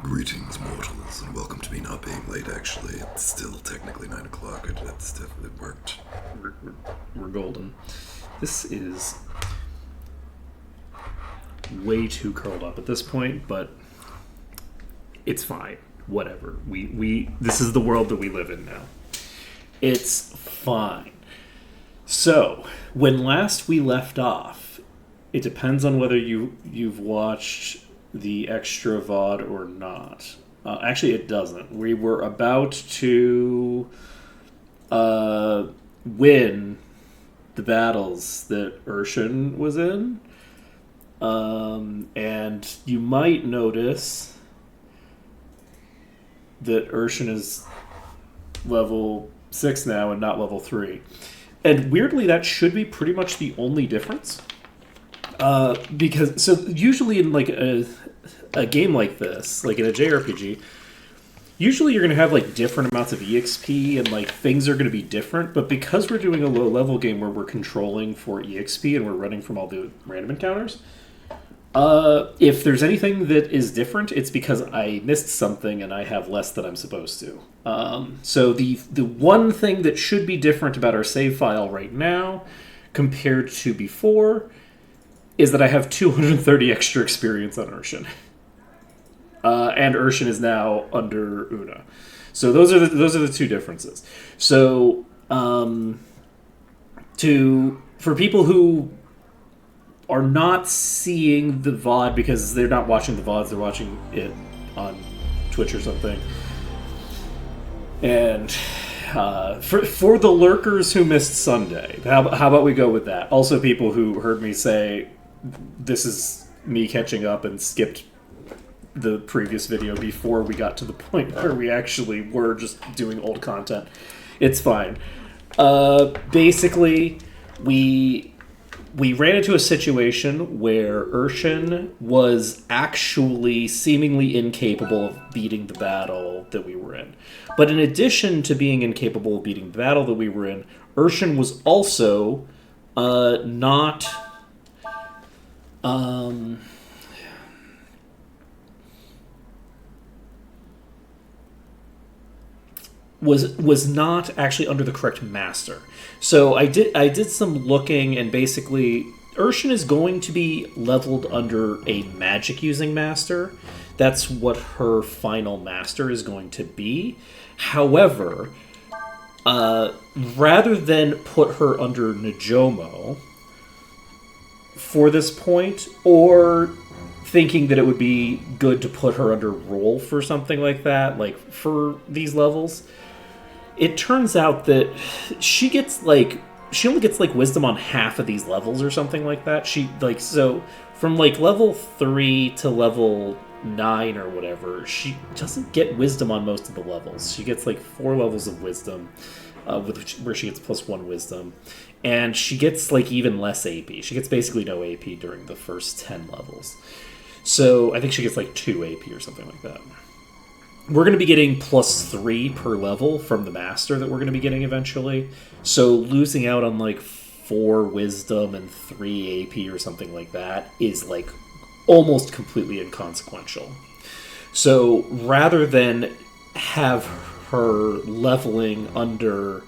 Greetings, mortals, and welcome to me not being late, actually. It's still technically 9 o'clock. It's definitely worked. We're golden. This is way too curled up at this point, but it's fine. Whatever. This is the world that we live in now. It's fine. So, when last we left off, it depends on whether you've watched the extra VOD or not. Actually, it doesn't. We were about to win the battles that Urshan was in. And you might notice that Urshan is level 6 now and not level 3. And weirdly, that should be pretty much the only difference. Because usually in like a game like this, like in a JRPG, usually you're going to have like different amounts of EXP and like things are going to be different. But because we're doing a low level game where we're controlling for EXP and we're running from all the random encounters, if there's anything that is different, it's because I missed something and I have less than I'm supposed to. So the one thing that should be different about our save file right now compared to before is that I have 230 extra experience on Urshan. And Urshan is now under Una. So those are the two differences. So for people who are not seeing the VOD because they're not watching the VODs, they're watching it on Twitch or something. And for the lurkers who missed Sunday, how about we go with that? Also, people who heard me say this is me catching up and skipped the previous video before we got to the point where we actually were just doing old content. It's fine. Basically, we ran into a situation where Urshan was actually seemingly incapable of beating the battle that we were in. But in addition to being incapable of beating the battle that we were in, Urshan was also not was not actually under the correct master. So I did some looking, and basically Urshan is going to be leveled under a magic using master. That's what her final master is going to be. However, rather than put her under Najomo for this point, or thinking that it would be good to put her under Rolf or something like that, like for these levels, it turns out that she only gets wisdom on half of these levels or something like that. So from level 3 to level 9 or whatever, she doesn't get wisdom on most of the levels. She gets 4 levels of wisdom, where she gets +1 wisdom, and she gets even less AP. She gets basically no AP during the first 10 levels. So I think she gets 2 AP or something like that. We're going to be getting +3 per level from the master that we're going to be getting eventually. So losing out on 4 wisdom and 3 AP or something like that is almost completely inconsequential. So rather than have her leveling under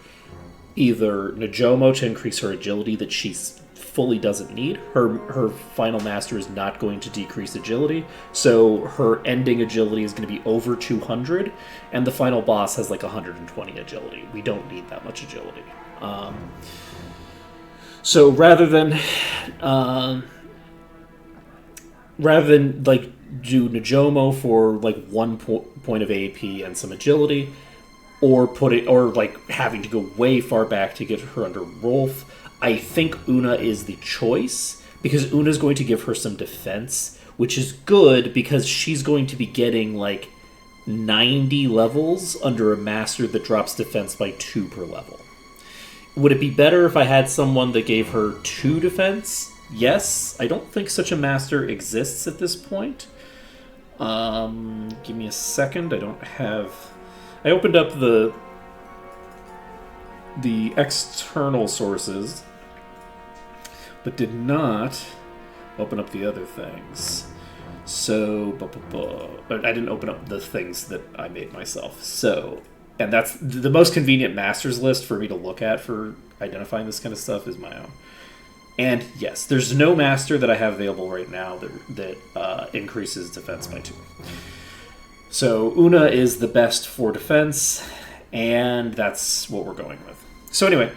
either Najomo to increase her agility that she fully doesn't need, her final master is not going to decrease agility, so her ending agility is going to be over 200, and the final boss has 120 agility. We don't need that much agility. So rather than do Najomo for 1 point of AP and some agility, or having to go way far back to get her under Rolf, I think Una is the choice, because Una's going to give her some defense, which is good because she's going to be getting 90 levels under a master that drops defense by 2 per level. Would it be better if I had someone that gave her 2 defense? Yes. I don't think such a master exists at this point. Give me a second. I opened up the external sources, but did not open up the other things. So, but I didn't open up the things that I made myself. So, and that's the most convenient masters list for me to look at for identifying this kind of stuff is my own. And yes, there's no master that I have available right now that increases defense by 2. So Una is the best for defense, and that's what we're going with. So anyway,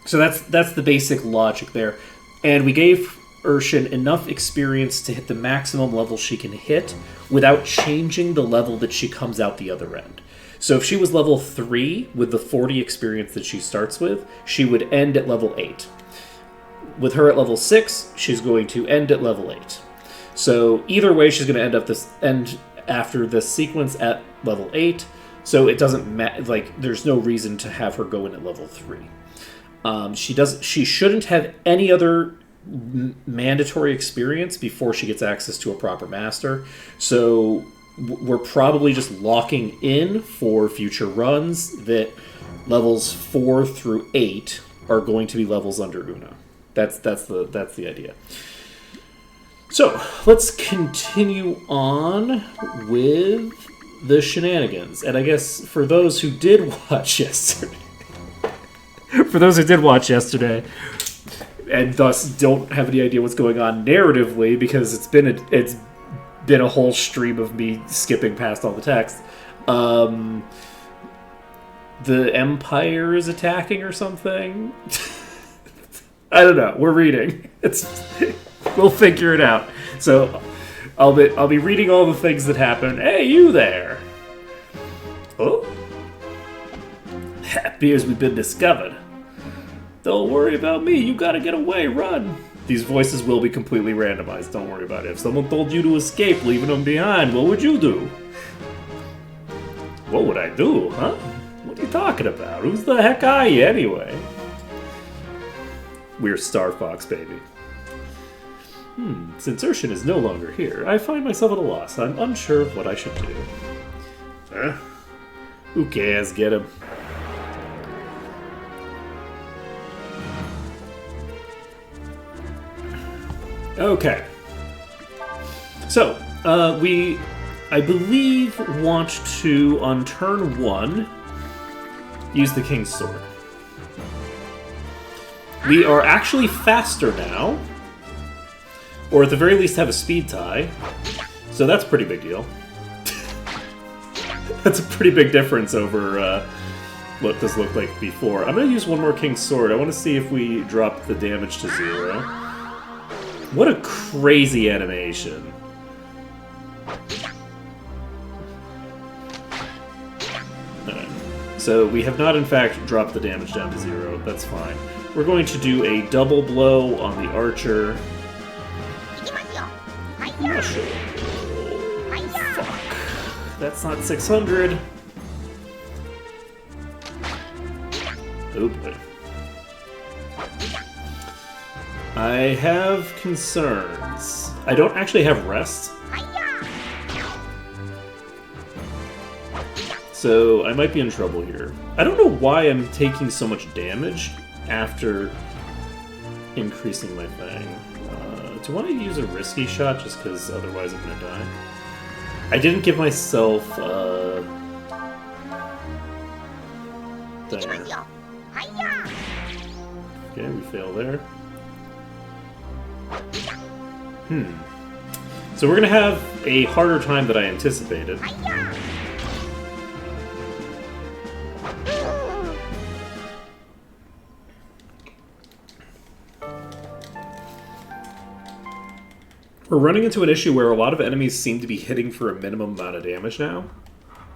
so that's the basic logic there. And we gave Urshan enough experience to hit the maximum level she can hit without changing the level that she comes out the other end. So if she was level 3 with the 40 experience that she starts with, she would end at level 8. With her at level 6, she's going to end at level 8. So either way, she's going to end after this sequence at level 8. So it doesn't matter. Like, there's no reason to have her go in at level 3. She shouldn't have any other mandatory experience before she gets access to a proper master. So we're probably just locking in for future runs that levels 4 through 8 are going to be levels under Una. That's the idea. So let's continue on with the shenanigans. And I guess for those who did watch yesterday, and thus don't have any idea what's going on narratively, because it's been a whole stream of me skipping past all the text. The Empire is attacking or something. I don't know. We're reading. We'll figure it out. So I'll be reading all the things that happen. Hey, you there? Oh, appears we've been discovered. Don't worry about me. You gotta get away. Run. These voices will be completely randomized. Don't worry about it. If someone told you to escape, leaving them behind, what would you do? What would I do, huh? What are you talking about? Who's the heck are you, anyway? We're Star Fox, baby. Since Urshan is no longer here, I find myself at a loss. I'm unsure of what I should do. Who cares? Get him. Okay. So, I believe, want to, on turn 1, use the King's Sword. We are actually faster now, or at the very least have a speed tie, so that's a pretty big deal. That's a pretty big difference over what this looked like before. I'm going to use one more King's Sword. I want to see if we drop the damage to 0. What a crazy animation. Alright. So we have not in fact dropped the damage down to 0. That's fine. We're going to do a double blow on the archer. Fuck. That's not 600. Oh boy. I have concerns. I don't actually have rest. So I might be in trouble here. I don't know why I'm taking so much damage after increasing my thing. Do I want to use a risky shot just because otherwise I'm going to die? I didn't give myself there. Okay, we fail there. So we're going to have a harder time than I anticipated. We're running into an issue where a lot of enemies seem to be hitting for a minimum amount of damage now.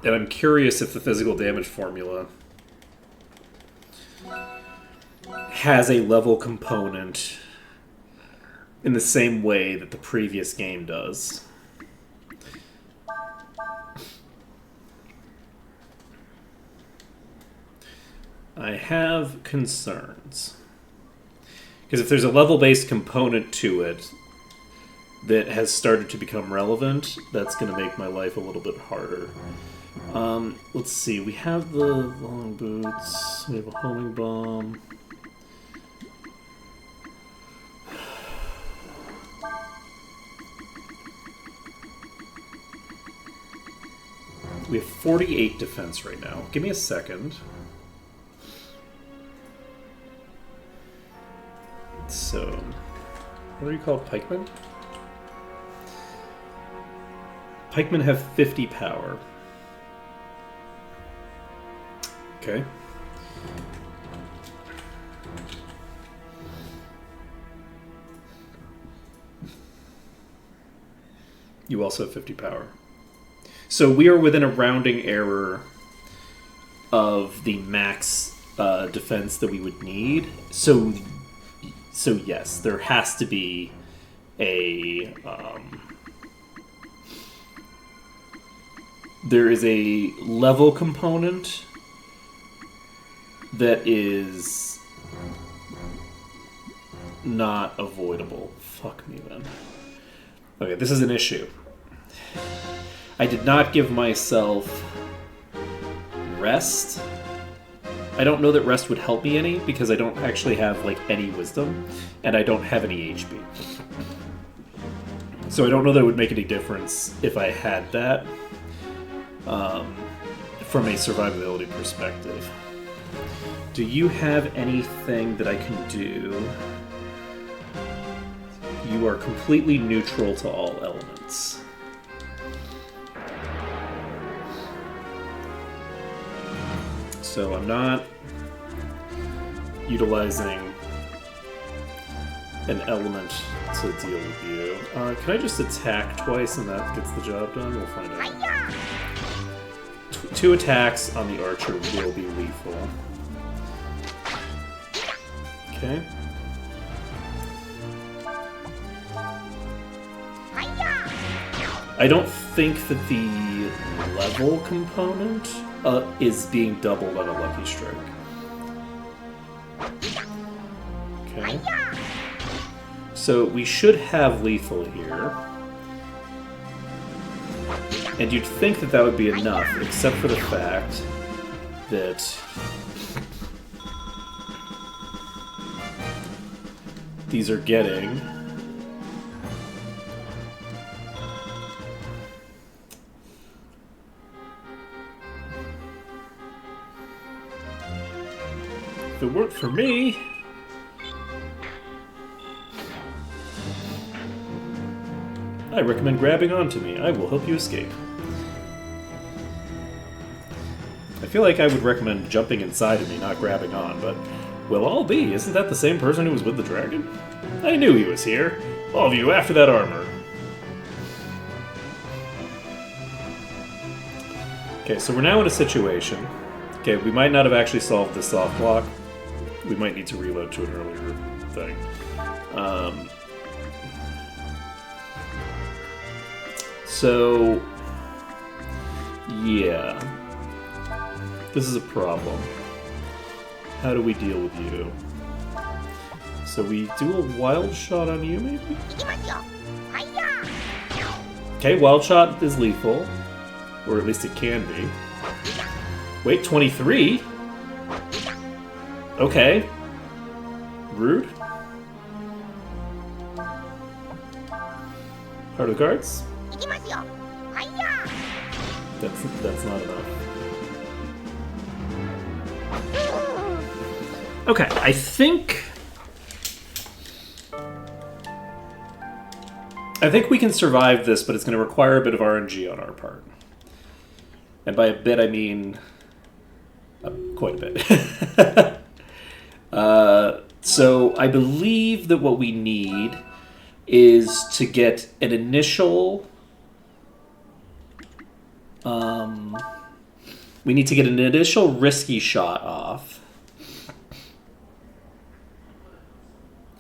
And I'm curious if the physical damage formula has a level component in the same way that the previous game does. I have concerns. Because if there's a level-based component to it that has started to become relevant, that's going to make my life a little bit harder. Let's see, we have the long boots, we have a homing bomb. We have 48 defense right now. Give me a second. So, what are you called? Pikemen? Pikemen have 50 power. Okay. You also have 50 power. So we are within a rounding error of the max defense that we would need. So yes, there has to be a... there is a level component that is not avoidable. Fuck me, then. Okay, this is an issue. I did not give myself rest. I don't know that rest would help me any, because I don't actually have, like, any wisdom, and I don't have any HP. So I don't know that it would make any difference if I had that, from a survivability perspective. Do you have anything that I can do? You are completely neutral to all elements. So I'm not utilizing an element to deal with you. Can I just attack twice and that gets the job done? We'll find out. Two attacks on the archer will be lethal. Okay. I don't think that the level component is being doubled on a lucky strike. Okay. So we should have lethal here. And you'd think that that would be enough, except for the fact that these are getting... If it worked for me... I recommend grabbing onto me. I will help you escape. I feel like I would recommend jumping inside of me, not grabbing on, but... Well, I'll be. Isn't that the same person who was with the dragon? I knew he was here. All of you, after that armor. Okay, so we're now in a situation. Okay, we might not have actually solved the soft block. We might need to reload to an earlier thing. So, yeah. This is a problem. How do we deal with you? So we do a wild shot on you, maybe? Okay, wild shot is lethal. Or at least it can be. Wait, 23? Okay. Rude. Heart of the cards? That's not enough. Okay, I think we can survive this, but it's going to require a bit of RNG on our part. And by a bit, I mean quite a bit. So I believe that what we need is to get an initial... we need to get an initial risky shot off.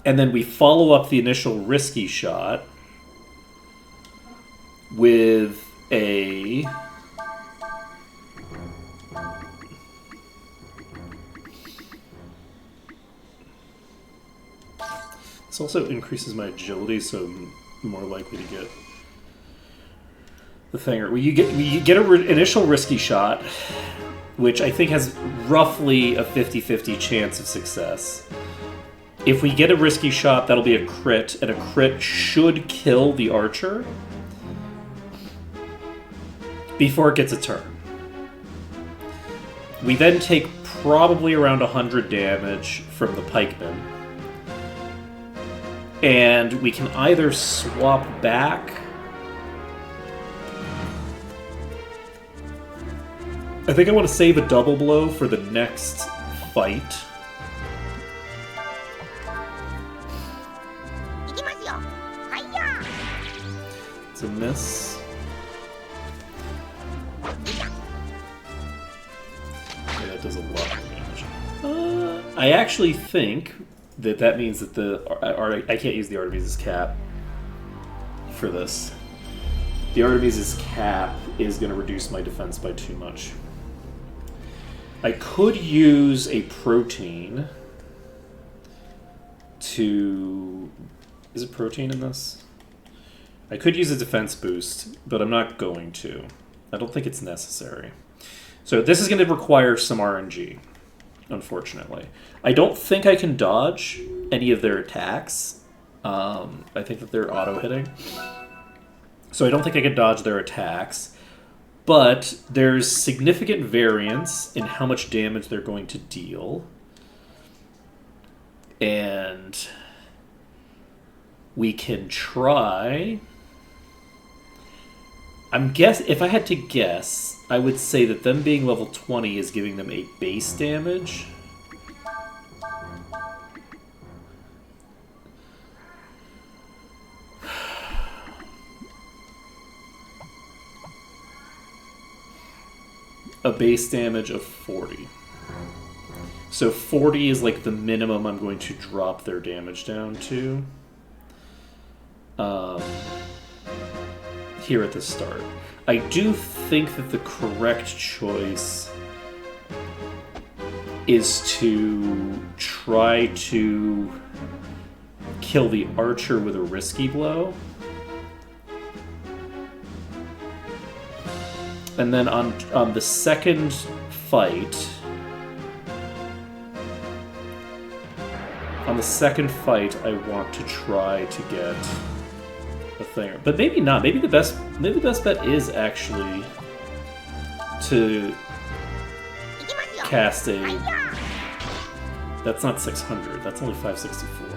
And then we follow up the initial risky shot with a... This also increases my agility, so I'm more likely to get the thing. Well, you get an initial risky shot, which I think has roughly a 50-50 chance of success. If we get a risky shot, that'll be a crit, and a crit should kill the archer before it gets a turn. We then take probably around 100 damage from the pikeman. And we can either swap back. I think I want to save a double blow for the next fight. It's a miss. Yeah, that does a lot of damage. I actually think that means that I can't use the Artemis' cap for this. The Artemis' cap is going to reduce my defense by too much. I could use a protein to... Is it protein in this? I could use a defense boost, but I'm not going to. I don't think it's necessary. So this is going to require some RNG, unfortunately. I don't think I can dodge any of their attacks. I think that they're auto-hitting. So I don't think I can dodge their attacks. But there's significant variance in how much damage they're going to deal. And we can try... if I had to guess, I would say that them being level 20 is giving them a base damage. A base damage of 40. So 40 is like the minimum I'm going to drop their damage down to. Here at the start. I do think that the correct choice is to try to kill the archer with a risky blow. And then on the second fight... On the second fight, I want to try to get a thing. But maybe not. Maybe the best bet is actually to cast a... That's not 600. That's only 564.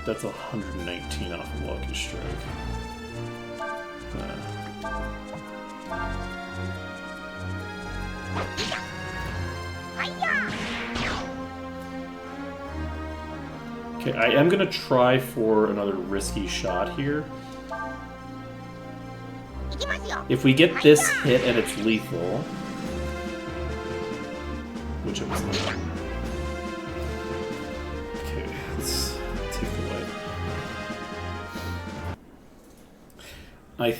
That's 119 off of Lucky Strike. Okay, I am going to try for another risky shot here. If we get this hit and it's lethal, which it was not. Okay, let's take the light. I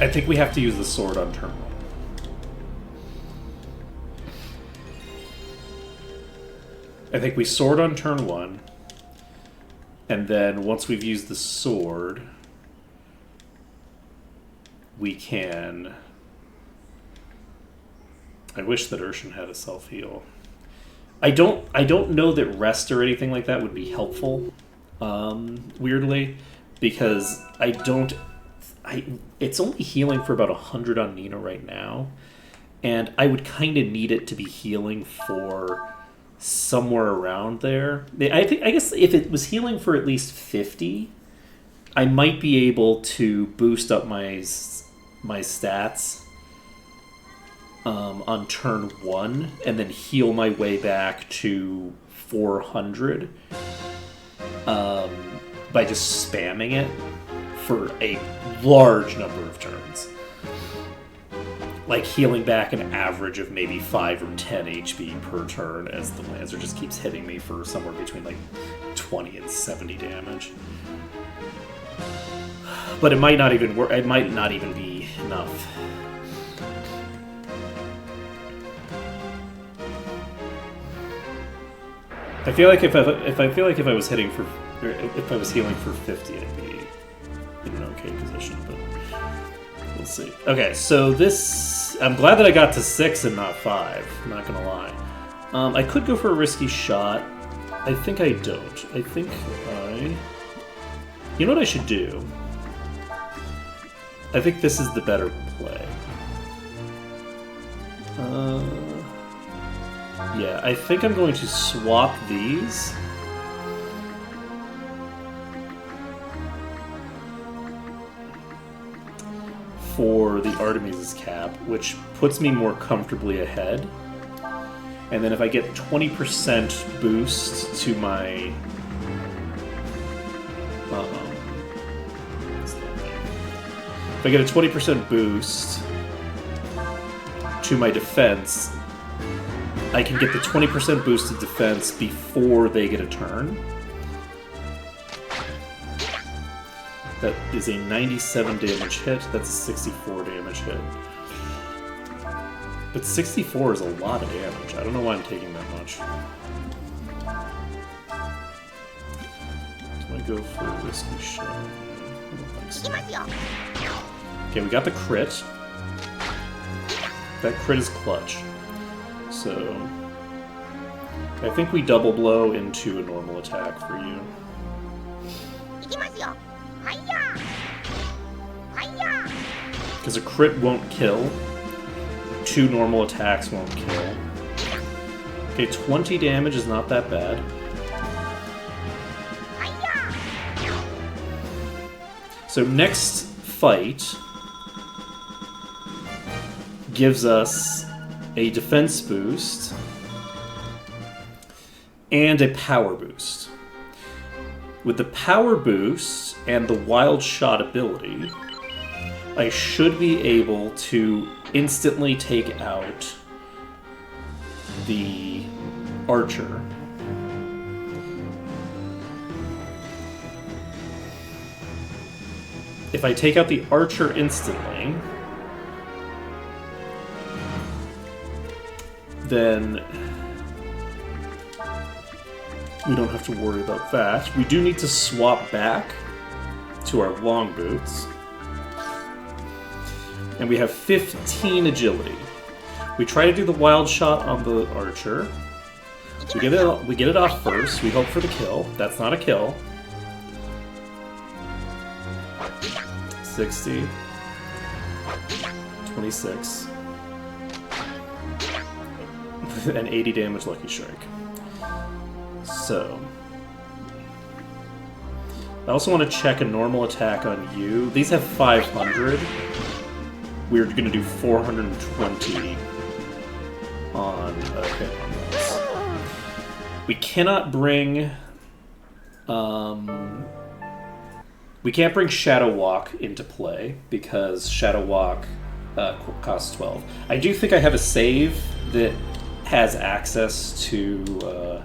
think we have to use the sword on turn 1. I think we sword on turn 1, and then once we've used the sword, we can... I wish that Urshan had a self-heal. I don't know that rest or anything like that would be helpful, weirdly, because it's only healing for about 100 on Nina right now, and I would kind of need it to be healing for somewhere around there. I guess if it was healing for at least 50, I might be able to boost up my stats on turn 1 and then heal my way back to 400 by just spamming it for a large number of turns. Like healing back an average of maybe 5 or 10 HP per turn as the Lancer just keeps hitting me for somewhere between like 20 and 70 damage. But it might not even work. It might not even be enough. I feel like if I was hitting for, or if I was healing for 50, I'd be in an okay position. But we'll see. Okay, so this, I'm glad that I got to 6 and not 5. I'm not gonna lie. I could go for a risky shot. I think I don't. I think I You know what I should do? I think this is the better play. Yeah, I think I'm going to swap these. For the Artemis' cap, which puts me more comfortably ahead. And then if I get 20% boost to my... If I get a 20% boost to my defense, I can get the 20% boost to defense before they get a turn. That is a 97 damage hit. That's a 64 damage hit. But 64 is a lot of damage. I don't know why I'm taking that much. Do I go for a risky shot? I don't think so. Okay, we got the crit. That crit is clutch. So I think we double blow into a normal attack for you. Because a crit won't kill. 2 normal attacks won't kill. Okay, 20 damage is not that bad. So next fight gives us a defense boost and a power boost. With the power boost and the wild shot ability, I should be able to instantly take out the archer. If I take out the archer instantly, then we don't have to worry about that. We do need to swap back to our long boots. And we have 15 agility. We try to do the wild shot on the archer. We get it off first. We hope for the kill. That's not a kill. 60. 26. And 80 damage Lucky Strike. So I also want to check a normal attack on you. These have 500. We're going to do 420 on this. We cannot bring... we can't bring Shadow Walk into play because Shadow Walk costs 12. I do think I have a save that has access to...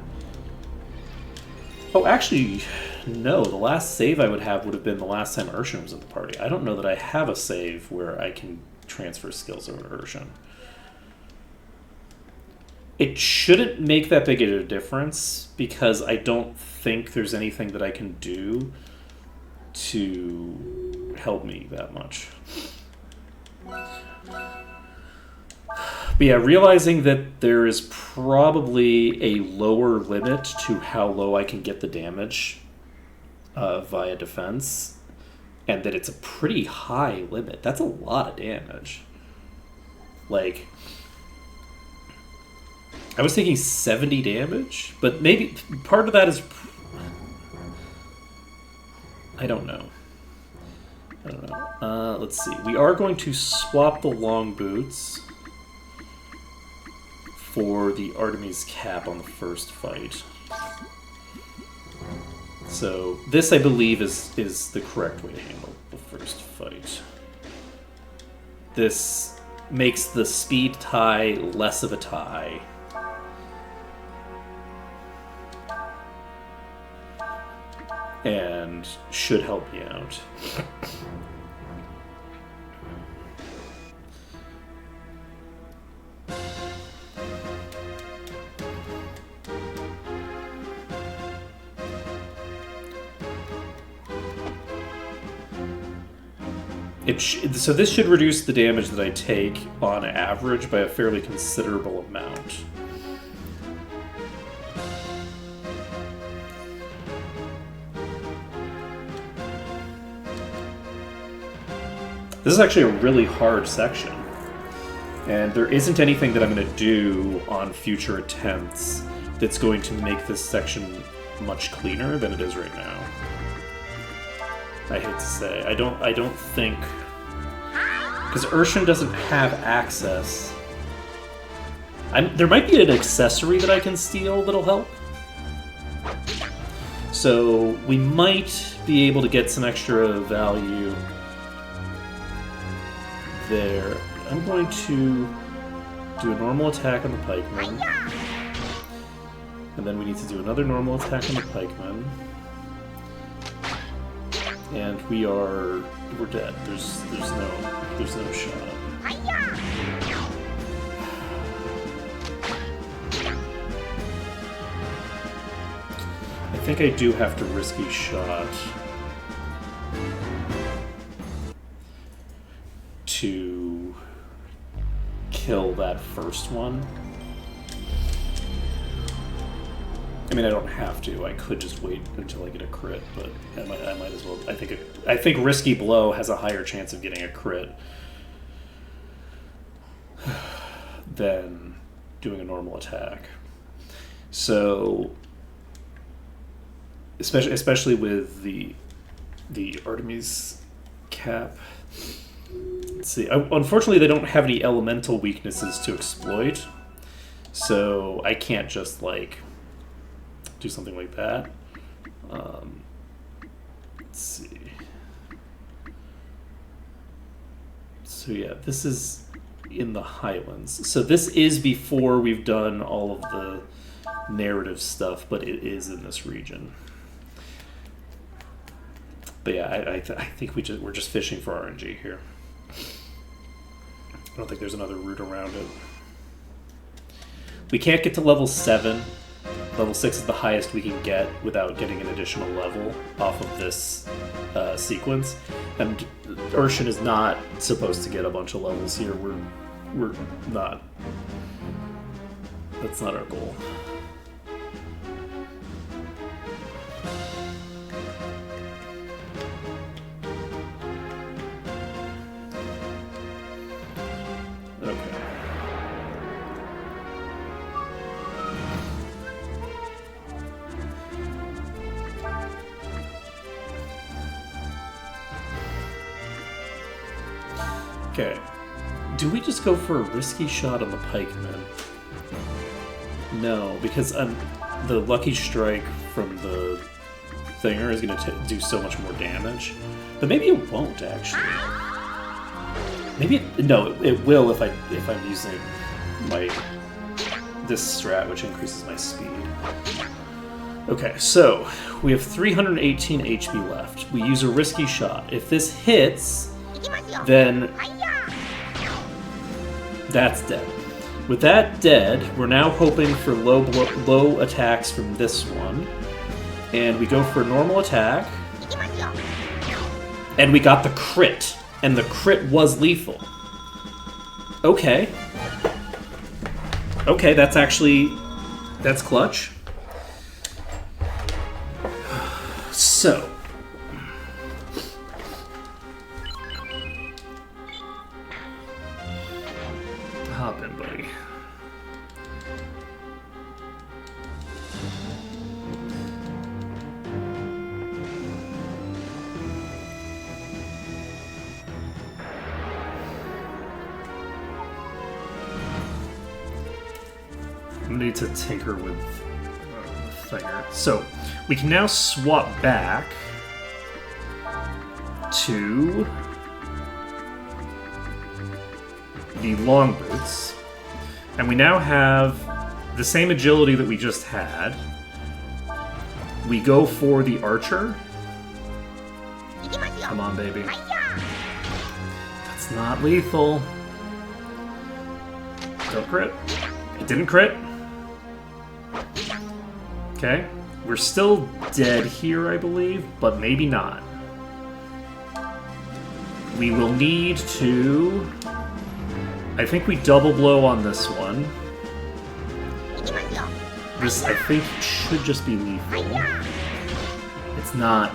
Oh, actually, no. The last save I would have would have been the last time Urshan was at the party. I don't know that I have a save where I can transfer skills over to Urshan. It shouldn't make that big of a difference because I don't think there's anything that I can do to help me that much. But yeah, realizing that there is probably a lower limit to how low I can get the damage via defense, and that it's a pretty high limit. That's a lot of damage. Like, I was thinking 70 damage, but maybe part of that is... I don't know. Let's see. We are going to swap the long boots for the Artemis cap on the first fight. So this, I believe, is the correct way to handle the first fight. This makes the speed tie less of a tie. And should help me out. So this should reduce the damage that I take on average by a fairly considerable amount. This is actually a really hard section. And there isn't anything that I'm going to do on future attempts that's going to make this section much cleaner than it is right now. I hate to say. I don't think... Because Urshan doesn't have access. There might be an accessory that I can steal that'll help. So we might be able to get some extra value there. I'm going to do a normal attack on the pikeman. And then we need to do another normal attack on the pikeman. And we're dead. There's no shot. I think I do have to risky shot to kill that first one. I mean, I don't have to. I could just wait until I get a crit, but I might as well. I think risky blow has a higher chance of getting a crit than doing a normal attack. So, especially with the Artemis cap. Let's see. Unfortunately, they don't have any elemental weaknesses to exploit, so I can't just like do something like that. Let's see. So yeah, this is in the Highlands. So this is before we've done all of the narrative stuff, but it is in this region. But yeah, I think we're just fishing for RNG here. I don't think there's another route around it. We can't get to level 7. Level 6 is the highest we can get without getting an additional level off of this sequence. And Urshan is not supposed to get a bunch of levels here. We're not. That's not our goal. Okay, do we just go for a risky shot on the pikeman? No, because the lucky strike from the thinger is going to do so much more damage. But maybe it won't, actually. Maybe it will if I'm using this strat, which increases my speed. Okay, so we have 318 HP left. We use a risky shot. If this hits, then that's dead. With that dead, we're now hoping for low attacks from this one. And we go for a normal attack. And we got the crit. And the crit was lethal. Okay. Okay, that's clutch. So. Hop in, buddy. I need to tinker with the thinger. So, we can now swap back to the long boots, and we now have the same agility that we just had. We go for the archer. Come on, baby. That's not lethal. Don't crit. It didn't crit. Okay. We're still dead here, I believe, but maybe not. We will need to... I think we double blow on this one. This, I think, should just be lethal. It's not.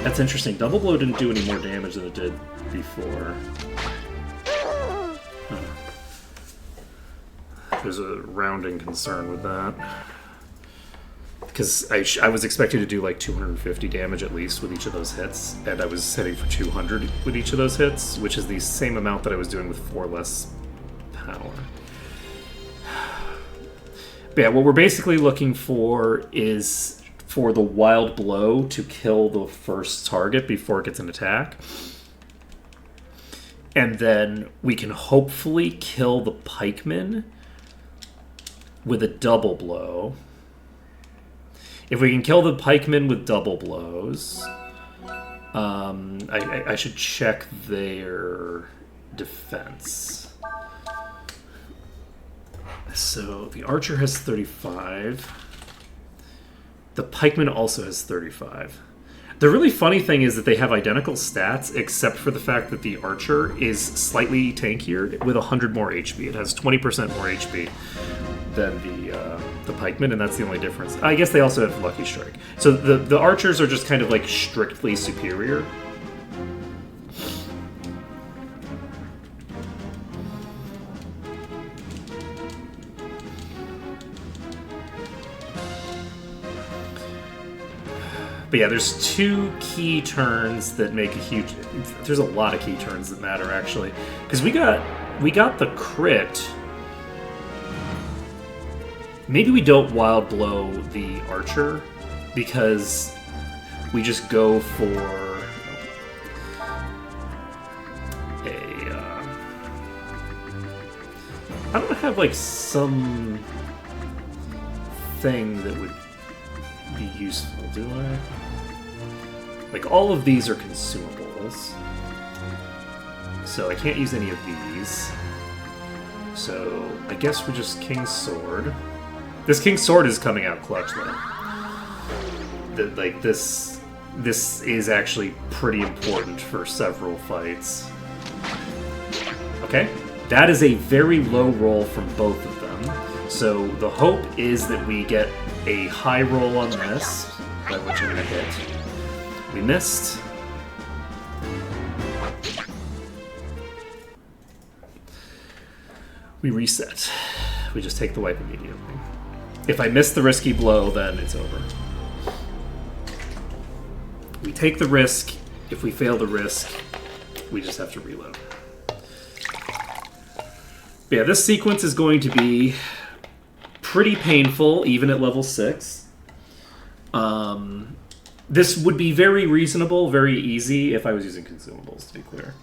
That's interesting. Double blow didn't do any more damage than it did before. Huh. There's a rounding concern with that. Because I was expecting to do like 250 damage at least with each of those hits, and I was hitting for 200 with each of those hits, which is the same amount that I was doing with 4 less power. But yeah, what we're basically looking for is for the wild blow to kill the first target before it gets an attack. And then we can hopefully kill the pikeman with a double blow. If we can kill the pikemen with double blows, I should check their defense. So the archer has 35. The pikeman also has 35. The really funny thing is that they have identical stats, except for the fact that the archer is slightly tankier with 100 more HP. It has 20% more HP than the pikeman, and that's the only difference. I guess they also have Lucky Strike. So the archers are just kind of like strictly superior. But yeah, there's 2 key turns that make a huge... There's a lot of key turns that matter, actually. Because we got the crit. Maybe we don't wild blow the archer, because we just go for I don't have, like, some thing that would be useful, do I? Like, all of these are consumables, so I can't use any of these. So I guess we just King's Sword. This King's Sword is coming out clutch, though. Like, this is actually pretty important for several fights. Okay, that is a very low roll from both of them. So the hope is that we get a high roll on this, by which I'm going to hit. We missed. We reset. We just take the wipe immediately. If I miss the risky blow, then it's over. We take the risk. If we fail the risk, we just have to reload. But yeah, this sequence is going to be pretty painful, even at level 6. This would be very reasonable, very easy, if I was using consumables, to be clear.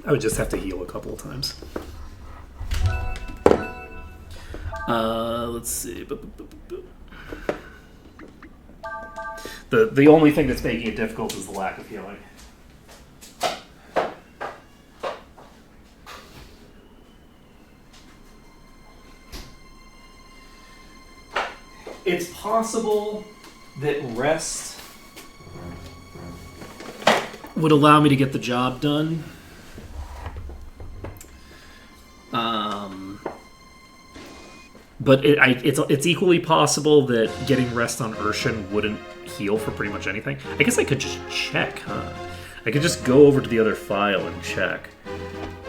I would just have to heal a couple of times. Let's see. The only thing that's making it difficult is the lack of healing. It's possible that rest would allow me to get the job done. But it's equally possible that getting rest on Urshan wouldn't heal for pretty much anything. I guess I could just check, huh? I could just go over to the other file and check.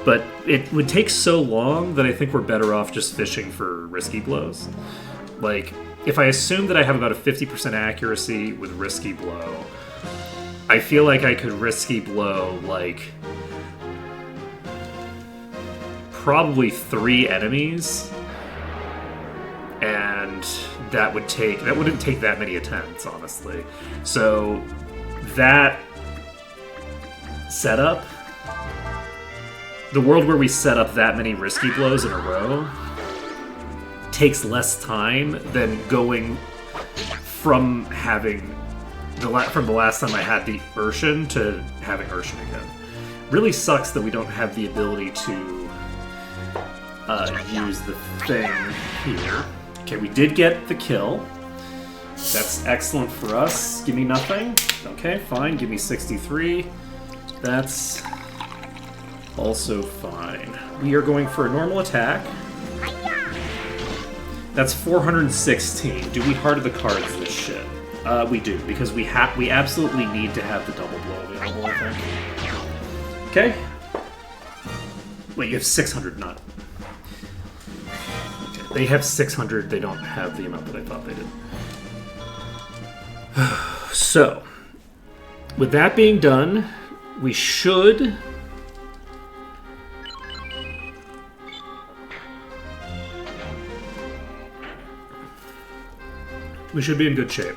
But it would take so long that I think we're better off just fishing for risky blows. Like, if I assume that I have about a 50% accuracy with risky blow, I feel like I could risky blow, like, probably 3 enemies, and that wouldn't take that many attempts, honestly. So that setup, the world where we set up that many risky blows in a row, takes less time than going from having from the last time I had the Urshan to having Urshan again. Really sucks that we don't have the ability to use the thing here. Okay, we did get the kill. That's excellent for us. Give me nothing. Okay, fine. Give me 63. That's also fine. We are going for a normal attack. That's 416. Do we heart of the cards this shit? We do, because we absolutely need to have the double blow available, I think. Okay. Wait, you have 600, not... Okay. They have 600, they don't have the amount that I thought they did. So, with that being done, we should... We should be in good shape.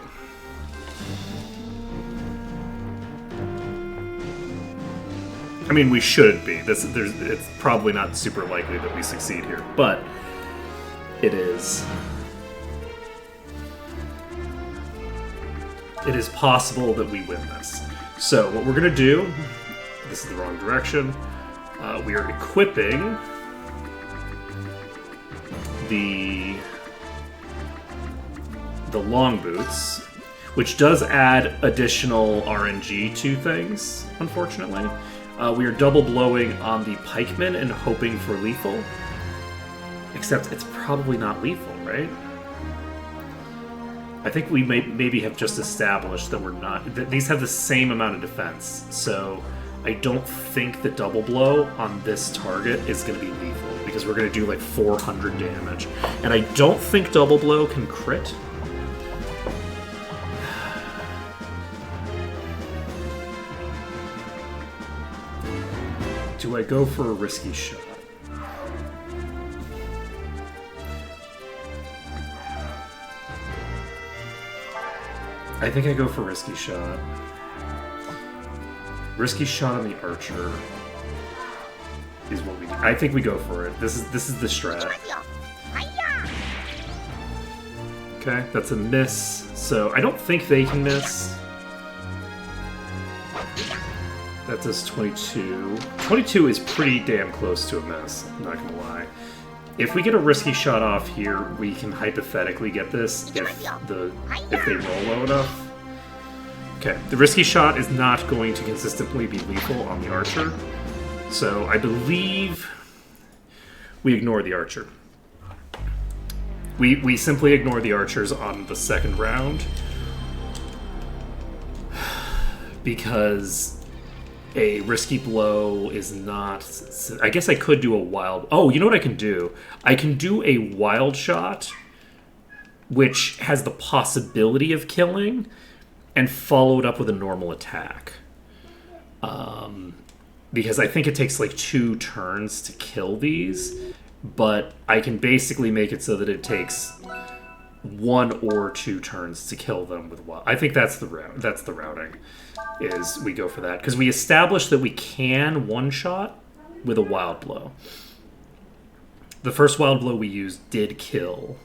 I mean, we should be. It's probably not super likely that we succeed here, but it is. It is possible that we win this. So what we're gonna do, this is the wrong direction, we are equipping the long boots, which does add additional RNG to things, unfortunately. We are double blowing on the pikemen and hoping for lethal. Except it's probably not lethal, right? I think we maybe have just established that we're not... These have the same amount of defense, so I don't think the double blow on this target is going to be lethal, because we're going to do like 400 damage. And I don't think double blow can crit. Do I go for a risky shot? I think I go for risky shot. Risky shot on the archer is what we do. I think we go for it. This is the strat. Okay, that's a miss. So I don't think they can miss. That does 22. 22 is pretty damn close to a miss, I'm not gonna lie. If we get a risky shot off here, we can hypothetically get this if they roll low enough. Okay, the risky shot is not going to consistently be lethal on the archer, so I believe we ignore the archer. We simply ignore the archers on the second round because a risky blow is not... I guess I could do a wild... Oh, you know what I can do? I can do a wild shot, which has the possibility of killing, and follow it up with a normal attack. Because I think it takes like 2 turns to kill these, but I can basically make it so that it takes 1 or 2 turns to kill them with wild. I think that's the routing. Is we go for that because we established that we can one-shot with a wild blow. The first wild blow we used did kill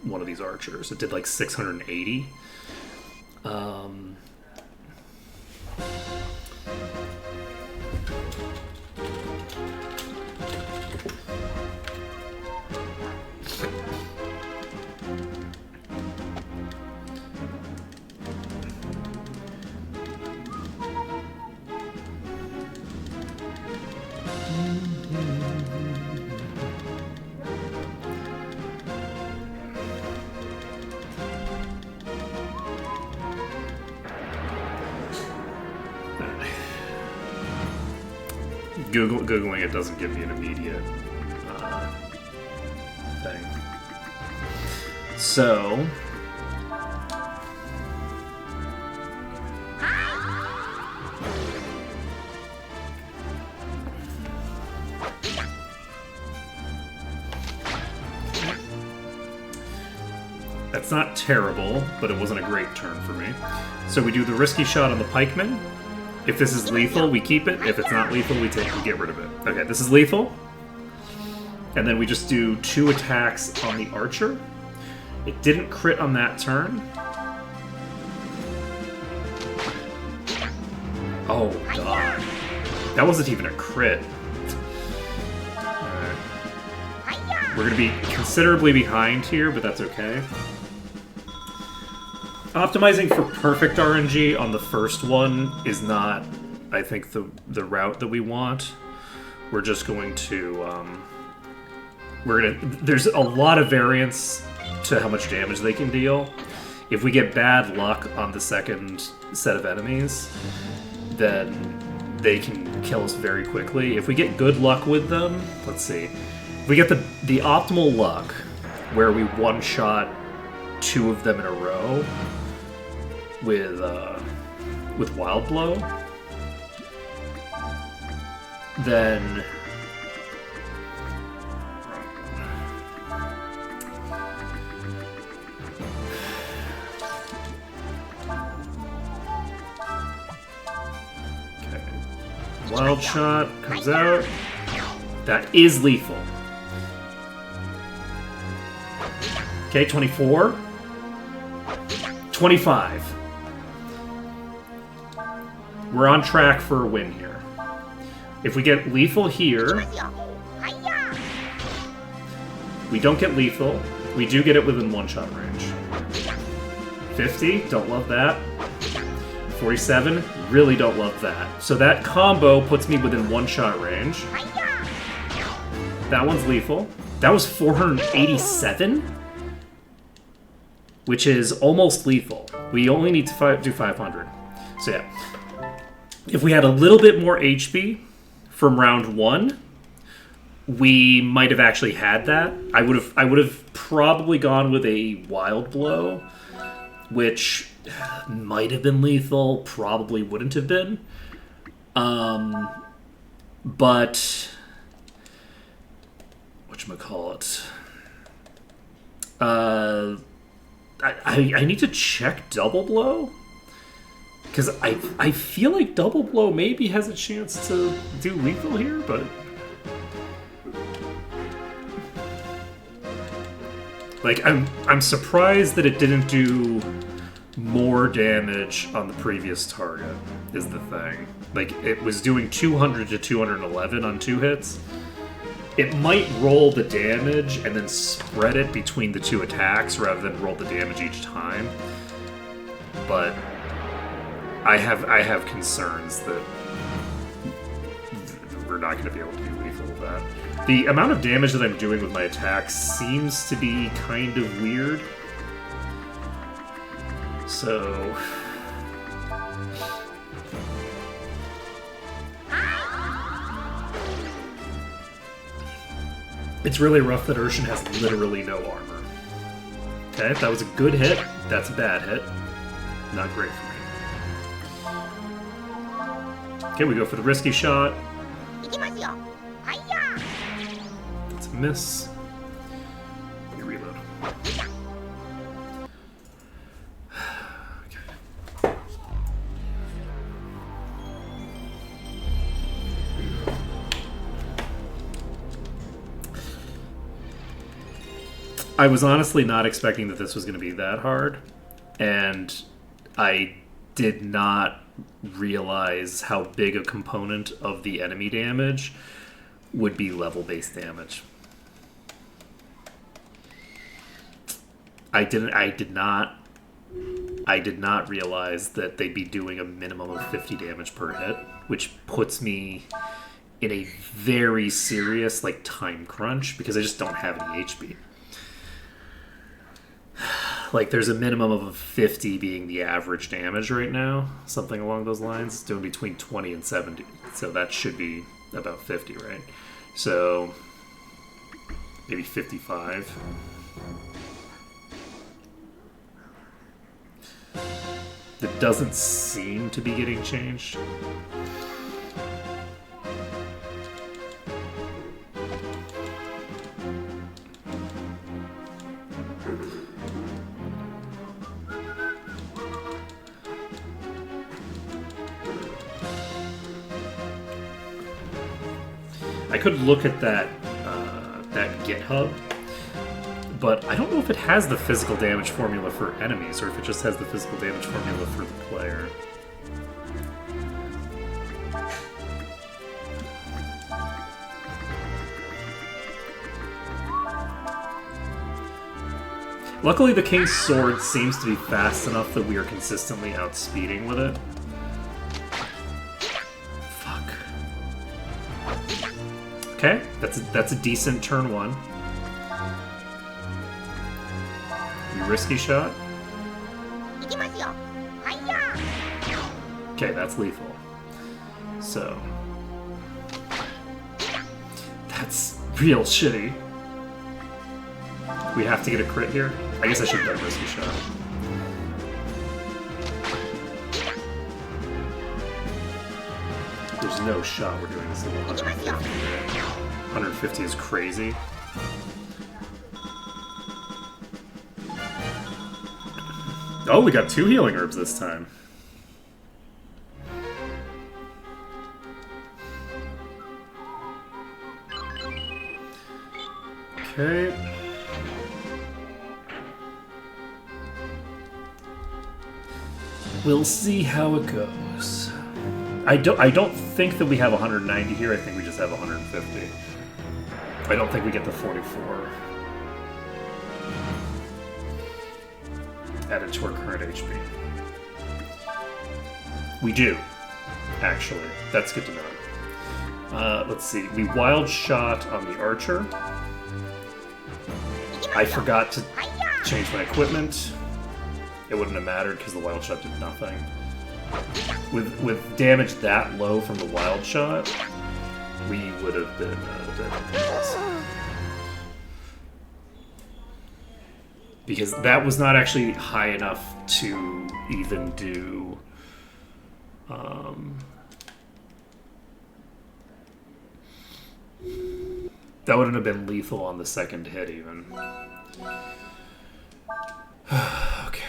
one of these archers. It did like 680. Googling it doesn't give me an immediate thing. So... That's not terrible, but it wasn't a great turn for me. So we do the risky shot on the pikeman. If this is lethal, we keep it. If it's not lethal, we get rid of it. Okay, this is lethal. And then we just do 2 attacks on the archer. It didn't crit on that turn. Oh, God. That wasn't even a crit. Alright. We're going to be considerably behind here, but that's okay. Optimizing for perfect RNG on the first one is not, I think, the route that we want. We're just going to... there's a lot of variance to how much damage they can deal. If we get bad luck on the second set of enemies, then they can kill us very quickly. If we get good luck with them, let's see. If we get the optimal luck, where we one-shot 2 of them in a row with Wild Blow, then okay. Wild Shot comes out. That is lethal. Okay, 24. 25. We're on track for a win here. If we get lethal here, we don't get lethal. We do get it within one-shot range. 50, don't love that. 47, really don't love that. So that combo puts me within one-shot range. That one's lethal. That was 487? Which is almost lethal. We only need to do 500. So yeah. If we had a little bit more HP from round 1, we might have actually had that. I would have probably gone with a Wild Blow, which might have been lethal, probably wouldn't have been. But whatchamacallit? I need to check Double Blow, because I feel like Double Blow maybe has a chance to do lethal here, but like I'm surprised that it didn't do more damage on the previous target, is the thing. Like, it was doing 200 to 211 on 2 hits. It might roll the damage and then spread it between the 2 attacks rather than roll the damage each time. But I have concerns that we're not going to be able to be lethal with that. The amount of damage that I'm doing with my attacks seems to be kind of weird. So it's really rough that Urshan has literally no armor. Okay, if that was a good hit, that's a bad hit. Not great for me. Okay, we go for the risky shot. That's a miss. Let me reload. I was honestly not expecting that this was going to be that hard, and I did not realize how big a component of the enemy damage would be level-based damage. I did not realize that they'd be doing a minimum of 50 damage per hit, which puts me in a very serious time crunch because I just don't have any HP. Like, there's a minimum of 50 being the average damage right now, something along those lines. It's doing between 20 and 70, so that should be about 50, right? So maybe 55. That doesn't seem to be getting changed. I could look at that GitHub, but I don't know if it has the physical damage formula for enemies, or if it just has the physical damage formula for the player. Luckily, the King's Sword seems to be fast enough that we are consistently outspeeding with it. Okay, that's a decent turn 1. Risky shot. Okay, that's lethal. So that's real shitty. We have to get a crit here. I guess I should have done risky shot. There's no shot we're doing this at 150. 150 is crazy. Oh, we got 2 healing herbs this time. Okay. We'll see how it goes. I don't think that we have 190 here. I think we just have 150. I don't think we get the 44 added to our current HP. We do, actually. That's good to know. Let's see. We wild shot on the archer. I forgot to change my equipment. It wouldn't have mattered because the wild shot did nothing. With damage that low from the wild shot, we would have been dead. Because that was not actually high enough to even do that wouldn't have been lethal on the second hit even. Okay.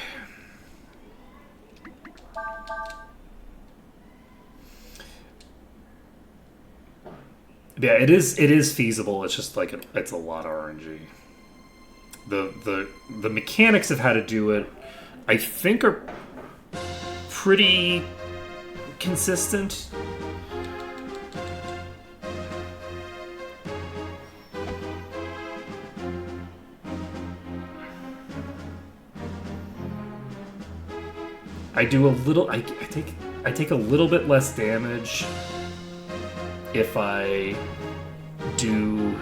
Yeah, it is feasible. It's just like it's a lot of RNG. The mechanics of how to do it, I think, are pretty consistent. I do a little. I take a little bit less damage if I do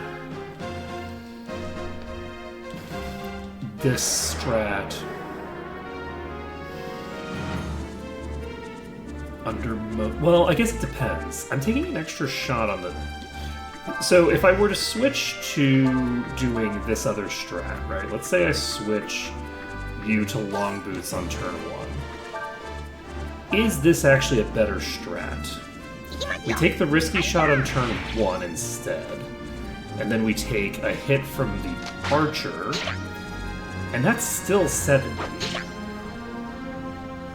this strat under well, I guess it depends. I'm taking an extra shot on the. So if I were to switch to doing this other strat, right? Let's say I switch you to long boots on turn 1. Is this actually a better strat? We take the risky shot on turn 1 instead, and then we take a hit from the archer, and that's still 70.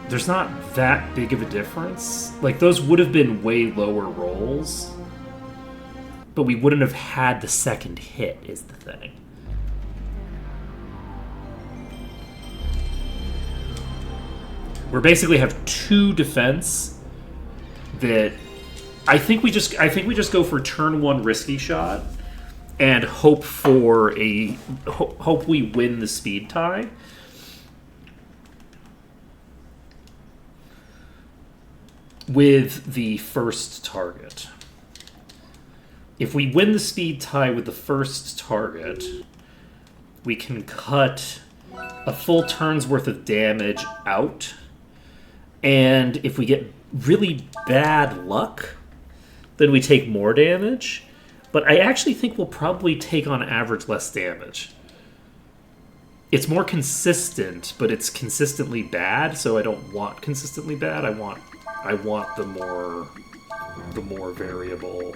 There's not that big of a difference. Like, those would have been way lower rolls, but we wouldn't have had the second hit, is the thing. We basically have 2 defense that I think we just go for turn 1 risky shot and hope we win the speed tie. With the first target. If we win the speed tie with the first target, we can cut a full turn's worth of damage out. And if we get really bad luck, then we take more damage. But I actually think we'll probably take on average less damage. It's more consistent, but it's consistently bad, so I don't want consistently bad. I want the more variable.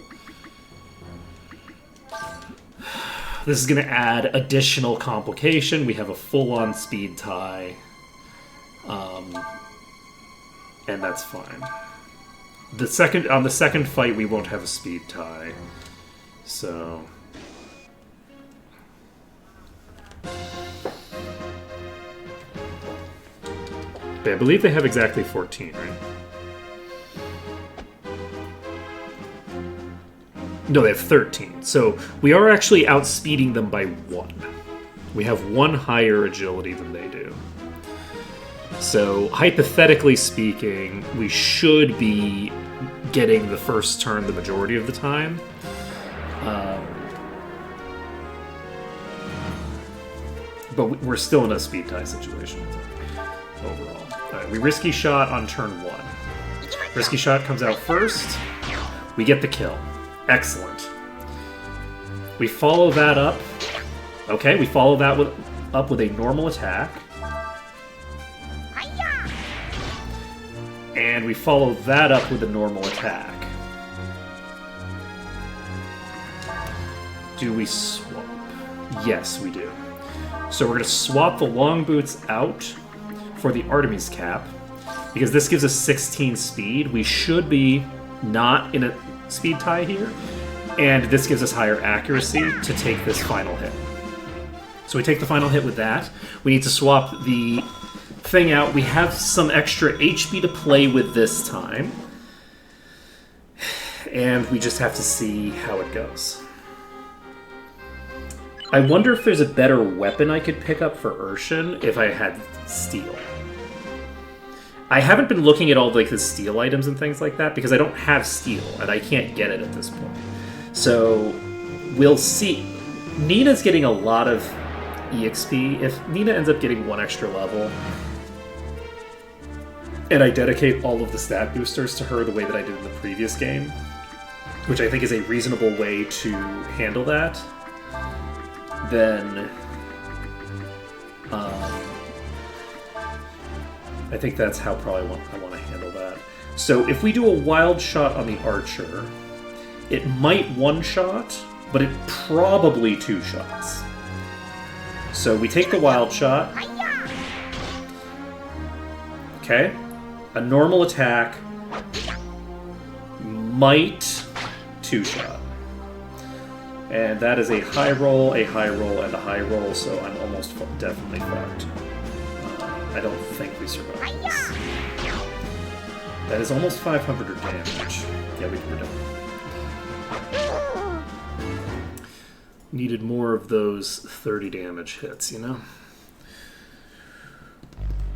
This is going to add additional complication. We have a full-on speed tie. And that's fine. On the second fight, we won't have a speed tie. So I believe they have exactly 14, right? No, they have 13. So we are actually outspeeding them by 1. We have 1 higher agility than they do. So, hypothetically speaking, we should be getting the first turn the majority of the time. But we're still in a speed tie situation. overall. All right, we risky shot on turn 1. Risky shot comes out first. We get the kill. Excellent. We follow that up. Okay, we follow that up with a normal attack. And we follow that up with a normal attack. Do we swap? Yes, we do. So we're going to swap the long boots out for the Artemis cap, because this gives us 16 speed. We should be not in a speed tie here, and this gives us higher accuracy to take this final hit. So we take the final hit with that. We need to swap the thing out. We have some extra HP to play with this time, and we just have to see how it goes. I wonder if there's a better weapon I could pick up for Urshan if I had steel. I haven't been looking at all like the steel items and things like that because I don't have steel and I can't get it at this point. So we'll see. Nina's getting a lot of EXP. If Nina ends up getting 1 extra level and I dedicate all of the stat boosters to her the way that I did in the previous game, which I think is a reasonable way to handle that, then I think that's how probably I want to handle that. So if we do a wild shot on the archer, it might one-shot, but it probably 2 shots. So we take the wild shot. Okay. A normal attack might 2-shot. And that is a high roll, and a high roll, so I'm almost definitely fucked. I don't think we survive this. That is almost 500 damage. Yeah, we're done. Needed more of those 30 damage hits, you know?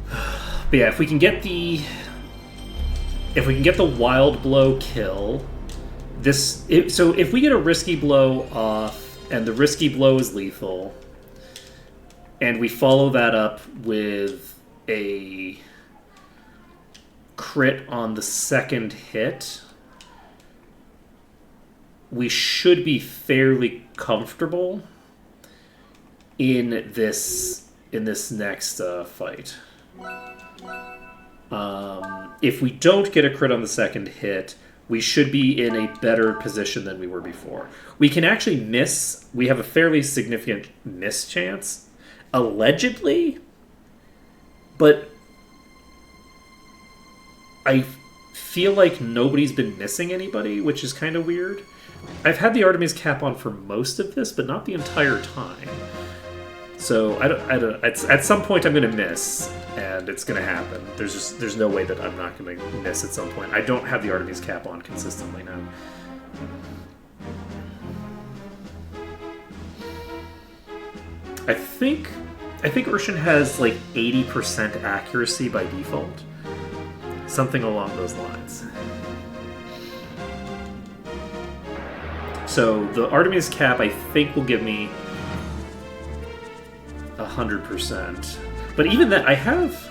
But yeah, if we can get the wild blow kill, so if we get a risky blow off, and the risky blow is lethal, and we follow that up with a crit on the second hit, we should be fairly comfortable in this next fight. If we don't get a crit on the second hit, we should be in a better position than we were before. We can actually miss. We have a fairly significant miss chance, allegedly, but I feel like nobody's been missing anybody, which is kind of weird. I've had the Artemis cap on for most of this, but not the entire time. So I don't. At some point, I'm going to miss, and it's going to happen. There's no way that I'm not going to miss at some point. I don't have the Artemis cap on consistently now. I think Urshan has like 80% accuracy by default, something along those lines. So the Artemis cap, I think, will give me 100%. But even that, I have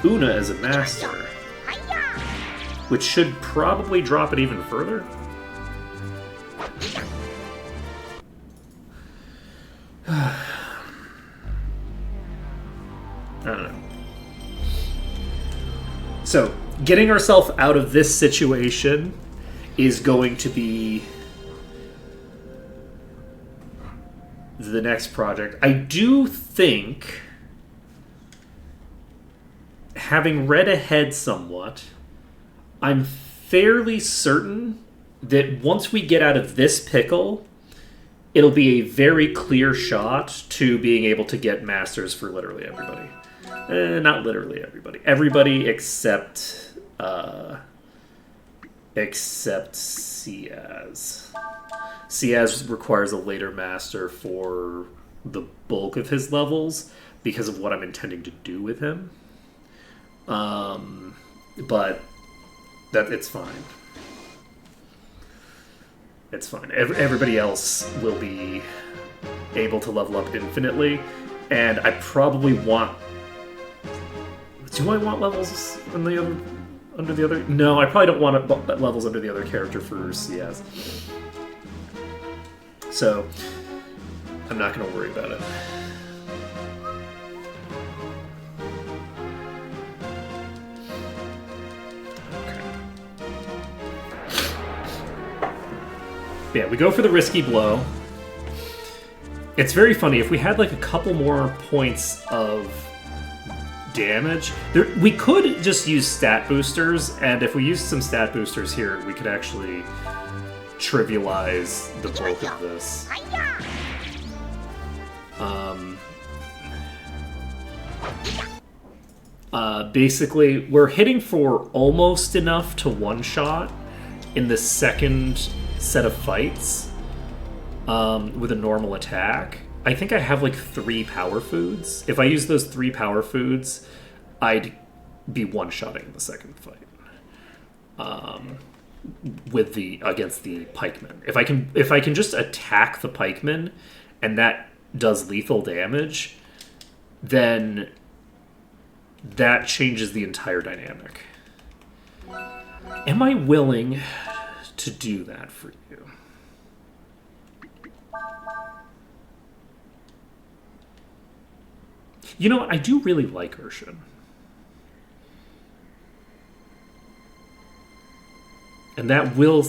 Una as a master, which should probably drop it even further. I don't know. So, getting ourselves out of this situation is going to be the next project. I do think, having read ahead somewhat, I'm fairly certain that once we get out of this pickle, it'll be a very clear shot to being able to get masters for literally everybody. Not literally everybody. Everybody except Ciaz. Ciaz requires a later master for the bulk of his levels because of what I'm intending to do with him. But it's fine. It's fine. Everybody else will be able to level up infinitely, and I probably want Do I want levels in the other under the other? No, I probably don't want levels under the other character for CS. So I'm not going to worry about it. Yeah, we go for the risky blow. It's very funny. If we had like a couple more points of damage, we could just use stat boosters, and if we used some stat boosters here, we could actually trivialize the bulk of this. Basically, we're hitting for almost enough to one-shot in the second set of fights with a normal attack. I think I have like 3 power foods. If I use those 3 power foods, I'd be one-shotting the second fight with against the pikemen. If I can just attack the pikemen and that does lethal damage, then that changes the entire dynamic. Am I willing to do that for you? You know, I do really like Urshan. And that will...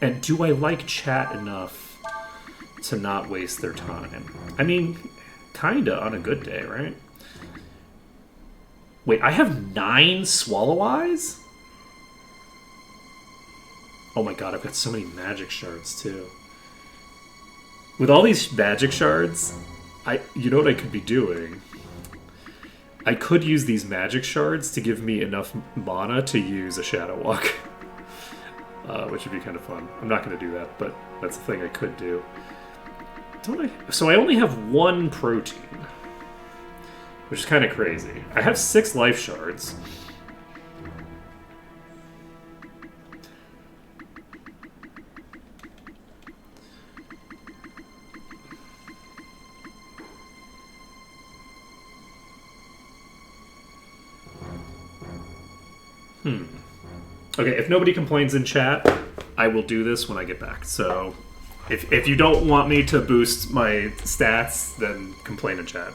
And do I like chat enough to not waste their time? I mean, kinda on a good day, right? Wait, I have 9 Swallow Eyes? Oh my god, I've got so many magic shards, too. With all these magic shards, you know what I could be doing? I could use these magic shards to give me enough mana to use a Shadow Walk. Which would be kind of fun. I'm not going to do that, but that's the thing I could do. So I only have 1 protein, which is kind of crazy. I have 6 life shards. Okay, if nobody complains in chat, I will do this when I get back. So if you don't want me to boost my stats, then complain in chat.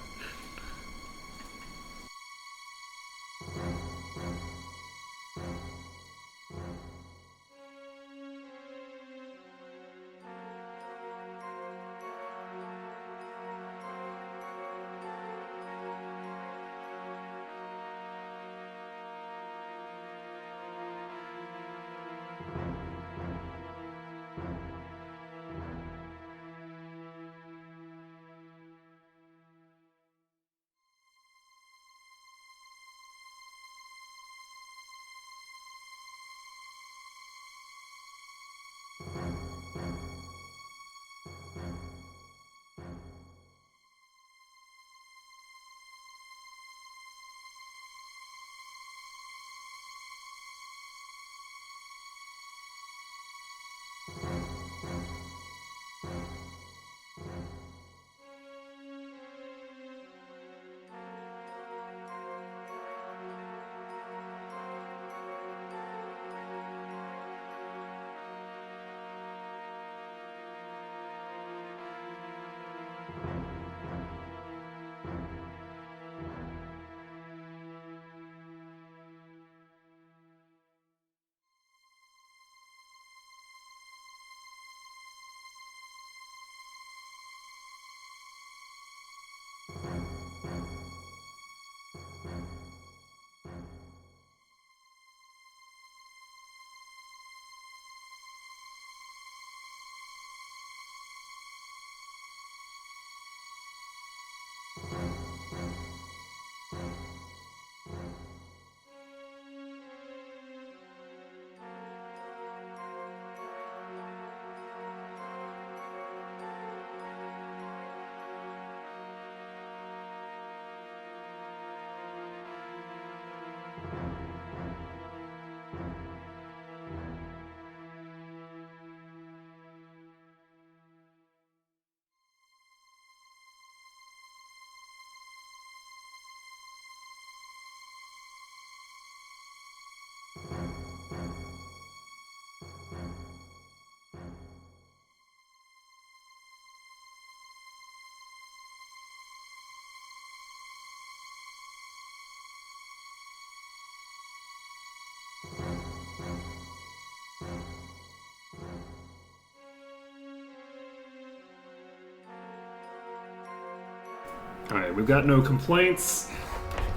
Alright, we've got no complaints.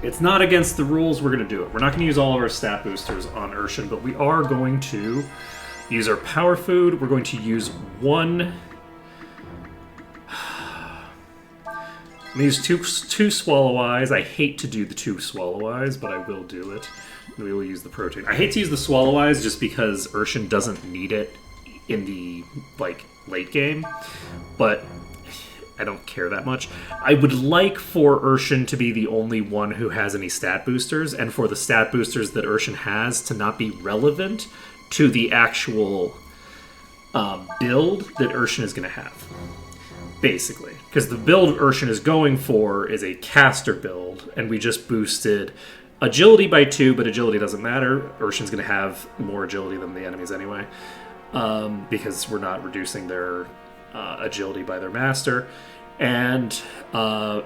It's not against the rules, we're going to do it. We're not going to use all of our stat boosters on Urshan, but we are going to use our power food. We're going to use one... I'm going to use two Swallow Eyes. I hate to do the 2 Swallow Eyes, but I will do it. We will use the protein. I hate to use the Swallow Eyes just because Urshan doesn't need it in the, like, late game, but I don't care that much. I would like for Urshan to be the only one who has any stat boosters, and for the stat boosters that Urshan has to not be relevant to the actual build that Urshan is going to have. Basically. Because the build Urshan is going for is a caster build, and we just boosted agility by 2, but agility doesn't matter. Urshan's going to have more agility than the enemies anyway, because we're not reducing their agility by their master. And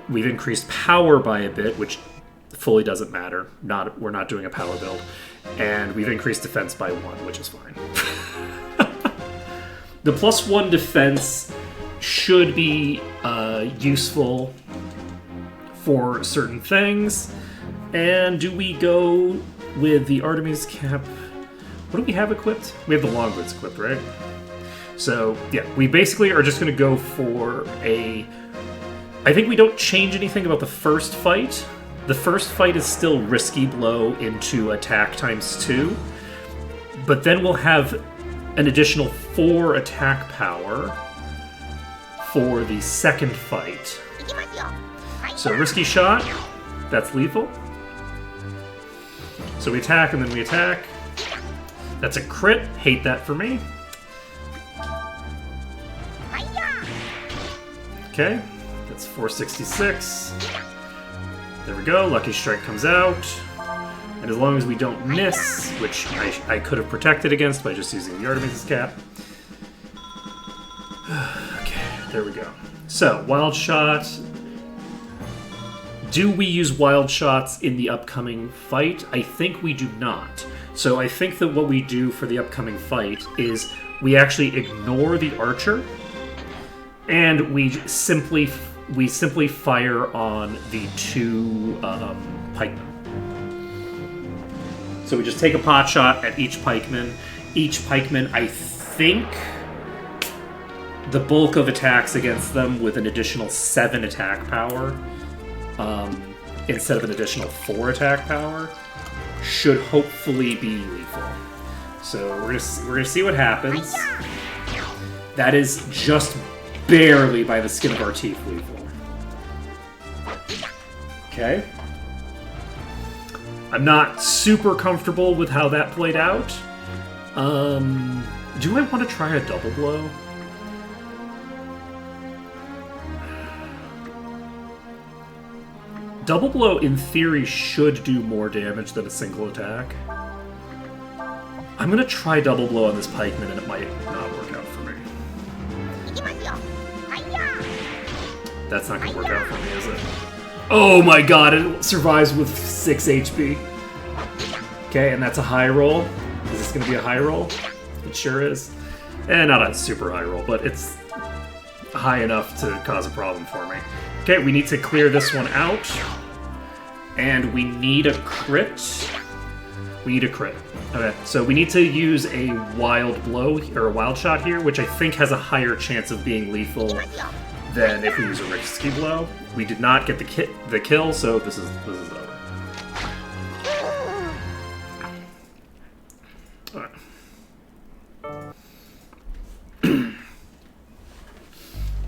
we've increased power by a bit, which fully doesn't matter. We're not doing a power build. And we've increased defense by 1, which is fine. The +1 defense should be useful for certain things. And do we go with the Artemis cap? What do we have equipped? We have the long boots equipped, right? So, yeah, we basically are just going to go for a... I think we don't change anything about the first fight. The first fight is still Risky Blow into attack ×2. But then we'll have an additional 4 attack power for the second fight. So Risky Shot, that's lethal. So we attack and then we attack. That's a crit. Hate that for me. Okay, that's 466. There we go, Lucky Strike comes out. And as long as we don't miss, which I could have protected against by just using the Artemis' cap. Okay, there we go. So, Wild Shot. Do we use Wild Shots in the upcoming fight? I think we do not. So I think that what we do for the upcoming fight is we actually ignore the Archer, and we simply fire on the 2 pikemen. So we just take a pot shot at each pikeman. Each pikeman, I think, the bulk of attacks against them with an additional 7 attack power, instead of an additional 4 attack power, should hopefully be lethal. So we're gonna see what happens. That is just barely by the skin of our teeth lethal. Okay. I'm not super comfortable with how that played out. Do I want to try a double blow? Double blow, in theory, should do more damage than a single attack. I'm gonna try double blow on this pikeman, and it might not work out for me. That's not gonna work out for me, is it? Oh my god, it survives with 6 HP. Okay, and that's a high roll. Is this gonna be a high roll? It sure is. Not a super high roll, but it's high enough to cause a problem for me. Okay, we need to clear this one out. And we need a crit. We need a crit. Okay, so we need to use a wild blow, or a wild shot here, which I think has a higher chance of being lethal than if we use a risky blow. We did not get the kill, so this is over. Alright.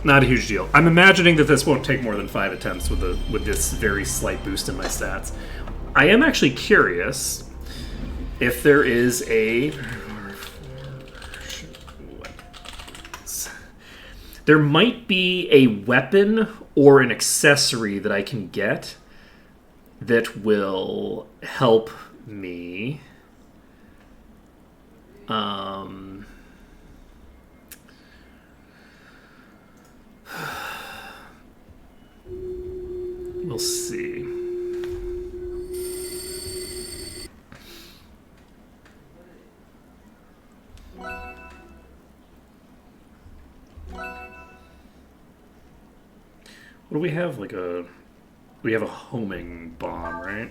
Not a huge deal. I'm imagining that this won't take more than 5 attempts with this very slight boost in my stats. I am actually curious if there is a... There might be a weapon or an accessory that I can get that will help me. We'll see. What do we have? Like a We have a homing bomb, right?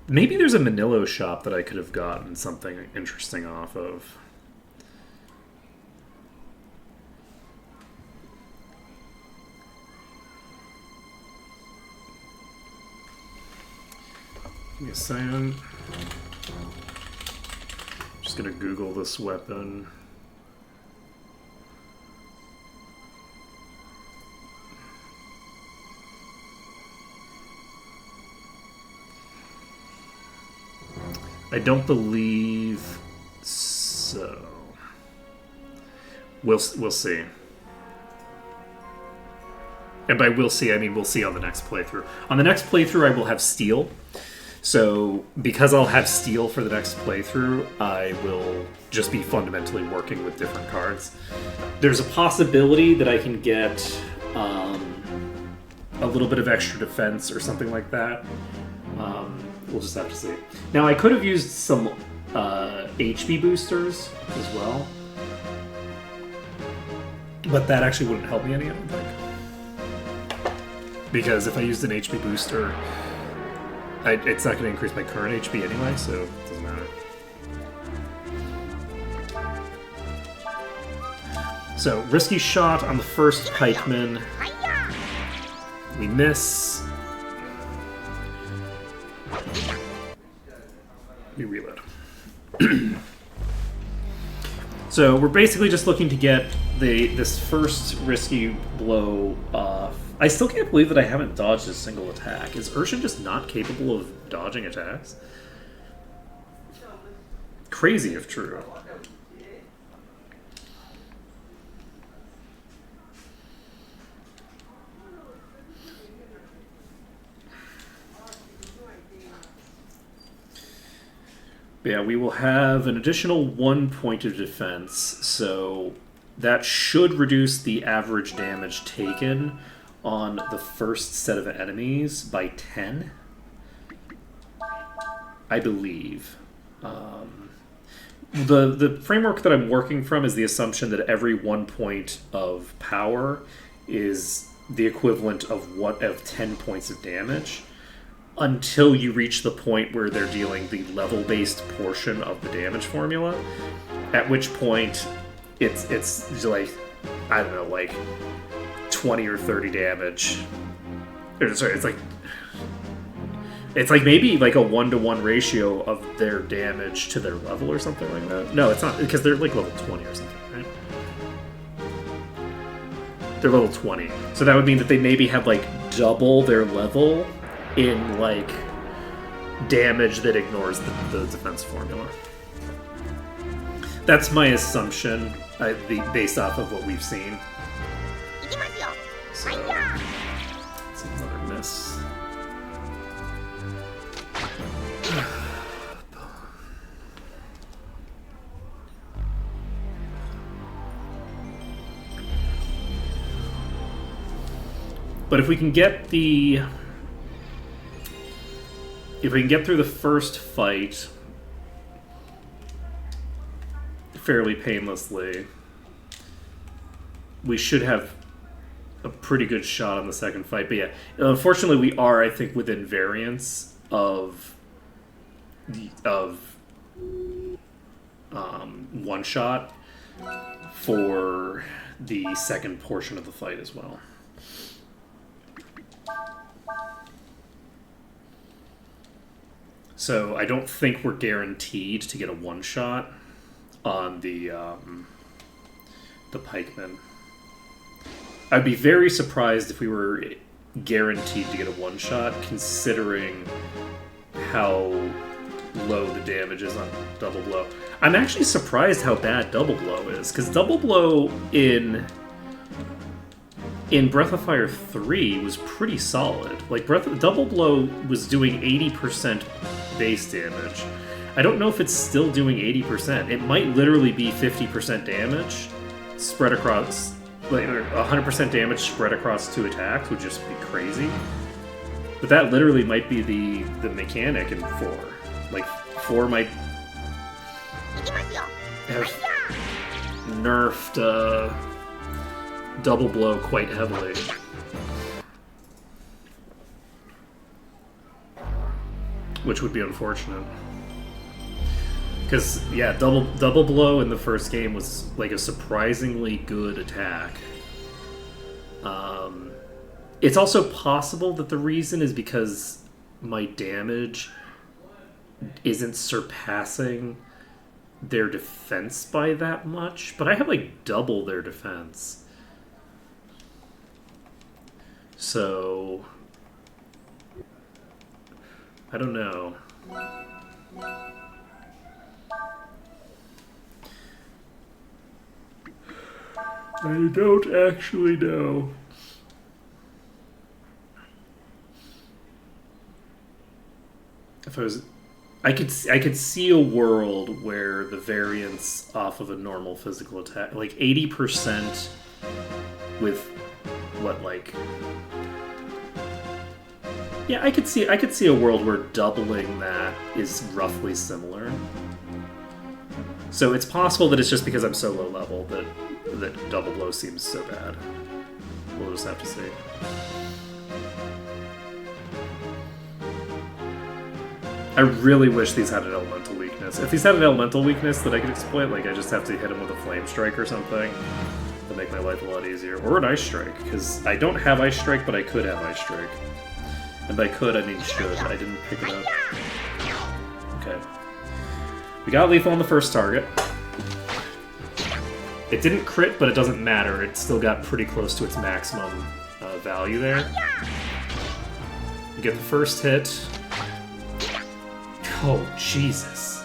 Maybe there's a Manilo shop that I could have gotten something interesting off of. Give me a second. Just gonna Google this weapon. I don't believe so. We'll see. And by we'll see, I mean we'll see on the next playthrough. On the next playthrough, I will have steel. So because I'll have steel for the next playthrough, I will just be fundamentally working with different cards. There's a possibility that I can get a little bit of extra defense or something like that. We'll just have to see. Now, I could have used some HP boosters as well. But that actually wouldn't help me any, I don't think. Because if I used an HP booster, it's not going to increase my current HP anyway, so it doesn't matter. So, risky shot on the first pikeman. We miss. We reload. So we're basically just looking to get this first risky blow off. I still can't believe that I haven't dodged a single attack. Is Urshan just not capable of dodging attacks? Crazy if true. Yeah, we will have an additional 1 point of defense, so that should reduce the average damage taken on the first set of enemies by 10, I believe. The framework that I'm working from is the assumption that every 1 point of power is the equivalent of 10 points of damage, until you reach the point where they're dealing the level-based portion of the damage formula, at which point it's like, I don't know, like 20 or 30 damage. Or, sorry, it's like maybe like a 1-to-1 ratio of their damage to their level or something like that. No, it's not, because they're like level 20 or something, right? They're level 20. So that would mean that they maybe have like double their level in like damage that ignores the defense formula. That's my assumption, based off of what we've seen. So, it's another miss. But if we can get through the first fight fairly painlessly, we should have a pretty good shot on the second fight. But yeah, unfortunately we are, I think, within variance of one shot for the second portion of the fight as well. So I don't think we're guaranteed to get a one-shot on the pikeman. I'd be very surprised if we were guaranteed to get a one-shot, considering how low the damage is on Double Blow. I'm actually surprised how bad Double Blow is, because Double Blow in Breath of Fire 3 was pretty solid. Like, Double Blow was doing 80% base damage. I don't know if it's still doing 80%. It might literally be 50% damage spread across, like 100% damage spread across 2 attacks would just be crazy. But that literally might be the mechanic in 4. Like, 4 might have nerfed double blow quite heavily. Which would be unfortunate. Because, yeah, double blow in the first game was like a surprisingly good attack. It's also possible that the reason is because my damage isn't surpassing their defense by that much, but I have like double their defense. So I don't know. I don't actually know. If I could see a world where the variance off of a normal physical attack, like 80% with what, like, yeah, I could see a world where doubling that is roughly similar. So it's possible that it's just because I'm so low level that double blow seems so bad. We'll just have to see. I really wish these had an elemental weakness. If these had an elemental weakness that I could exploit, like I just have to hit them with a flame strike or something to make my life a lot easier. Or an ice strike, because I don't have ice strike, but I could have ice strike. And by could, I mean should. I didn't pick it up. Okay. We got lethal on the first target. It didn't crit, but it doesn't matter. It still got pretty close to its maximum value there. We get the first hit. Oh, Jesus.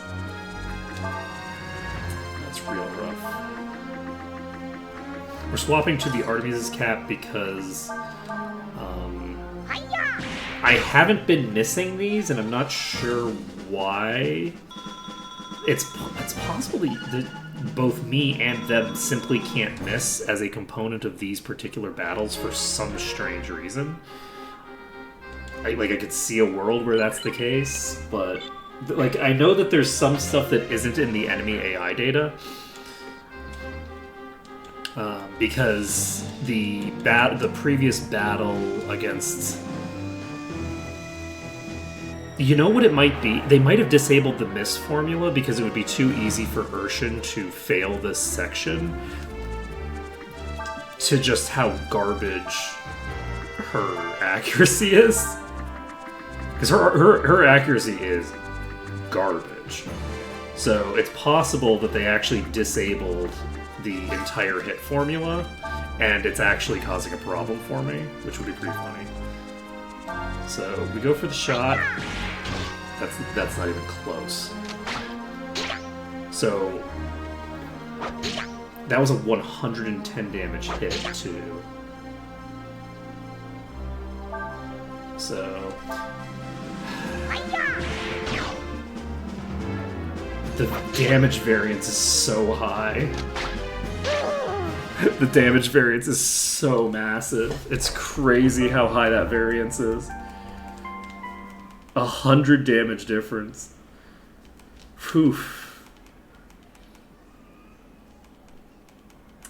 That's real rough. We're swapping to the Artemis' cap because I haven't been missing these, and I'm not sure why. It's possible that both me and them simply can't miss as a component of these particular battles for some strange reason. I could see a world where that's the case, but like I know that there's some stuff that isn't in the enemy AI data. Because the previous battle against... You know what it might be? They might have disabled the miss formula because it would be too easy for Urshan to fail this section to just how garbage her accuracy is. Because her accuracy is garbage. So it's possible that they actually disabled the entire hit formula, and it's actually causing a problem for me, which would be pretty funny. So we go for the shot. That's not even close. So that was a 110 damage hit too. So the damage variance is so high. The damage variance is so massive. It's crazy how high that variance is. 100 damage difference. Whew.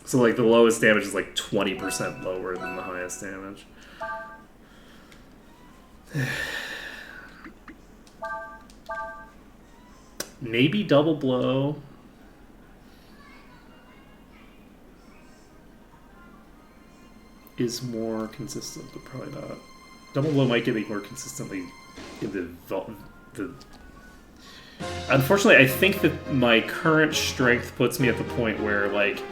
So like the lowest damage is like 20% lower than the highest damage. Maybe double blow. Is more consistent, but probably not. Double blow might get me more consistently in the... Unfortunately, I think that my current strength puts me at the point where, like,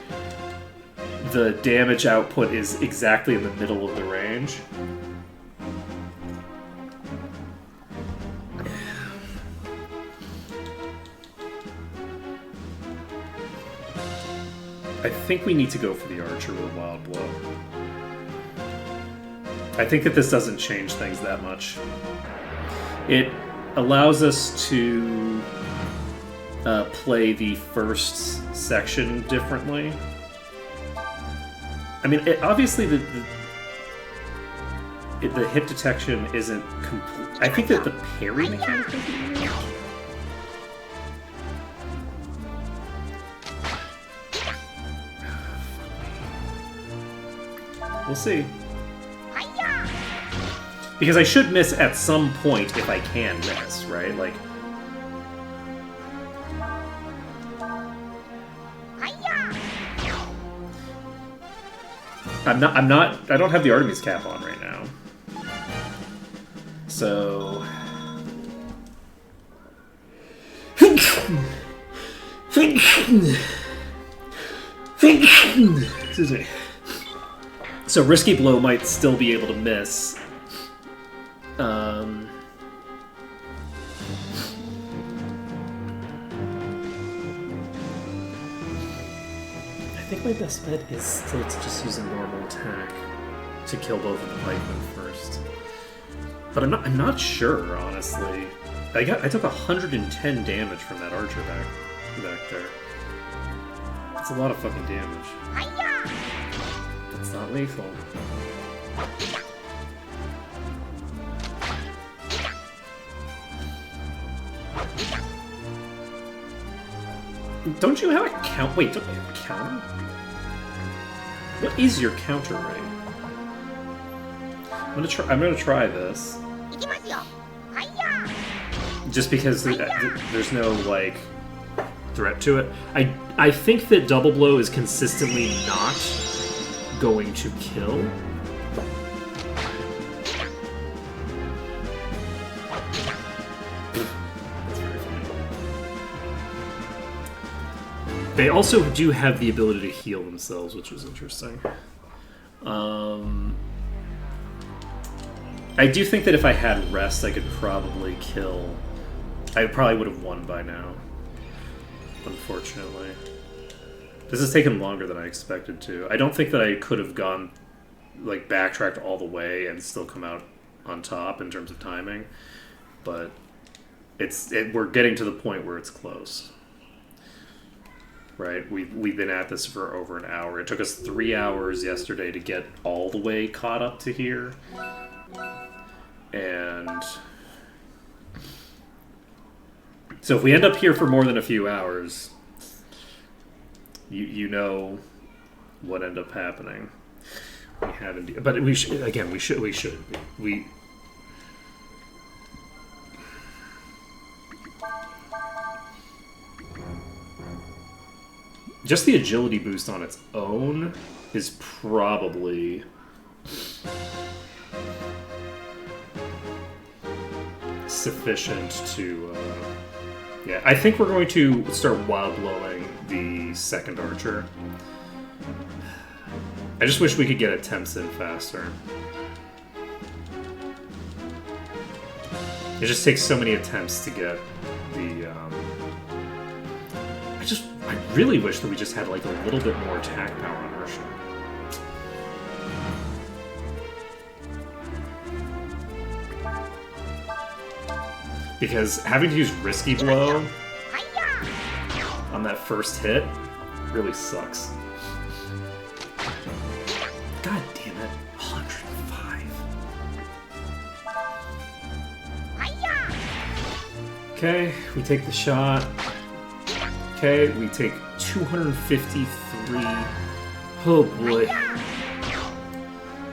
the damage output is exactly in the middle of the range. I think we need to go for the archer with a wild blow. I think that this doesn't change things that much. It allows us to play the first section differently. I mean, obviously the hit detection isn't complete. I think that the parry mechanic doesn't work. We'll see. Because I should miss at some point if I can miss, right? Like... I don't have the Artemis cap on right now. So... Excuse me. So Risky Blow might still be able to miss. I think my best bet is still to just use a normal attack to kill both of the pikemen first. But I'm not sure, honestly. I took 110 damage from that archer back there. That's a lot of fucking damage. That's not lethal. Don't you have a count? Wait, don't you have a counter? What is your counter rate? I'm gonna try this. Just because there's no like threat to it. I think that double blow is consistently not going to kill. That's very funny. They also do have the ability to heal themselves, which was interesting. I do think that if I had rest, I could probably kill. I probably would have won by now. Unfortunately. This has taken longer than I expected to. I don't think that I could have gone, like, backtracked all the way and still come out on top in terms of timing. But we're getting to the point where it's close. Right? We've been at this for over an hour. It took us 3 hours yesterday to get all the way caught up to here. And so if we end up here for more than a few hours, you know what ended up happening. We haven't, but we should just the agility boost on its own is probably sufficient to yeah, I think we're going to start wild blowing the second archer. I just wish we could get attempts in faster. It just takes so many attempts to get the I really wish that we just had like a little bit more attack power on Ursha. Because having to use Risky Blow on that first hit really sucks. God damn it. 105. Okay, we take the shot. Okay, we take 253. Oh boy.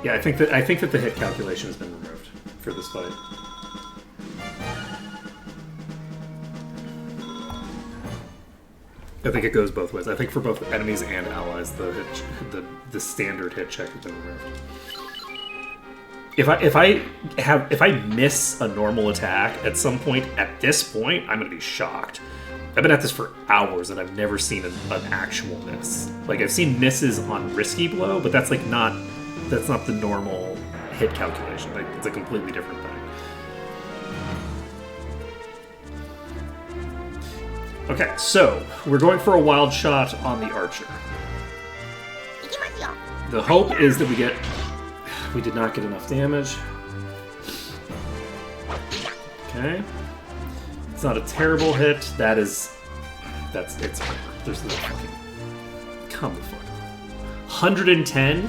Yeah, I think that the hit calculation has been removed for this fight. I think it goes both ways. I think for both enemies and allies, the standard hit check has been removed. If I miss a normal attack at some point at this point, I'm gonna be shocked. I've been at this for hours and I've never seen an actual miss. Like I've seen misses on Risky Blow, but that's like that's not the normal hit calculation. Like, it's a completely different thing. Okay, so we're going for a wild shot on the archer. The hope is that we did not get enough damage. Okay. It's not a terrible hit. It's over. There's no fucking... Come the fuck on. 110?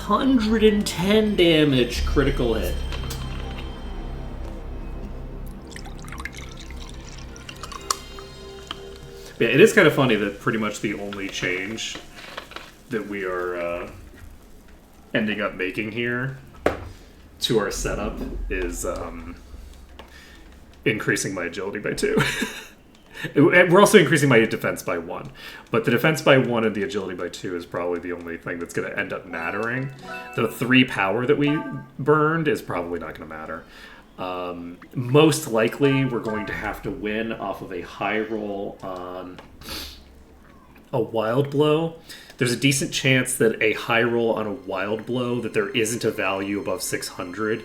110 damage critical hit. Yeah, it is kind of funny that pretty much the only change that we are ending up making here to our setup is increasing my agility by 2. We're also increasing my defense by 1. But the defense by 1 and the agility by 2 is probably the only thing that's going to end up mattering. The 3 power that we burned is probably not going to matter. Most likely, we're going to have to win off of a high roll on a wild blow. There's a decent chance that a high roll on a wild blow, that there isn't a value above 600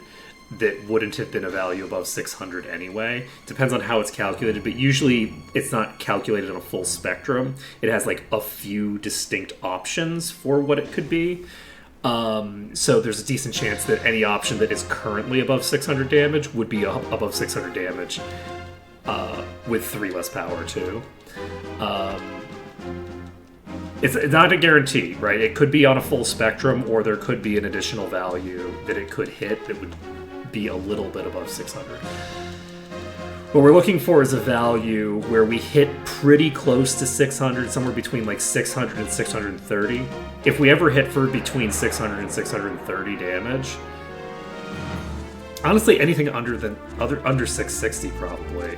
that wouldn't have been a value above 600 anyway. Depends on how it's calculated, but usually it's not calculated on a full spectrum. It has like a few distinct options for what it could be. So there's a decent chance that any option that is currently above 600 damage would be above 600 damage with 3 less power too. It's not a guarantee, right? It could be on a full spectrum, or there could be an additional value that it could hit that would be a little bit above 600. What we're looking for is a value where we hit pretty close to 600, somewhere between like 600 and 630. If we ever hit for between 600 and 630 damage, honestly, anything under 660 probably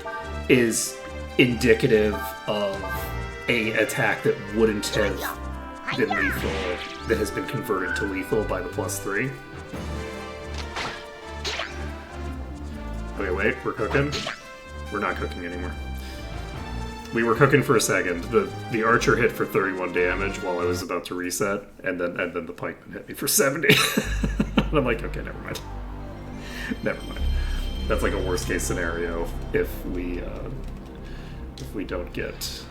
is indicative of a attack that wouldn't have been lethal, that has been converted to lethal by the +3. Okay, wait, we're cooking? We're not cooking anymore. We were cooking for a second. The archer hit for 31 damage while I was about to reset, and then the pikeman hit me for 70. And I'm like, okay, never mind. Never mind. That's like a worst case scenario if we don't get.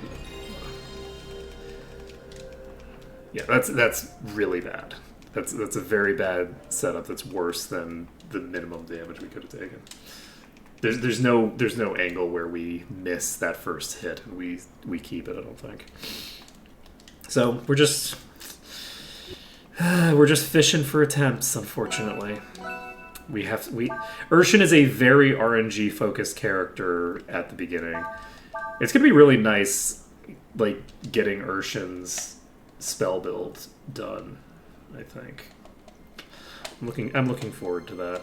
Yeah, that's really bad. That's a very bad setup. That's worse than the minimum damage we could have taken. There's no angle where we miss that first hit and we keep it, I don't think. So we're just fishing for attempts, unfortunately. Urshan is a very RNG focused character at the beginning. It's gonna be really nice, like, getting Urshan's spell build done, I think. I'm looking forward to that.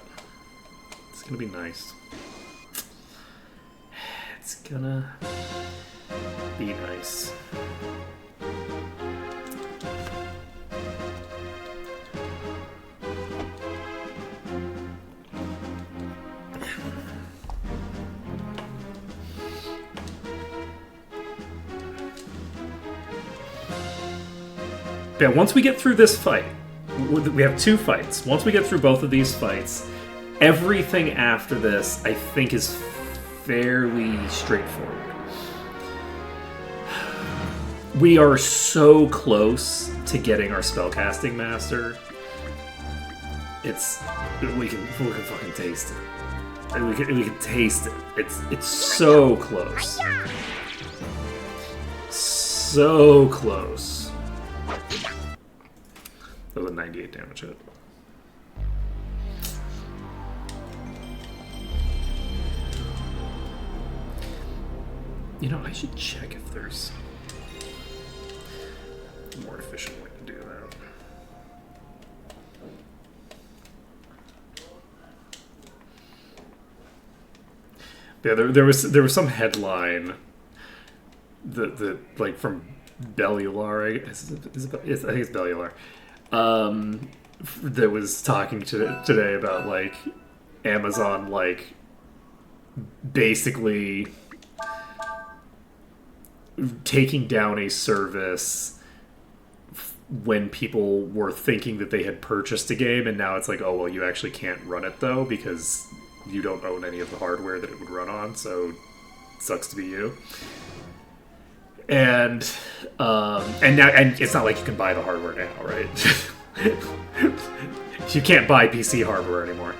It's gonna be nice. It's gonna be nice. Yeah, once we get through this fight, we have 2 fights. Once we get through both of these fights, everything after this, I think, is fairly straightforward. We are so close to getting our spellcasting master. We can fucking taste it. And we can taste it. It's so close. So close. That was a 98 damage hit. You know, I should check if there's a more efficient way to do that. Yeah, there was some headline that like from Bellular, I think it's Bellular, that was talking today about like Amazon like basically taking down a service when people were thinking that they had purchased a game, and now it's like, oh well, you actually can't run it though because you don't own any of the hardware that it would run on, so it sucks to be you. And it's not like you can buy the hardware now, right? You can't buy PC hardware anymore.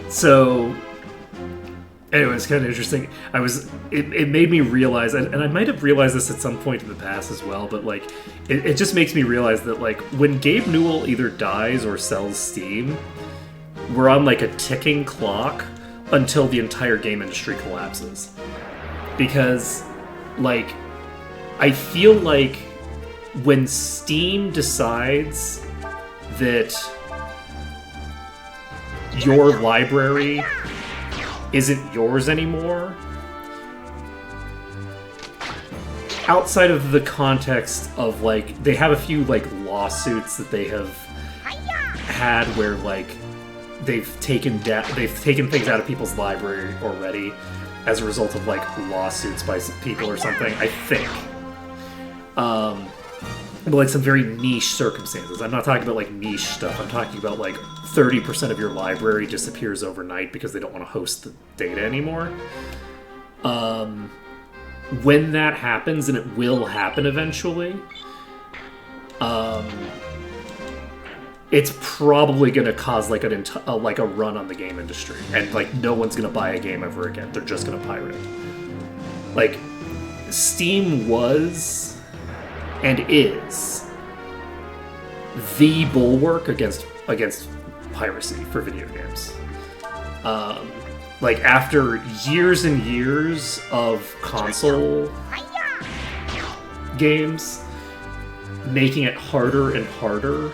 So anyway, it's kind of interesting. It made me realize, and I might have realized this at some point in the past as well, but like it just makes me realize that like when Gabe Newell either dies or sells Steam, we're on like a ticking clock until the entire game industry collapses. Because like, I feel like when Steam decides that your library isn't yours anymore, outside of the context of, like, they have a few, like, lawsuits that they have had where, like, they've taken things out of people's library already as a result of, like, lawsuits by some people or something, I think. But, like, some very niche circumstances. I'm not talking about, like, niche stuff. I'm talking about, like, 30% of your library disappears overnight because they don't want to host the data anymore. When that happens, and it will happen eventually, it's probably going to cause, like, a run on the game industry. And, like, no one's going to buy a game ever again. They're just going to pirate it. Like, Steam was and is the bulwark against piracy for video games. Like, after years and years of console games making it harder and harder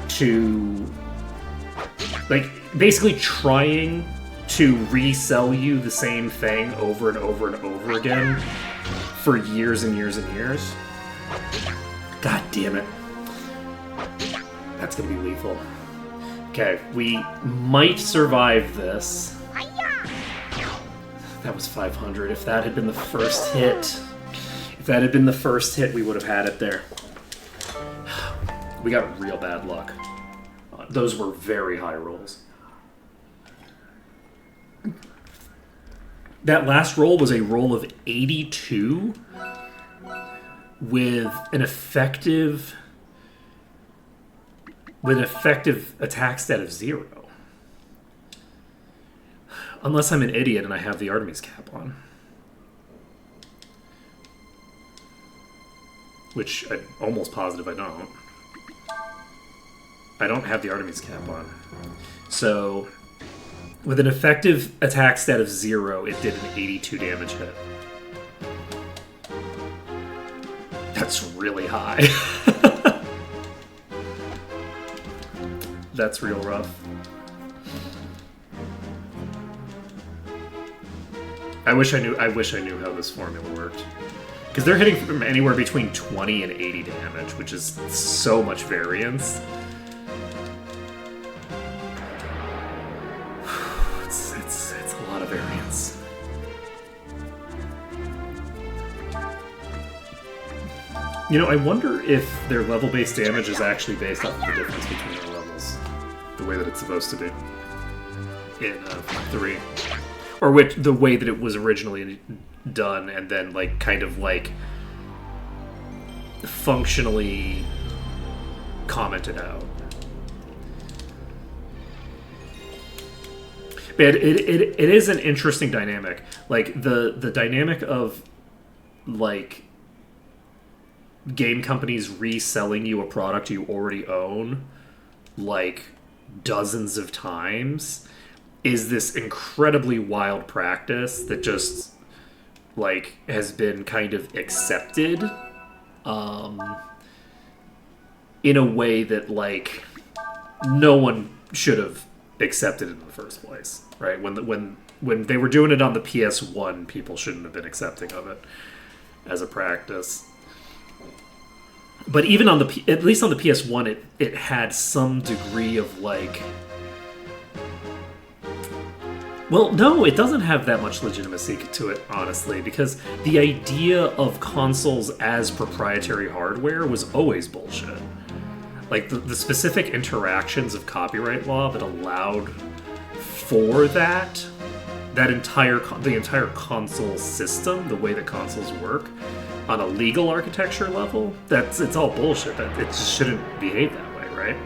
to, like, basically trying to resell you the same thing over and over and over again for years and years and years. God damn it. That's gonna be lethal. Okay, we might survive this. That was 500. If that had been the first hit, we would have had it there. We got real bad luck. Those were very high rolls. That last roll was a roll of 82 with an effective attack stat of 0. Unless I'm an idiot and I have the Artemis cap on. Which I'm almost positive I don't. I don't have the Artemis cap on. So, with an effective attack stat of 0, it did an 82 damage hit. That's really high. That's real rough. I wish I knew how this formula worked. Because they're hitting from anywhere between 20 and 80 damage, which is so much variance. It's a lot of variance. You know, I wonder if their level-based damage is actually based off of the difference between their levels. The way that it's supposed to be. In 3. Or the way that it was originally done, and then, like, kind of, like, functionally commented out. But it is an interesting dynamic. Like, the dynamic of, like, game companies reselling you a product you already own, like, dozens of times, is this incredibly wild practice that just, like, has been kind of accepted in a way that, like, no one should have accepted in the first place, right? When they were doing it on the PS1, people shouldn't have been accepting of it as a practice. But even on at least on the PS1, it had some degree of, like... Well, no, it doesn't have that much legitimacy to it, honestly, because the idea of consoles as proprietary hardware was always bullshit. Like, the specific interactions of copyright law that allowed for the entire console system, the way that consoles work, on a legal architecture level, it's all bullshit. It just shouldn't behave that way, right?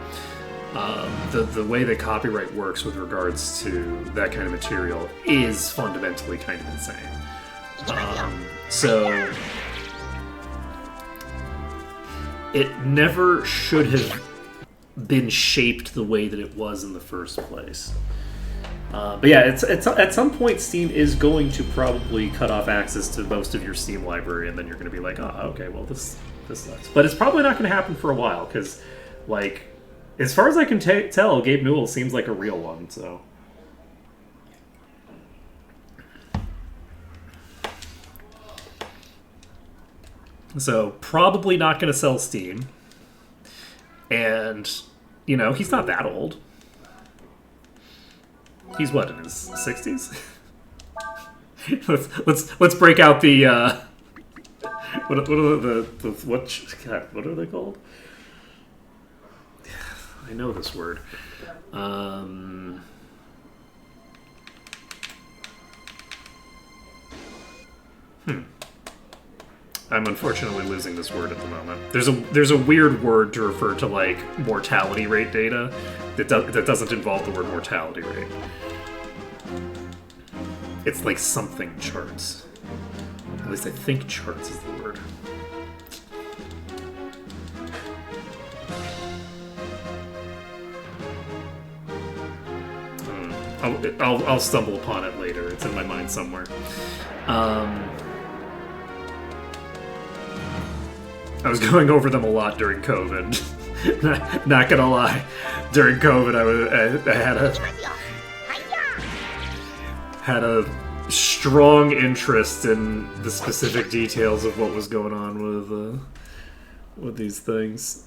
The way that copyright works with regards to that kind of material is fundamentally kind of insane. So it never should have been shaped the way that it was in the first place. But yeah, it's at some point Steam is going to probably cut off access to most of your Steam library, and then you're going to be like, oh, okay, well this sucks. But it's probably not going to happen for a while because, like, as far as I can tell, Gabe Newell seems like a real one. So probably not going to sell Steam, and he's not that old. He's what, in his 60s? let's break out the what are they called? I know this word. I'm unfortunately losing this word at the moment. There's a weird word to refer to like mortality rate data that doesn't involve the word mortality rate. It's like something charts. At least I think charts is the word. I'll stumble upon it later. It's in my mind somewhere. I was going over them a lot during COVID. Not gonna lie, during COVID I had a strong interest in the specific details of what was going on with these things.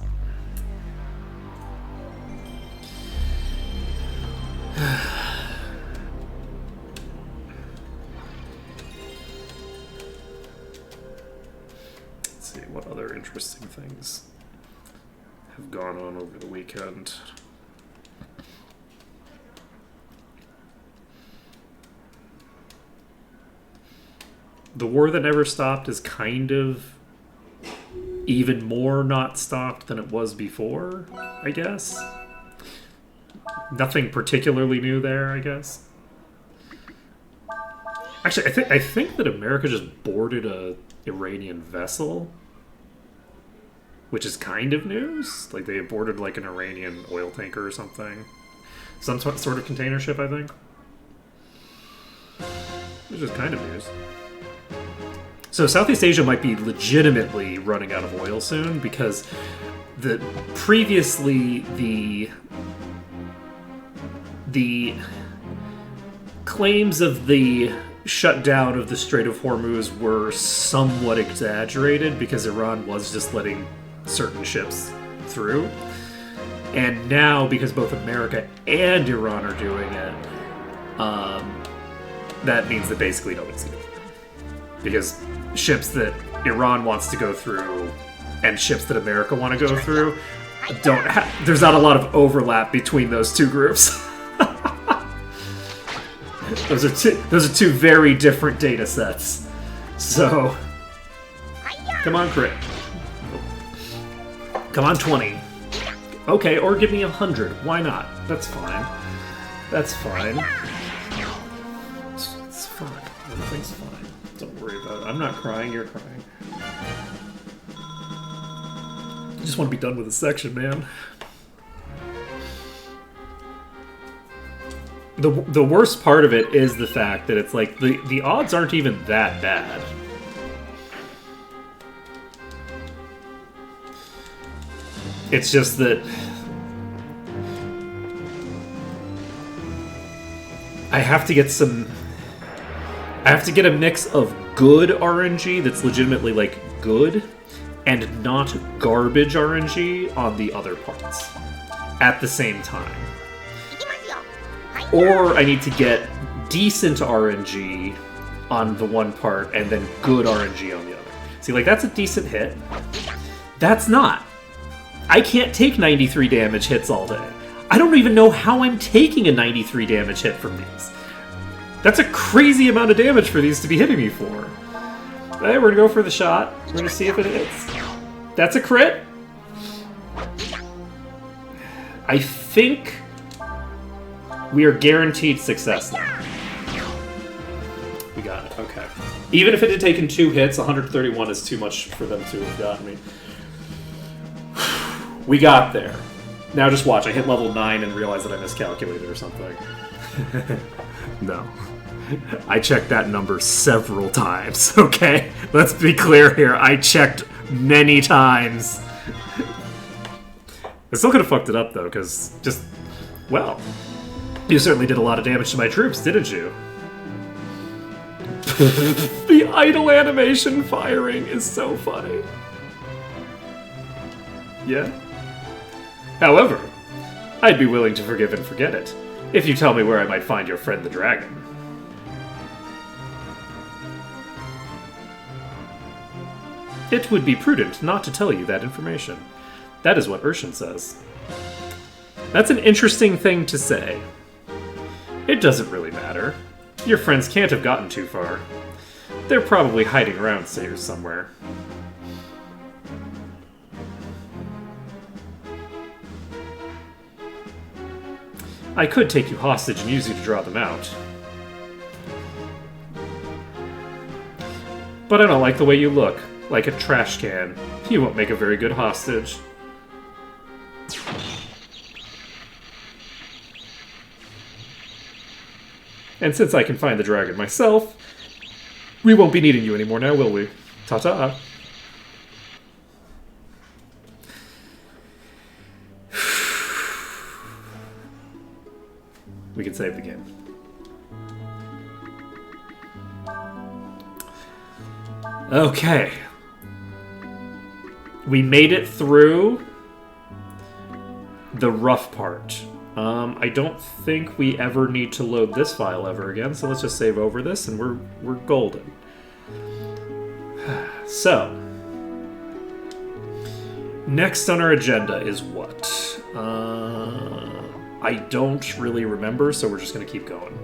What other interesting things have gone on over the weekend? The war that never stopped is kind of even more not stopped than it was before, I guess. Nothing particularly new there, I guess. Actually, I think that America just boarded a Iranian vessel, which is kind of news. Like, they boarded like an Iranian oil tanker or something. Some sort of container ship, I think. Which is kind of news. So Southeast Asia might be legitimately running out of oil soon, because previously the claims of the shutdown of the Strait of Hormuz were somewhat exaggerated because Iran was just letting certain ships through. And now, because both America and Iran are doing it, that means that basically nobody's going to go through. Because ships that Iran wants to go through and ships that America want to go through there's not a lot of overlap between those two groups. Those are two very different data sets. So, come on, crit. Come on, 20. Okay, or give me 100. Why not? That's fine. That's fine. It's fine. Everything's fine. Don't worry about it. I'm not crying. You're crying. I just want to be done with this section, man. The worst part of it is the fact that it's like the odds aren't even that bad. It's just that I have to get a mix of good RNG that's legitimately like good and not garbage RNG on the other parts at the same time. Or I need to get decent RNG on the one part and then good RNG on the other. See, like, that's a decent hit. That's not. I can't take 93 damage hits all day. I don't even know how I'm taking a 93 damage hit from these. That's a crazy amount of damage for these to be hitting me for. Hey, we're gonna go for the shot. We're gonna see if it hits. That's a crit. I think we are guaranteed success now. We got it, okay. Even if it had taken 2 hits, 131 is too much for them to have gotten me. We got there. Now just watch, I hit level 9 and realize that I miscalculated or something. No. I checked that number several times, okay? Let's be clear here. I checked many times. I still could have fucked it up, though, because well, you certainly did a lot of damage to my troops, didn't you? The idle animation firing is so funny. Yeah? However, I'd be willing to forgive and forget it, if you tell me where I might find your friend the dragon. It would be prudent not to tell you that information. That is what Urshan says. That's an interesting thing to say. It doesn't really matter. Your friends can't have gotten too far. They're probably hiding around here somewhere. I could take you hostage and use you to draw them out. But I don't like the way you look. Like a trash can. You won't make a very good hostage. And since I can find the dragon myself, we won't be needing you anymore now, will we? Ta-ta. We can save the game. Okay. We made it through the rough part. I don't think we ever need to load this file ever again, so let's just save over this and we're golden. So, next on our agenda is what? I don't really remember, so we're just going to keep going.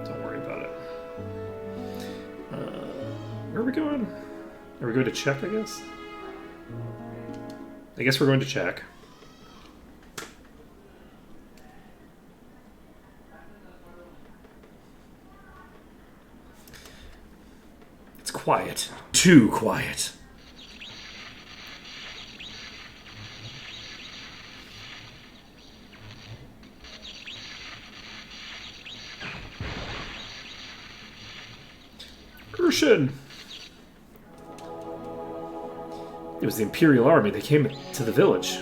Don't worry about it. Where are we going? Are we going to check, I guess? I guess we're going to check. It's quiet. Too quiet. Urshan! It was the Imperial Army that came to the village.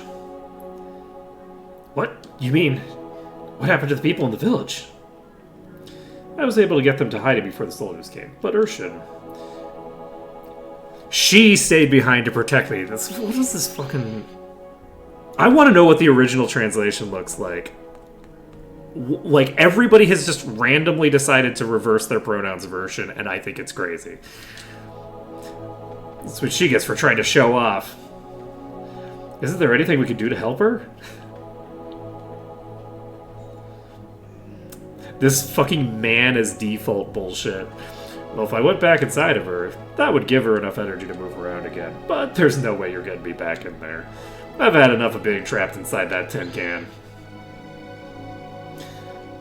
What? You mean, what happened to the people in the village? I was able to get them to hide it before the soldiers came, but Urshan... She stayed behind to protect me. What is this fucking... I want to know what the original translation looks like. Like, everybody has just randomly decided to reverse their pronouns version, and I think it's crazy. That's what she gets for trying to show off. Isn't there anything we could do to help her? This fucking man as default bullshit. Well, if I went back inside of her, that would give her enough energy to move around again. But there's no way you're getting me back in there. I've had enough of being trapped inside that tin can.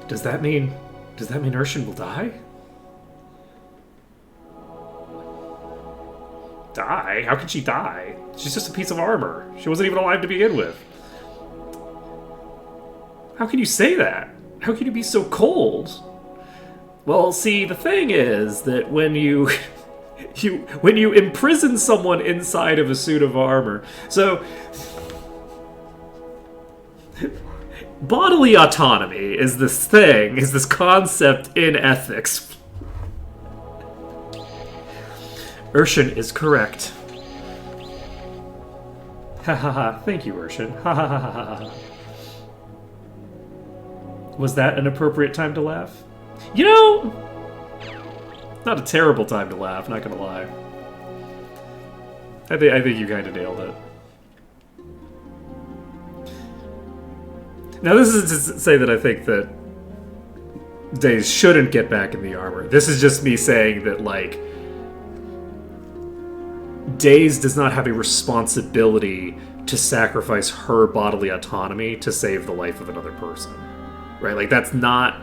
Does that mean Urshan will die? Die? How could she die? She's just a piece of armor. She wasn't even alive to begin with. How can you say that? How can you be so cold? Well, see, the thing is that when you when you imprison someone inside of a suit of armor, so bodily autonomy is this thing, is this concept in ethics. Urshan is correct. Ha ha ha, thank you, Urshan. Ha ha ha ha ha. Was that an appropriate time to laugh? You know, not a terrible time to laugh, not gonna lie. I think you kind of nailed it. Now, this is to say that I think that Days shouldn't get back in the armor. This is just me saying that, like, Days does not have a responsibility to sacrifice her bodily autonomy to save the life of another person. Right? Like, that's not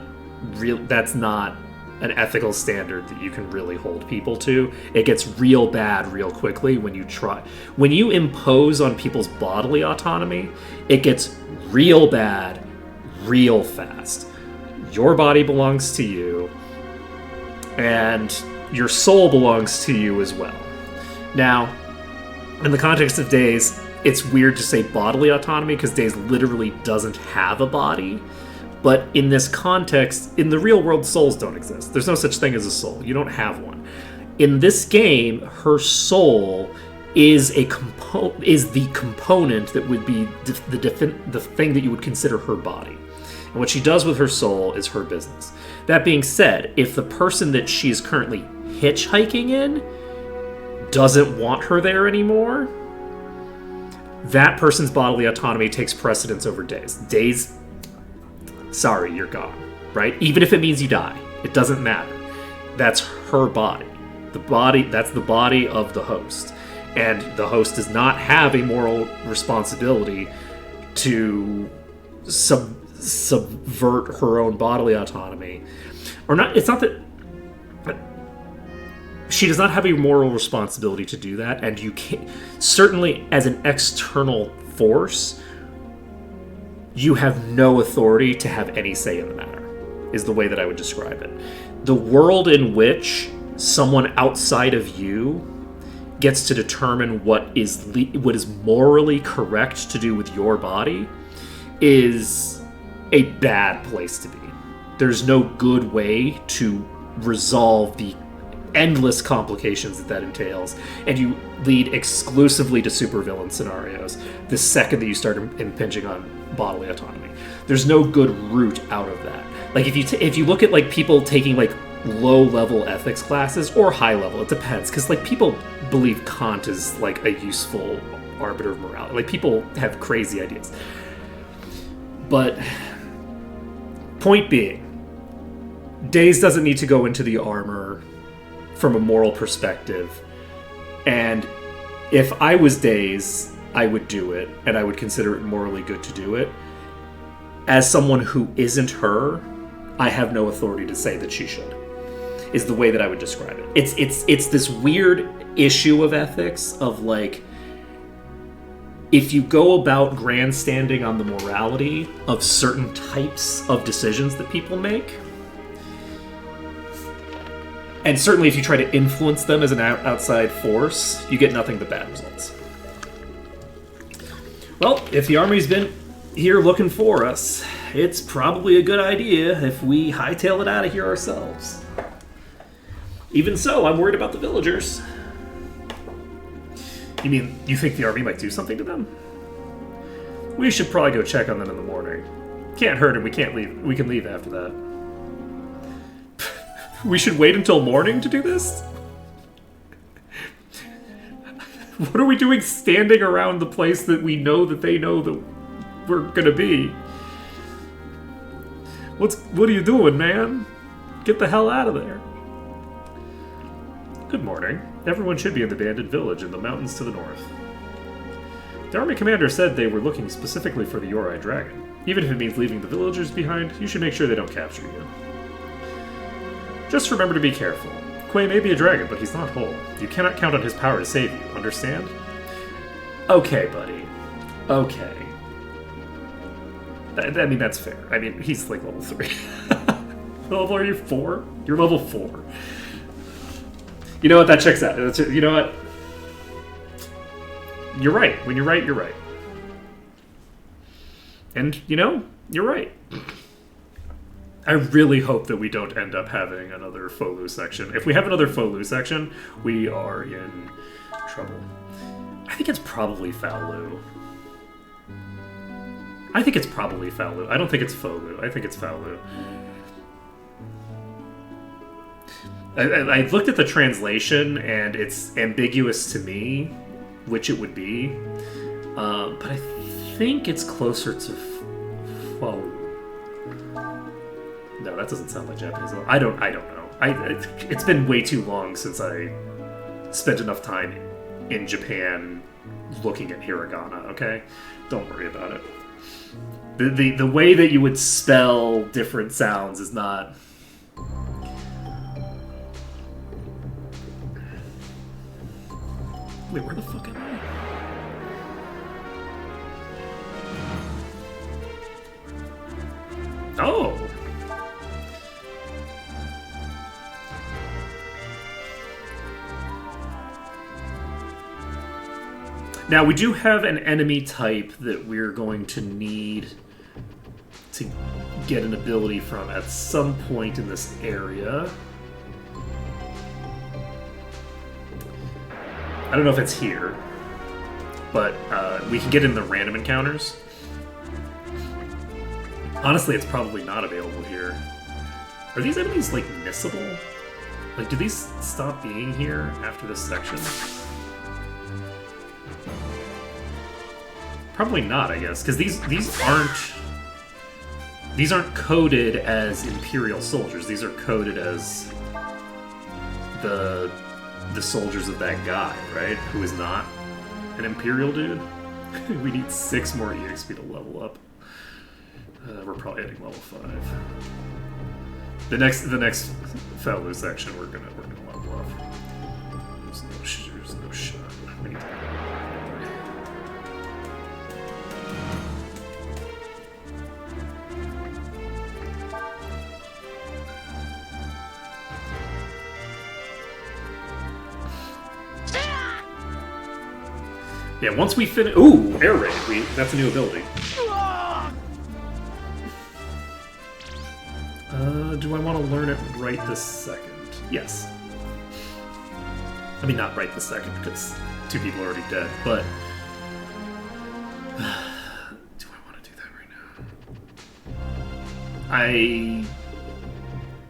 real. That's not an ethical standard that you can really hold people to. It gets real bad real quickly when you try. When you impose on people's bodily autonomy, it gets real bad real fast. your body belongs to you, and your soul belongs to you as well. Now, in the context of Days, it's weird to say bodily autonomy because Days literally doesn't have a body. But in this context, in the real world, souls don't exist. There's no such thing as a soul. You don't have one. In this game, her soul is the component that would be the thing that you would consider her body. And what she does with her soul is her business. That being said, if the person that she is currently hitchhiking in doesn't want her there anymore, that person's bodily autonomy takes precedence over Days. Days, sorry, you're gone, right? Even if it means you die, it doesn't matter. That's her body. That's the body of the host. And the host does not have a moral responsibility to subvert her own bodily autonomy. Or not, it's not that she does not have a moral responsibility to do that, and you can't, certainly as an external force, you have no authority to have any say in the matter, is the way that I would describe it. The world in which someone outside of you gets to determine what is morally correct to do with your body is a bad place to be. There's no good way to resolve the endless complications that entails, and you lead exclusively to supervillain scenarios the second that you start impinging on bodily autonomy. There's no good route out of that. Like if you look at like people taking like low-level ethics classes or high-level, it depends, because like people believe Kant is like a useful arbiter of morality. Like people have crazy ideas. But point being, Days doesn't need to go into the armor from a moral perspective. And if I was Days, I would do it, and I would consider it morally good to do it. As someone who isn't her, I have no authority to say that she should, is the way that I would describe it. It's this weird issue of ethics of like, if you go about grandstanding on the morality of certain types of decisions that people make, and certainly if you try to influence them as an outside force, you get nothing but bad results. Well, if the army's been here looking for us, it's probably a good idea if we hightail it out of here ourselves. Even so, I'm worried about the villagers. You mean, you think the army might do something to them? We should probably go check on them in the morning. Can't hurt them, we can't leave. We can leave after that. We should wait until morning to do this? What are we doing standing around the place that we know that they know that we're gonna be? What are you doing, man? Get the hell out of there. Good morning. Everyone should be in the abandoned village in the mountains to the north. The army commander said they were looking specifically for the Yorai dragon. Even if it means leaving the villagers behind, you should make sure they don't capture you. Just remember to be careful. Quay may be a dragon, but he's not whole. You cannot count on his power to save you, understand? Okay, buddy. Okay. I mean, that's fair. I mean, he's like level 3. What level are you? 4? You're level 4. You know what? That checks out. You know what? You're right. When you're right, you're right. And, you know, you're right. I really hope that we don't end up having another Folu section. If we have another Folu section, we are in trouble. I think it's probably Folu. I think it's probably Folu. I don't think it's Folu. I think it's Folu. I looked at the translation, and it's ambiguous to me which it would be. But I think it's closer to Folu. No, that doesn't sound like Japanese. I don't know. It's been way too long since I spent enough time in Japan looking at hiragana, okay? Don't worry about it. The way that you would spell different sounds is not... Wait, where the fuck am I? Oh! Now, we do have an enemy type that we're going to need to get an ability from at some point in this area. I don't know if it's here, but we can get in the random encounters. Honestly, it's probably not available here. Are these enemies, like, missable? Like, do these stop being here after this section? Probably not, I guess, because these aren't coded as Imperial soldiers. These are coded as the soldiers of that guy, right? Who is not an Imperial dude. We need 6 more EXP to level up. We're probably hitting level 5. The next fellow section we're gonna level up. There's no shot. We need to yeah, once we finish... Ooh, air raid. That's a new ability. Do I want to learn it right this second? Yes. I mean, not right this second, because 2 people are already dead, but... do I want to do that right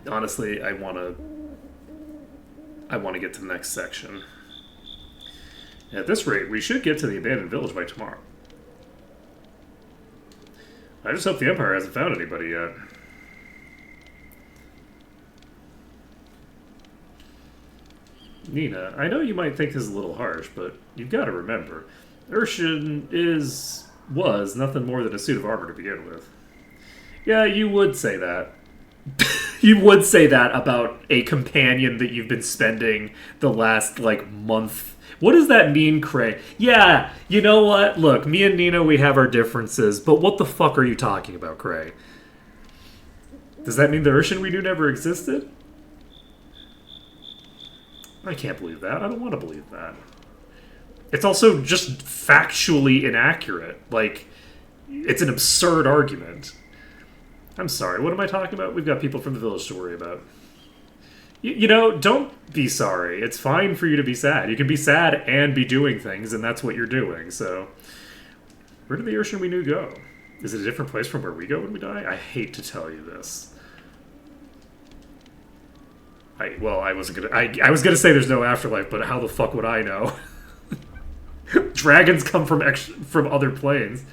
now? Honestly, I want to get to the next section. At this rate, we should get to the abandoned village by tomorrow. I just hope the Empire hasn't found anybody yet. Nina, I know you might think this is a little harsh, but you've got to remember, Urshan was nothing more than a suit of armor to begin with. Yeah, you would say that. You would say that about a companion that you've been spending the last, like, month. What does that mean, Cray? Yeah, you know what? Look, me and Nina, we have our differences, but what the fuck are you talking about, Cray? Does that mean the Urshan we knew never existed? I can't believe that. I don't want to believe that. It's also just factually inaccurate. Like, it's an absurd argument. I'm sorry, what am I talking about? We've got people from the village to worry about. You know, don't be sorry. It's fine for you to be sad. You can be sad and be doing things, and that's what you're doing, so... Where did the Urshan we knew go? Is it a different place from where we go when we die? I hate to tell you this. I was gonna say there's no afterlife, but how the fuck would I know? Dragons come from other planes.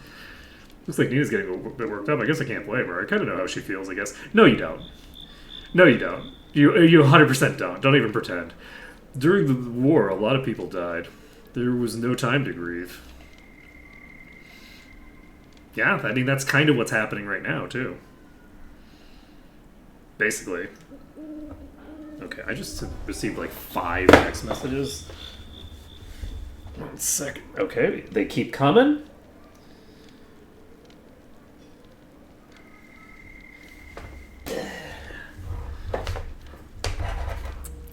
Looks like Nina's getting a bit worked up. I guess I can't blame her. I kind of know how she feels, I guess. No, you don't. No, you don't. You 100% don't. Don't even pretend. During the war, a lot of people died. There was no time to grieve. Yeah, I mean, that's kind of what's happening right now, too. Basically. Okay, I just received like 5 text messages. 1 second. Okay, they keep coming.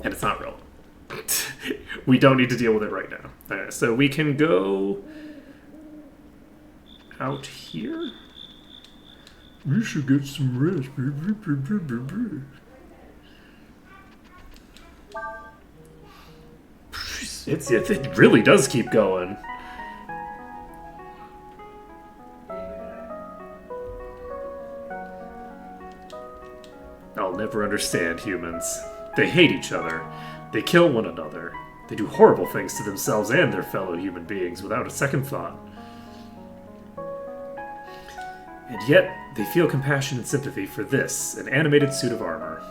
And it's not real. We don't need to deal with it right now. Right, so we can go out here. We should get some rest. It really does keep going. I'll never understand humans. They hate each other. They kill one another. They do horrible things to themselves and their fellow human beings without a second thought. And yet, they feel compassion and sympathy for this, an animated suit of armor.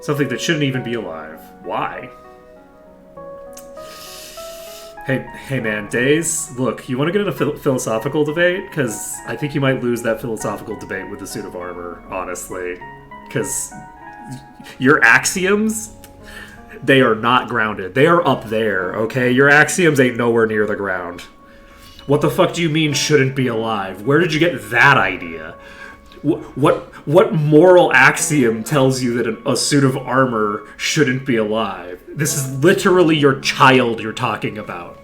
Something that shouldn't even be alive. Why? Hey man, Days, look, you want to get in a philosophical debate? Because I think you might lose that philosophical debate with the suit of armor, honestly. Because your axioms, they are not grounded. They are up there, okay? Your axioms ain't nowhere near the ground. What the fuck do you mean shouldn't be alive? Where did you get that idea? What moral axiom tells you that a suit of armor shouldn't be alive? This is literally your child you're talking about.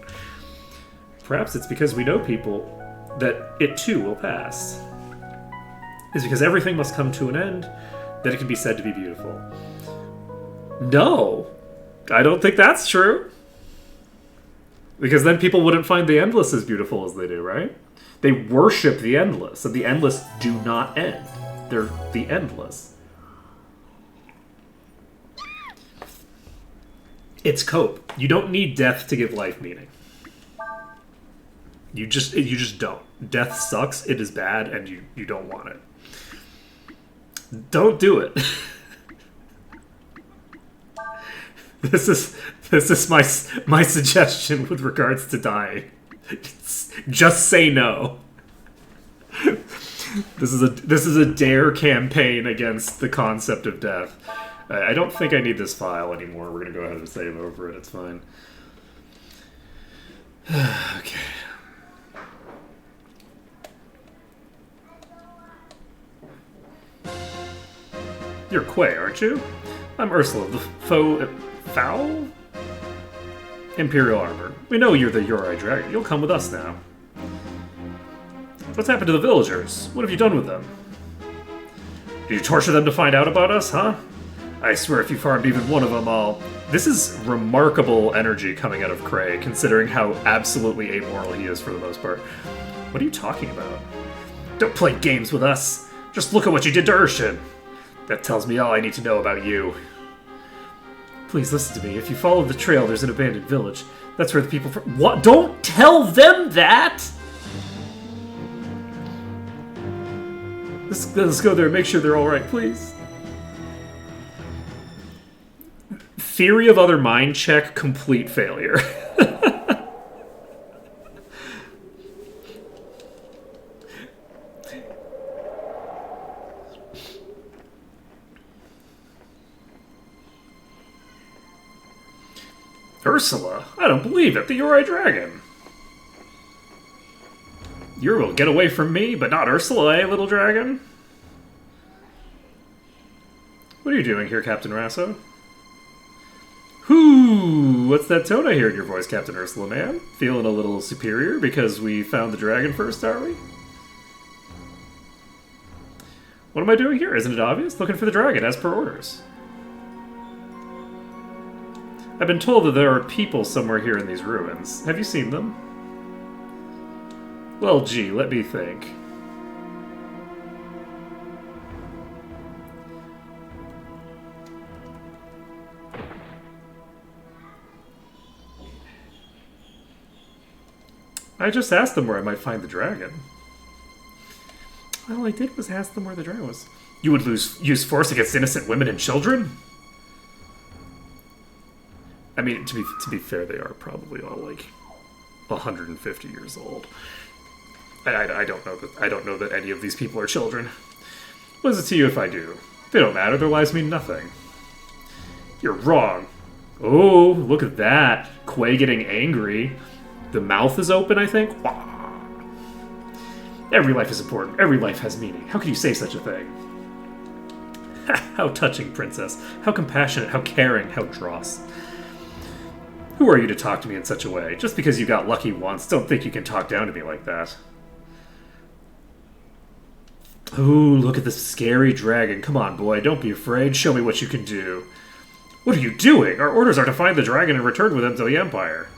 Perhaps it's because we know people that it too will pass. It's because everything must come to an end that it can be said to be beautiful. No, I don't think that's true. Because then people wouldn't find the endless as beautiful as they do, right? They worship the endless, and the endless do not end. They're the endless. It's cope. You don't need death to give life meaning. You just don't. Death sucks, it is bad, and you don't want it. Don't do it. This is my suggestion with regards to dying. Just say no. This is a dare campaign against the concept of death. I don't think I need this file anymore. We're gonna go ahead and save over it. It's fine. Okay. You're Quay, aren't you? I'm Ursula, the foul? Imperial armor. We know you're the Uri Dragon. You'll come with us now. What's happened to the villagers? What have you done with them? Did you torture them to find out about us, huh? I swear if you farmed even one of them, I'll... This is remarkable energy coming out of Cray, considering how absolutely amoral he is for the most part. What are you talking about? Don't play games with us. Just look at what you did to Urshan. That tells me all I need to know about you. Please listen to me. If you follow the trail, there's an abandoned village. That's where the people from... What? Don't tell them that! Let's go there and make sure they're alright, please. Theory of other mind check, complete failure. Ursula? I don't believe it. The Uri Dragon. You will get away from me, but not Ursula, eh, little dragon? What are you doing here, Captain Rasso? Whoo! What's that tone I hear in your voice, Captain Ursula, man? Feeling a little superior because we found the dragon first, are we? What am I doing here? Isn't it obvious? Looking for the dragon, as per orders. I've been told that there are people somewhere here in these ruins. Have you seen them? Well, gee, let me think. I just asked them where I might find the dragon. All I did was ask them where the dragon was. You would use force against innocent women and children? I mean, to be fair, they are probably all like 150 years old. I don't know that any of these people are children. What is it to you if I do? They don't matter. Their lives mean nothing. You're wrong. Oh, look at that. Quay getting angry. The mouth is open, I think. Every life is important. Every life has meaning. How could you say such a thing? How touching, princess. How compassionate. How caring. How dross. Who are you to talk to me in such a way? Just because you got lucky once, don't think you can talk down to me like that. Ooh, look at this scary dragon. Come on, boy, don't be afraid. Show me what you can do. What are you doing? Our orders are to find the dragon and return with him to the Empire.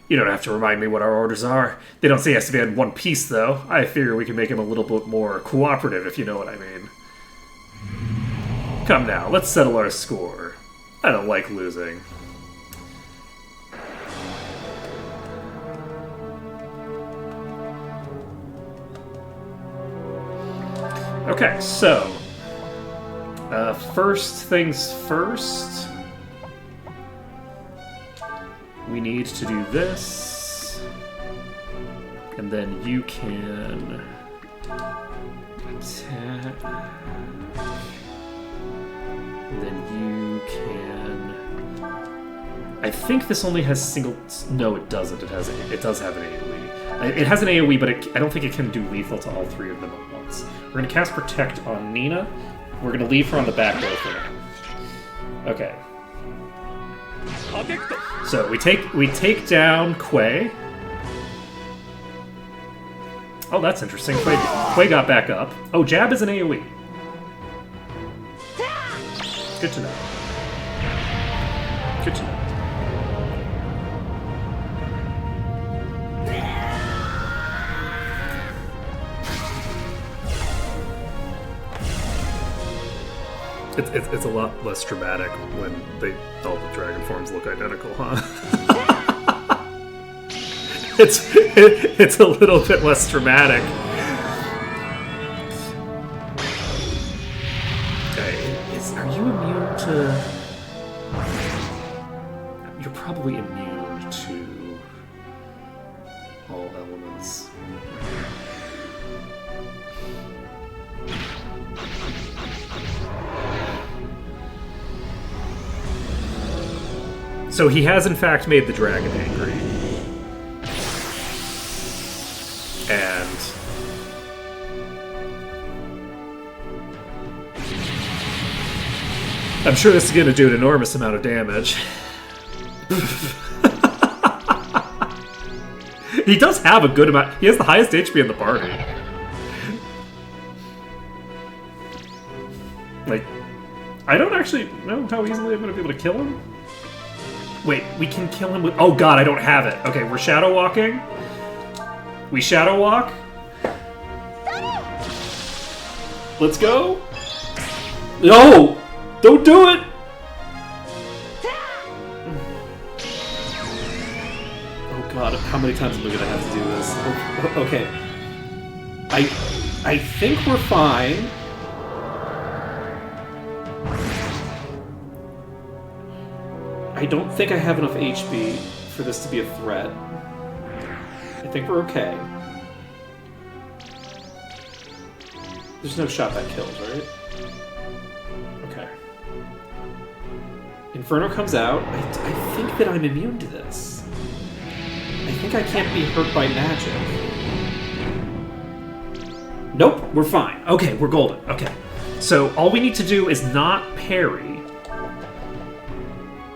You don't have to remind me what our orders are. They don't say he has to be in one piece, though. I figure we can make him a little bit more cooperative, if you know what I mean. Come now, let's settle our score. I don't like losing. Okay, so first things first, we need to do this, and then you can attack, and then you can, I think this only has single, no it doesn't, it does have an AoE. It has an AoE, but I don't think it can do lethal to all three of them at once. We're going to cast Protect on Nina. We're going to leave her on the back door for now. Okay. So we take down Quay. Oh, that's interesting. Quay got back up. Oh, jab is an AoE. Good to know. Good to know. It's a lot less dramatic when all the dragon forms look identical, huh? it's a little bit less dramatic. Okay, are you immune to? You're probably immune to all elements. So he has in fact made the dragon angry. And I'm sure this is going to do an enormous amount of damage. He does have a good amount. He has the highest HP in the party. Like, I don't actually know how easily I'm going to be able to kill him. Wait, we can kill him with... Oh god, I don't have it. Okay, we're shadow walking. We shadow walk. Let's go. No! Don't do it! Oh god, how many times am I gonna have to do this? Oh, okay. I think we're fine. I don't think I have enough HP for this to be a threat. I think we're okay. There's no shot that kills, right? Okay. Inferno comes out. I think that I'm immune to this. I think I can't be hurt by magic. Nope, we're fine. Okay, we're golden. Okay. So all we need to do is not parry.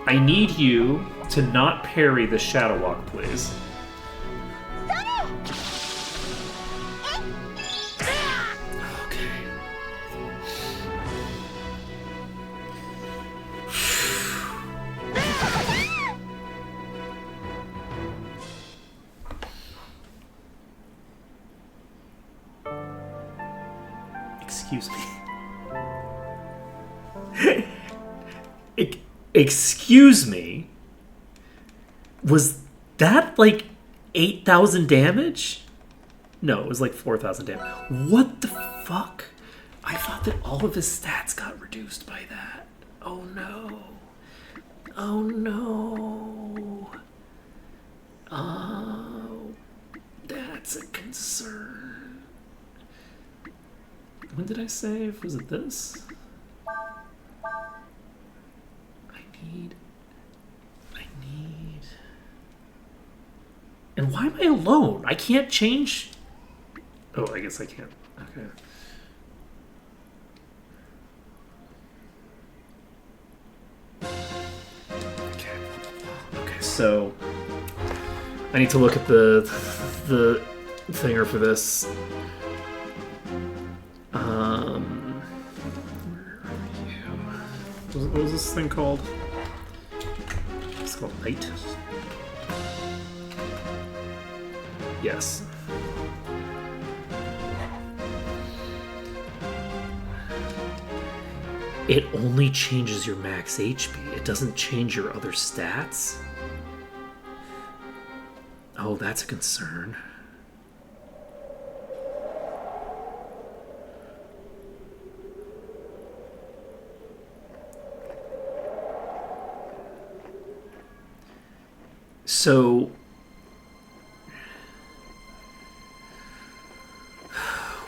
I need you to not parry the Shadow Walk, please. Okay. Excuse me. Excuse me? Was that like 8,000 damage? No, it was like 4,000 damage. What the fuck? I thought that all of his stats got reduced by that. Oh no. Oh no. Oh, that's a concern. When did I save? Was it this? I need... And why am I alone? I can't change... Oh, I guess I can't. Okay. Okay, so... I need to look at the thinger for this. Where are you? What was this thing called? It's called Light. Yes. It only changes your max HP. It doesn't change your other stats. Oh, that's a concern. So,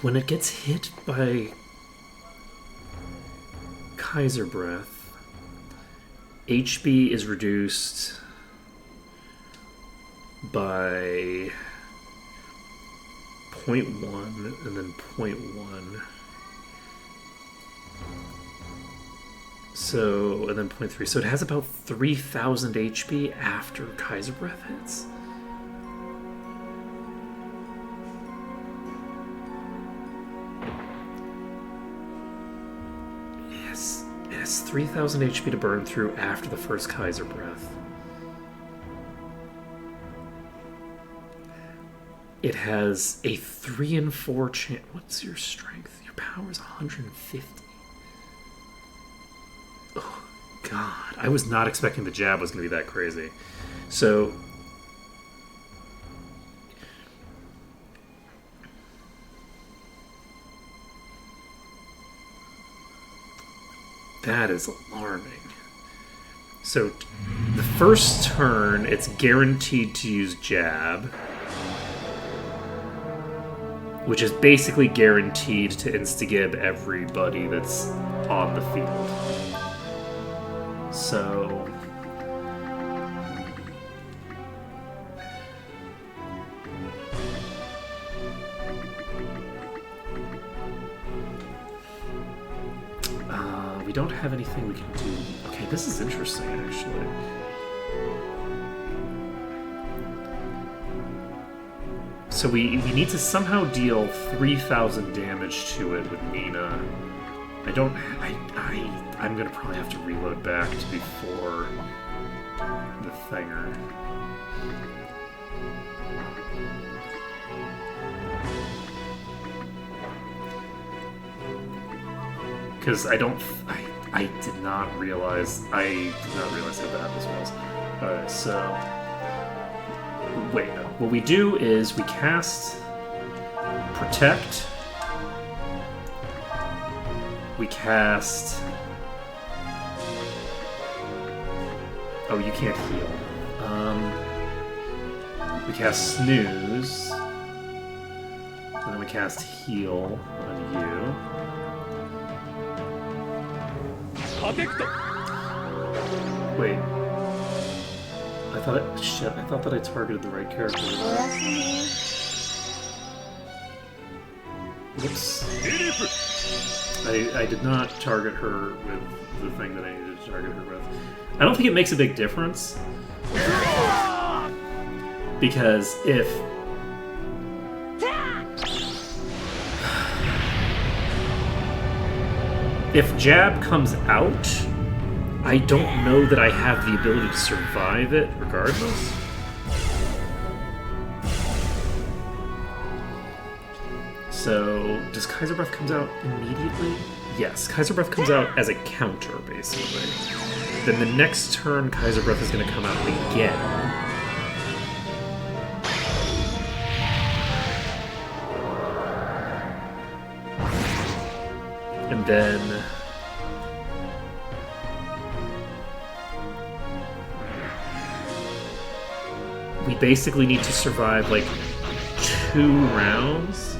when it gets hit by Kaiser Breath, HP is reduced by 0.1 and then 0.1. So, and then 0.3. So it has about 3,000 HP after Kaiser Breath hits. Yes, it has 3,000 HP to burn through after the first Kaiser Breath. It has a 3 and 4 chance. What's your strength? Your power is 150. Oh, God. I was not expecting the jab was going to be that crazy. So... that is alarming. So, the first turn, it's guaranteed to use jab, which is basically guaranteed to insta-gib everybody that's on the field. So... we don't have anything we can do. Okay, this is interesting, actually. So we need to somehow deal 3,000 damage to it with Nina. I'm gonna probably have to reload back to before the thinger. Because I did not realize how bad this was. Alright, so... wait, no. What we do is we cast Protect. We cast... oh, you can't heal. We cast Snooze. And then we cast Heal on you. Wait. I thought that I targeted the right character. Whoops. I did not target her with the thing that I needed to target her with. I don't think it makes a big difference. Because if jab comes out, I don't know that I have the ability to survive it regardless. So, does Kaiser Breath comes out immediately? Yes, Kaiser Breath comes out as a counter, basically. Then the next turn, Kaiser Breath is going to come out again. And then... we basically need to survive, like, 2 rounds.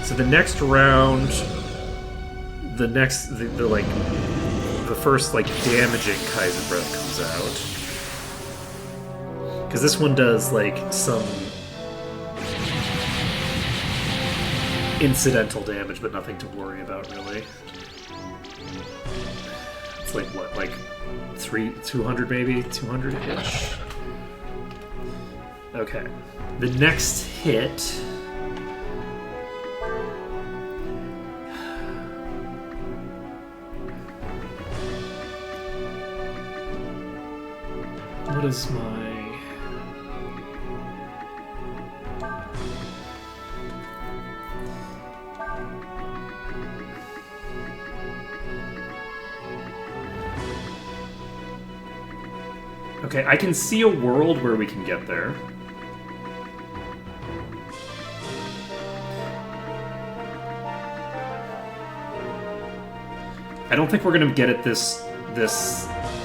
So the next round... the first, like, damaging Kaiser Breath comes out. Because this one does, like, some... incidental damage, but nothing to worry about, really. It's like, what, like 200 maybe? 200-ish? Okay. The next hit... what is my... okay, I can see a world where we can get there. I don't think we're gonna get it this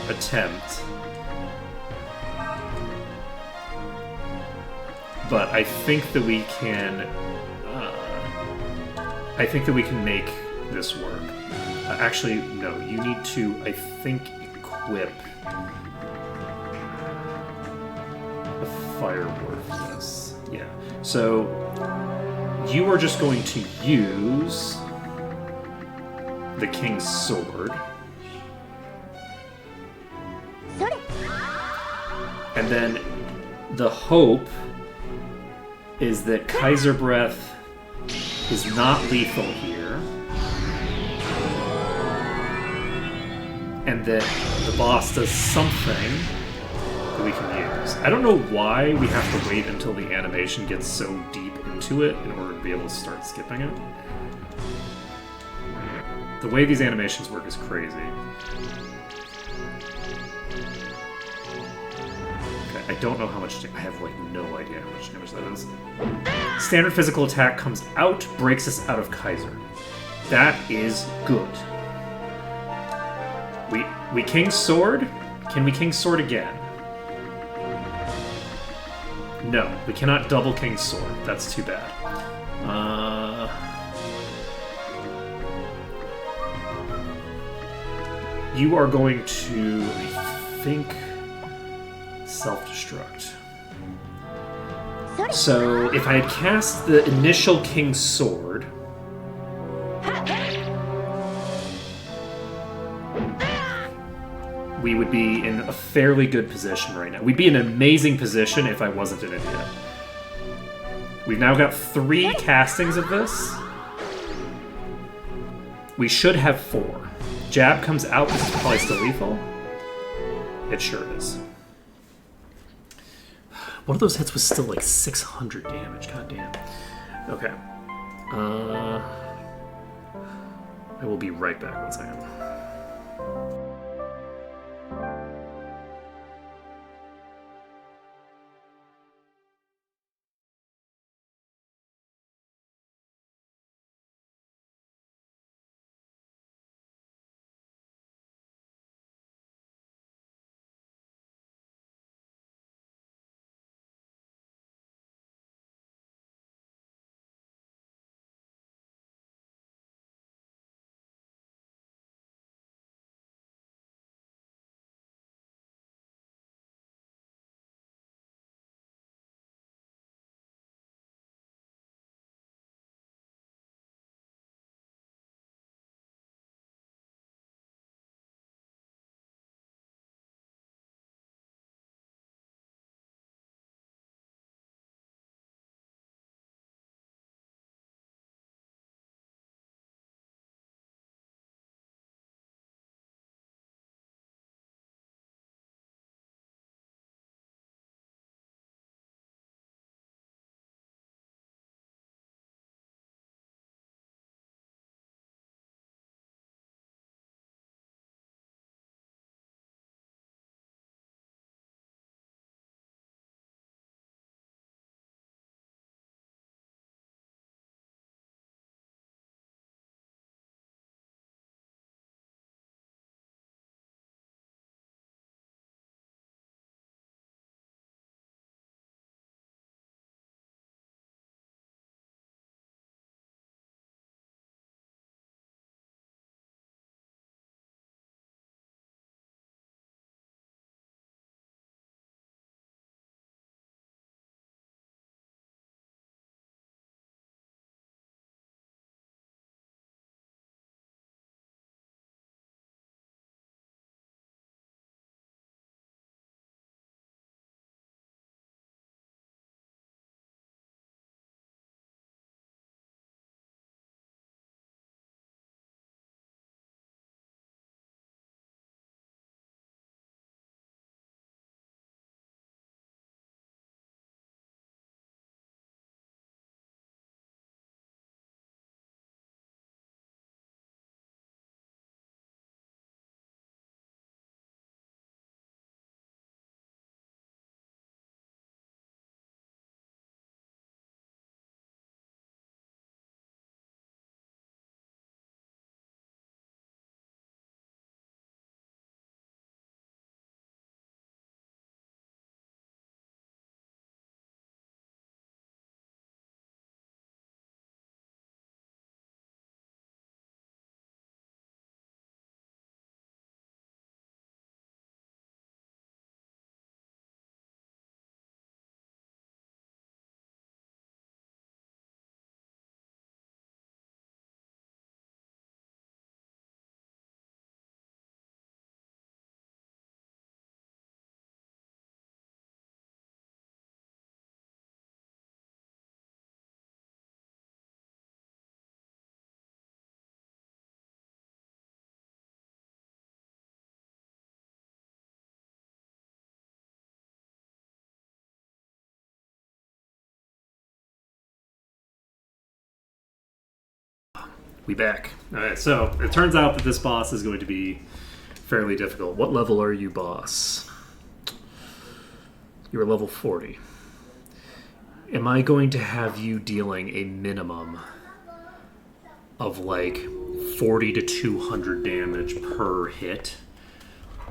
attempt. But I think that we can... I think that we can make this work. Actually, no. You need to, I think, equip a fireword for this. Yeah. So, you are just going to use the King's Sword. And then the hope is that Kaiser Breath is not lethal here. And that the boss does something that we can use. I don't know why we have to wait until the animation gets so deep into it in order to be able to start skipping it. The way these animations work is crazy. Okay, I don't know how much... I have, like, no idea how much damage that is. Standard physical attack comes out, breaks us out of Kaiser. That is good. We King Sword? Can we King Sword again? No, we cannot double King Sword. That's too bad. You are going to, I think, self-destruct. So, if I had cast the initial King Sword... we would be in a fairly good position right now. We'd be in an amazing position if I wasn't an idiot. We've now got 3 castings of this. We should have 4. Jab comes out, this is probably still lethal. It sure is. One of those hits was still like 600 damage, god damn. Okay. I will be right back once I am. We back. Alright, so it turns out that this boss is going to be fairly difficult. What level are you, boss? You're level 40. Am I going to have you dealing a minimum of like 40 to 200 damage per hit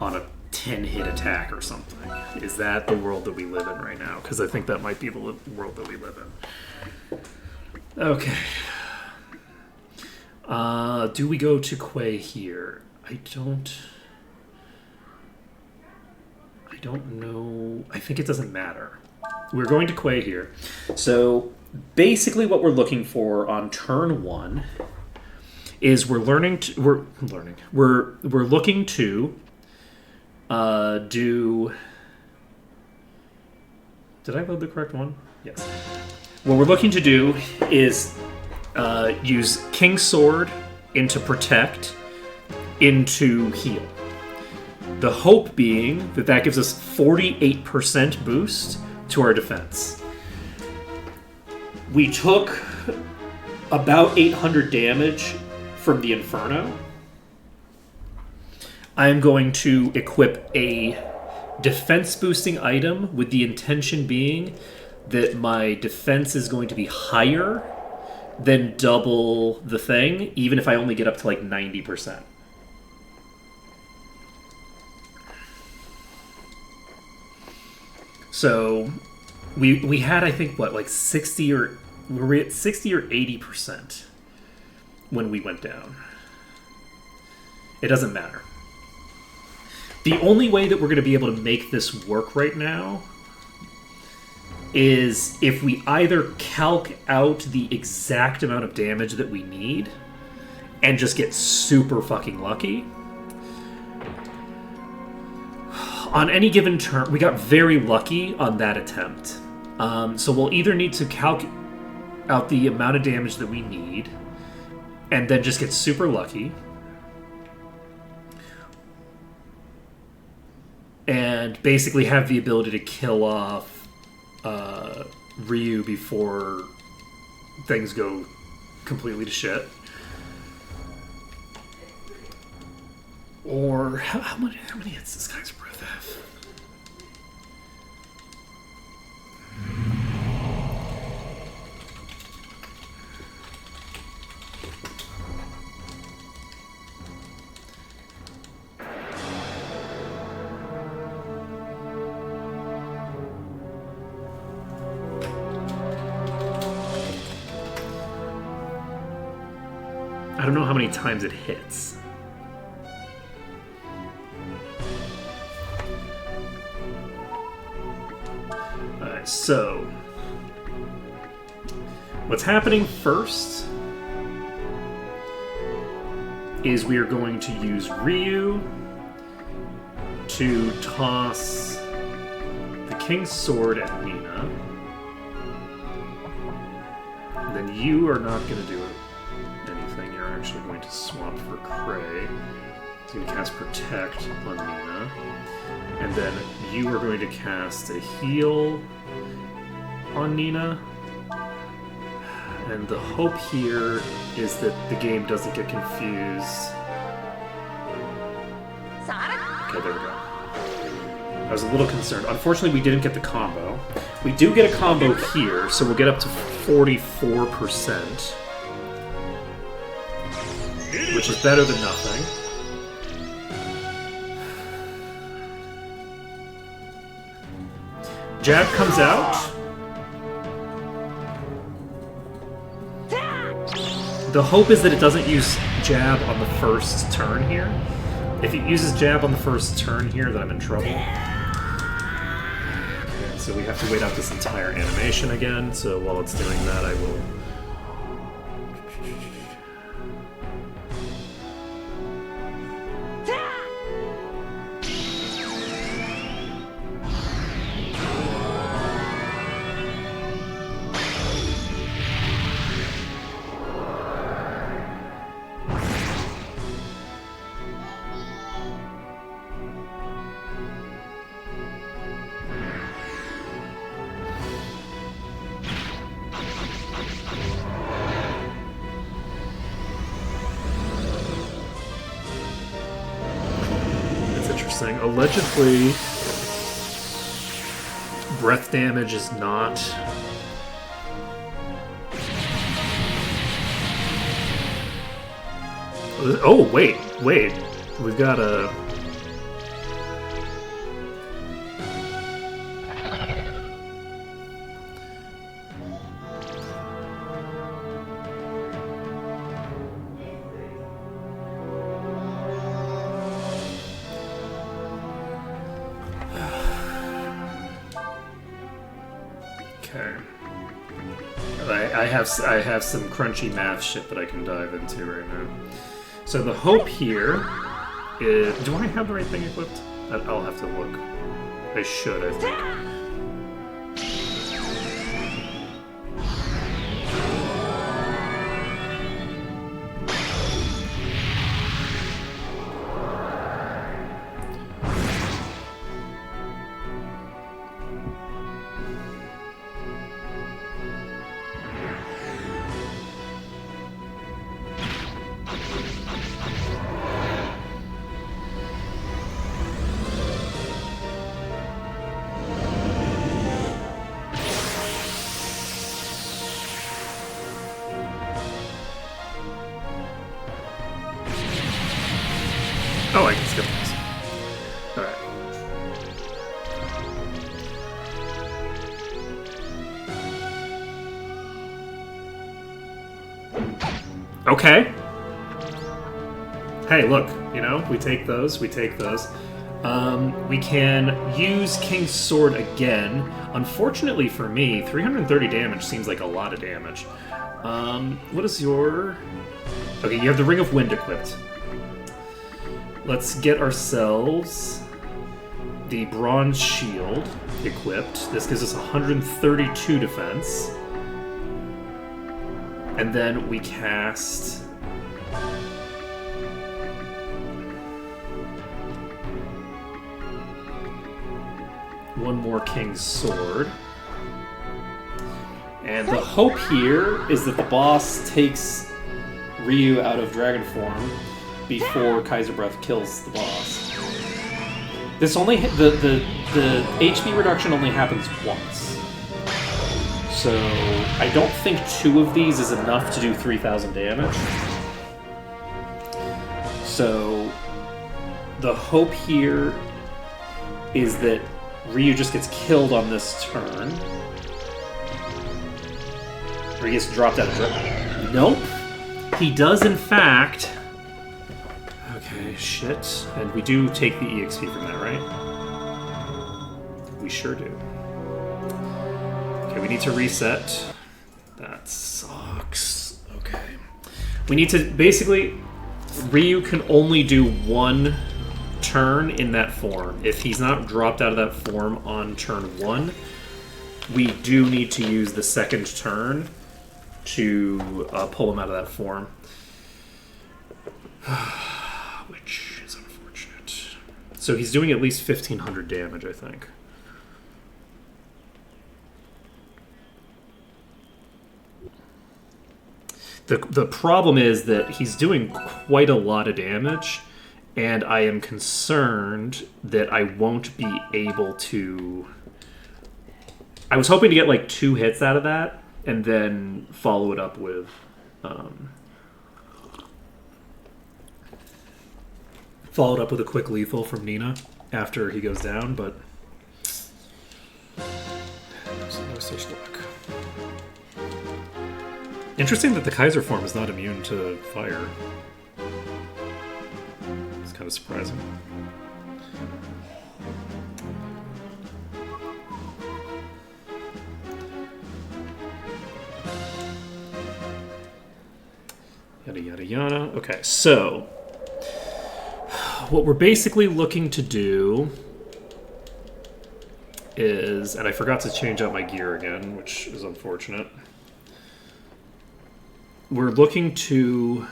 on a 10-hit attack or something? Is that the world that we live in right now? Because I think that might be the world that we live in. Okay. Do we go to Quay here? I don't know. I think it doesn't matter. We're going to Quay here. So basically what we're looking for on turn 1 is we're looking to do... Did I load the correct one? Yes. What we're looking to do is use King's Sword into Protect, into Heal. The hope being that that gives us 48% boost to our defense. We took about 800 damage from the Inferno. I'm going to equip a defense boosting item with the intention being that my defense is going to be higher than double the thing, even if I only get up to like 90%. So we had, I think, what, like 60 or... We were at 60 or 80% when we went down. It doesn't matter. The only way that we're going to be able to make this work right now is if we either calc out the exact amount of damage that we need and just get super fucking lucky. On any given turn, we got very lucky on that attempt. So we'll either need to calc out the amount of damage that we need and then just get super lucky. And basically have the ability to kill off Ryu before things go completely to shit. Or how many hits does this guy's breath have? I don't know how many times it hits. Alright, so what's happening first is we are going to use Ryu to toss the King's Sword at Nina. And then you are not going to do anything. You're actually going to swap for Cray. So you can cast Protect on Nina. And then you are going to cast a Heal on Nina. And the hope here is that the game doesn't get confused. Okay, there we go. I was a little concerned. Unfortunately, we didn't get the combo. We do get a combo here, so we'll get up to 44%. Which is better than nothing. Jab comes out. The hope is that it doesn't use jab on the first turn here. If it uses jab on the first turn here, then I'm in trouble. Okay, so we have to wait out this entire animation again. So while it's doing that, I will... interesting. Allegedly, breath damage is not... Oh, wait. We've got a... Okay. I have some crunchy math shit that I can dive into right now. So the hope here is... Do I have the right thing equipped? I'll have to look. I should, I think. Oh, I can skip this. Alright. Okay. Hey, look, you know, we take those. We can use King's Sword again. Unfortunately for me, 330 damage seems like a lot of damage. What is your... Okay, you have the Ring of Wind equipped. Let's get ourselves the Bronze Shield equipped. This gives us 132 defense. And then we cast... one more King's Sword. And the hope here is that the boss takes Ryu out of dragon form before Kaiser Breath kills the boss. This only the HP reduction only happens once. So I don't think 2 of these is enough to do 3,000 damage. So the hope here is that Ryu just gets killed on this turn. Or he gets dropped out of dragon. Nope. He does in fact... Okay, shit. And we do take the EXP from that, right? We sure do. Okay, we need to reset. That sucks. Okay. We need to... Basically, Ryu can only do 1 turn in that form. If he's not dropped out of that form on turn 1, we do need to use the second turn to pull him out of that form. Which is unfortunate. So he's doing at least 1,500 damage, I think. The problem is that he's doing quite a lot of damage, and I am concerned that I won't be able to... I was hoping to get like 2 hits out of that, and then follow it up with... Followed up with a quick lethal from Nina after he goes down, but no such luck. Interesting that the Kaiser form is not immune to fire. It's kind of surprising. Yada yada yada. Okay, so what we're basically looking to do is, and I forgot to change out my gear again, which is unfortunate. We're looking to...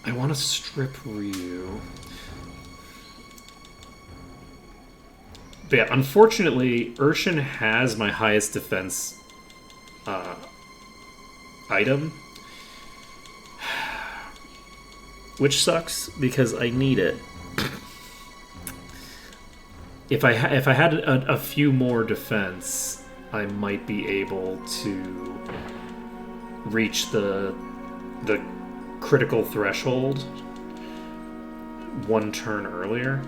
I want to strip Ryu. But yeah, unfortunately, Urshan has my highest defense item. which sucks because I need it. If I had a few more defense, I might be able to reach the critical threshold one turn earlier.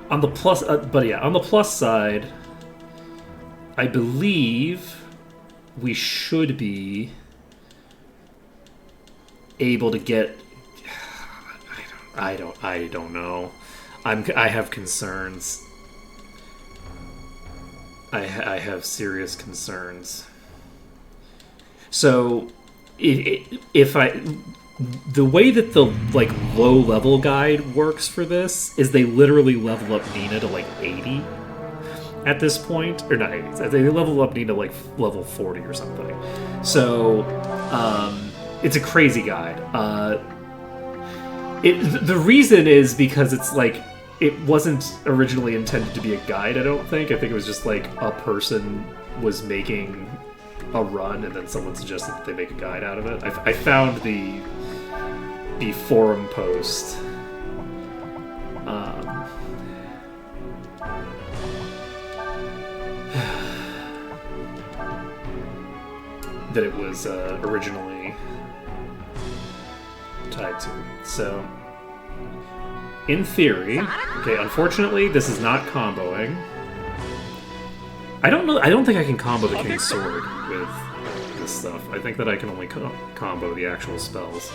On the plus, on the plus side, I believe we should be able to get. I don't know. I have concerns. I have serious concerns. So, if the way that the like low level guide works for this is they literally level up Nina to like 80 at this point, or not 80. They level up Nina to like level 40 or something. So, it's a crazy guide. The reason is because it's like it wasn't originally intended to be a guide. I don't think. I think it was just like a person was making a run, and then someone suggested that they make a guide out of it. I found the forum post. That it was originally tied to. So, in theory, okay. Unfortunately, this is not comboing. I don't know. I don't think I can combo the King's Sword with this stuff. I think that I can only combo the actual spells.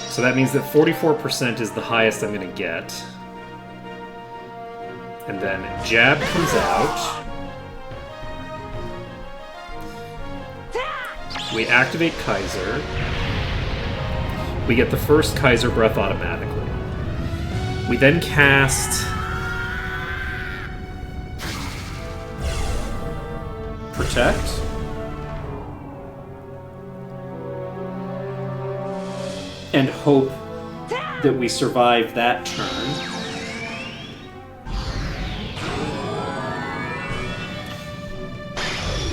So that means that 44% is the highest I'm going to get. And then Jab comes out. We activate Kaiser. We get the first Kaiser Breath automatically. We then cast Protect. And hope that we survive that turn.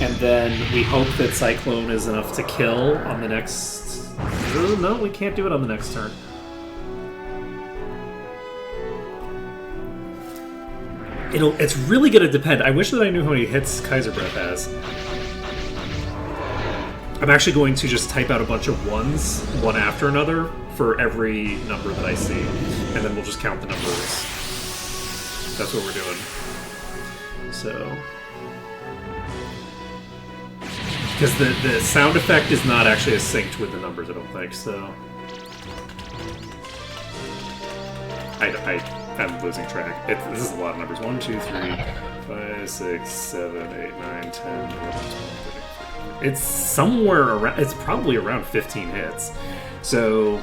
And then we hope that Cyclone is enough to kill on the next... No, we can't do it on the next turn. It's really going to depend. I wish that I knew how many hits Kaiser Breath has. I'm actually going to just type out a bunch of ones, one after another, for every number that I see. And then we'll just count the numbers. That's what we're doing. So... Because the sound effect is not actually synced with the numbers, I don't think, so... I'm losing track. This is a lot of numbers. 1, 2, 3, 5, 6, 7, 8, 9, 10, 11, 12, 13, 14. It's somewhere around... It's probably around 15 hits. So...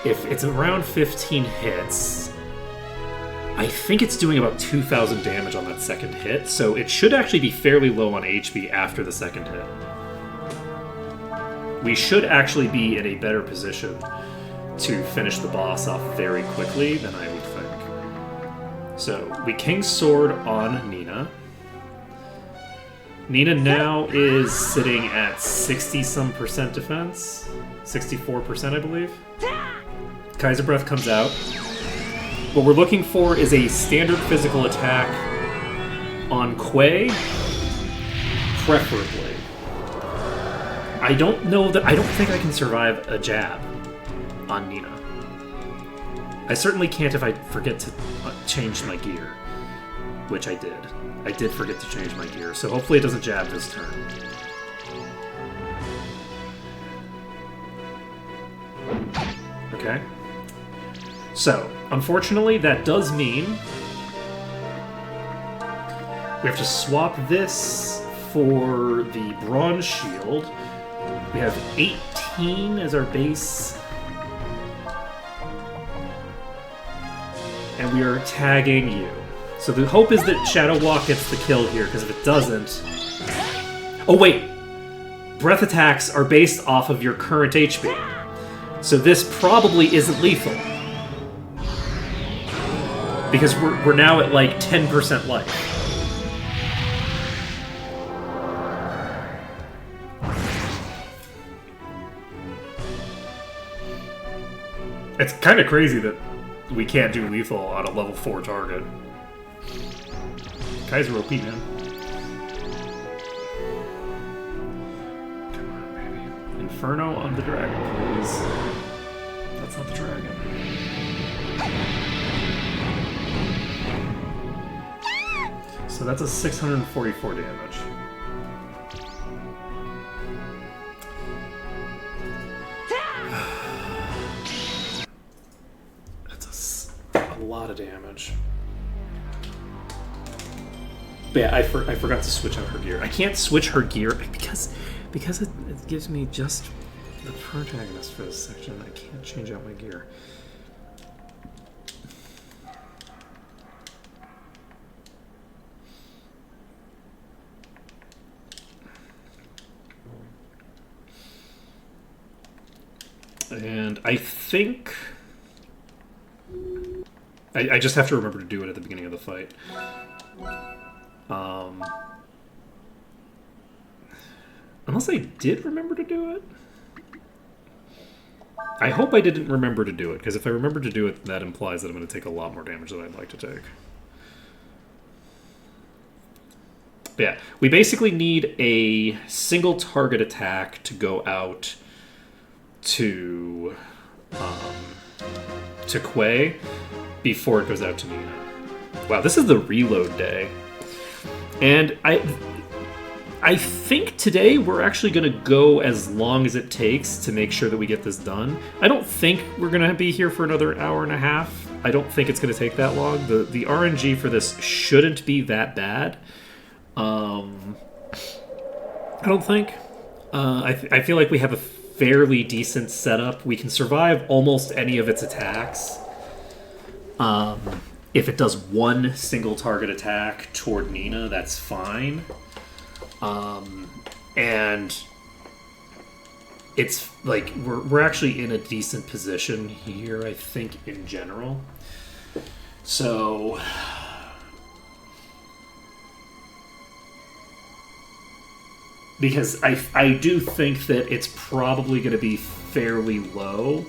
If it's around 15 hits... I think it's doing about 2,000 damage on that second hit, so it should actually be fairly low on HP after the second hit. We should actually be in a better position to finish the boss off very quickly than I would think. So, we King's Sword on Nina. Nina now is sitting at 60-some% defense. 64%, I believe. Kaiser Breath comes out. What we're looking for is a standard physical attack on Quay, preferably. I don't think I can survive a jab on Nina. I certainly can't if I forget to change my gear, which I did. I did forget to change my gear, so hopefully it doesn't jab this turn. Okay. So, unfortunately, that does mean we have to swap this for the Bronze Shield. We have 18 as our base. And we are tagging you. So the hope is that Shadow Walk gets the kill here, because if it doesn't... Oh, wait! Breath attacks are based off of your current HP. So this probably isn't lethal. Because we're now at like 10% life. It's kind of crazy that we can't do lethal on a level 4 target. Kaiser OP, man. Come on, baby. Inferno on the dragon, please. That's not the dragon. So that's a 644 damage. That's a lot of damage. But yeah, I forgot to switch out her gear. I can't switch her gear because it gives me just the protagonist for this section. I can't change out my gear. And I think I just have to remember to do it at the beginning of the fight. Unless I did remember to do it. I hope I didn't remember to do it, because if I remember to do it, that implies that I'm going to take a lot more damage than I'd like to take. But yeah, we basically need a single target attack to go out to Quay before it goes out to Nina. Wow, this is the reload day. And I think today we're actually going to go as long as it takes to make sure that we get this done. I don't think we're going to be here for another hour and a half. I don't think it's going to take that long. The RNG for this shouldn't be that bad. I don't think. I feel like we have a fairly decent setup. We can survive almost any of its attacks. If it does one single target attack toward Nina, that's fine. And it's like we're actually in a decent position here, I think, in general. So because I do think that it's probably going to be fairly low.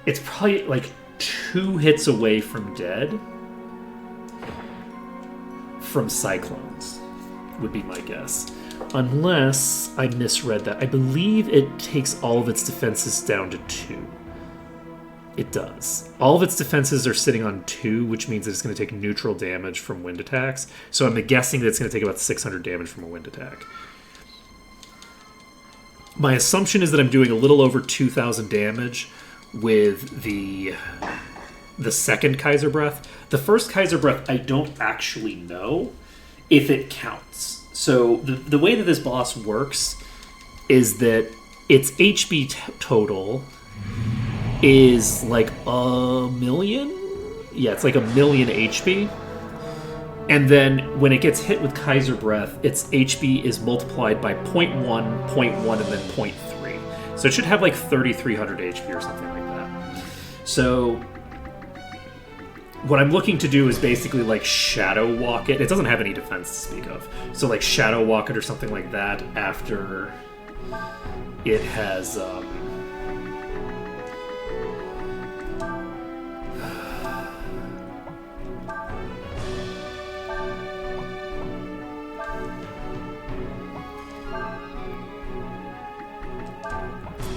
It's probably like 2 hits away from dead from Cyclones, would be my guess. Unless I misread that. I believe it takes all of its defenses down to 2. It does. All of its defenses are sitting on 2, which means that it's going to take neutral damage from wind attacks. So I'm guessing that it's going to take about 600 damage from a wind attack. My assumption is that I'm doing a little over 2,000 damage with the second Kaiser Breath. The first Kaiser Breath, I don't actually know if it counts. So the way that this boss works is that its HP total is like 1,000,000? Yeah, it's like 1,000,000 HP. And then when it gets hit with Kaiser Breath, its HP is multiplied by 0.1, 0.1, and then 0.3. So it should have like 3,300 HP or something like that. So what I'm looking to do is basically like Shadow Walk it. It doesn't have any defense to speak of. So like Shadow Walk it or something like that after it has...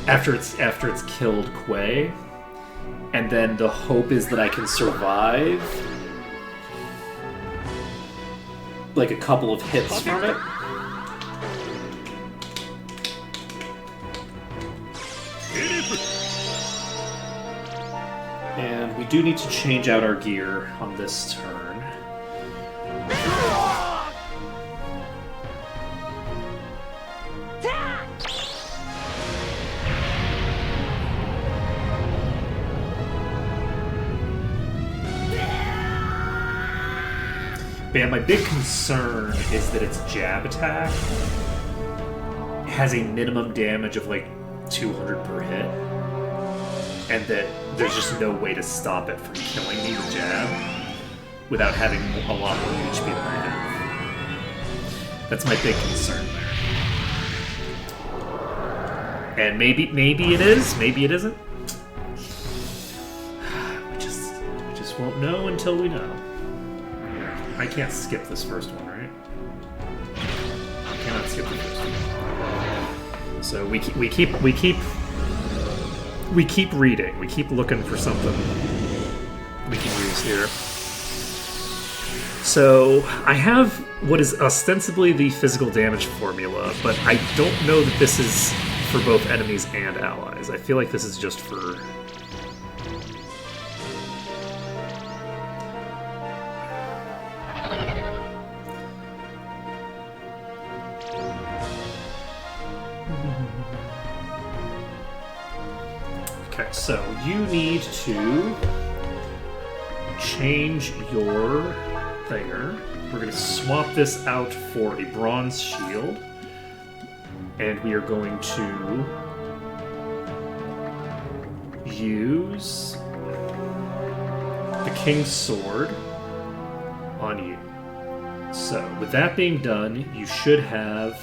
After it's killed Quay, and then the hope is that I can survive like a couple of hits from it. And we do need to change out our gear on this turn. But yeah, my big concern is that its jab attack has a minimum damage of like 200 per hit, and that there's just no way to stop it from killing me with jab without having a lot more HP than I have. That's my big concern there. And maybe it is, maybe it isn't. We just won't know until we know. I can't skip this first one, right? I cannot skip the first one. So we keep reading. We keep looking for something we can use here. So I have what is ostensibly the physical damage formula, but I don't know that this is for both enemies and allies. I feel like this is just for... Okay, so you need to change your thinger. We're going to swap this out for a bronze shield. And we are going to use the King's Sword on you. So, with that being done, you should have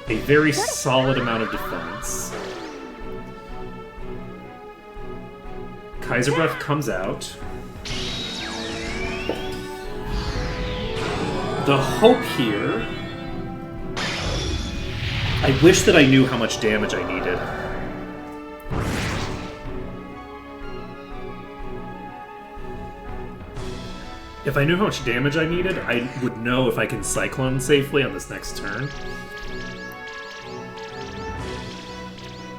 a very solid amount of defense. Kaiser Breath comes out. The hope here... I wish that I knew how much damage I needed. If I knew how much damage I needed, I would know if I can Cyclone safely on this next turn.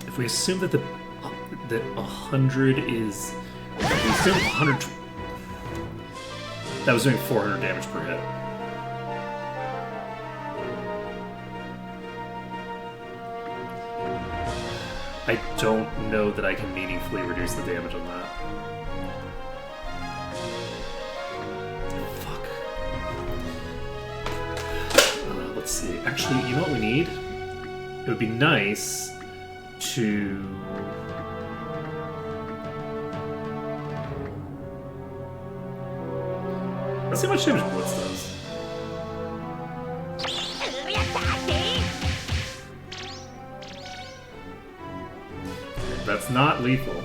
If we assume that 100 is... If we assume 100... That was doing 400 damage per hit. I don't know that I can meaningfully reduce the damage on that. Fuck. Let's see. Actually, you know what we need? It would be nice to... Let's see how much damage Blitz does. That's not lethal.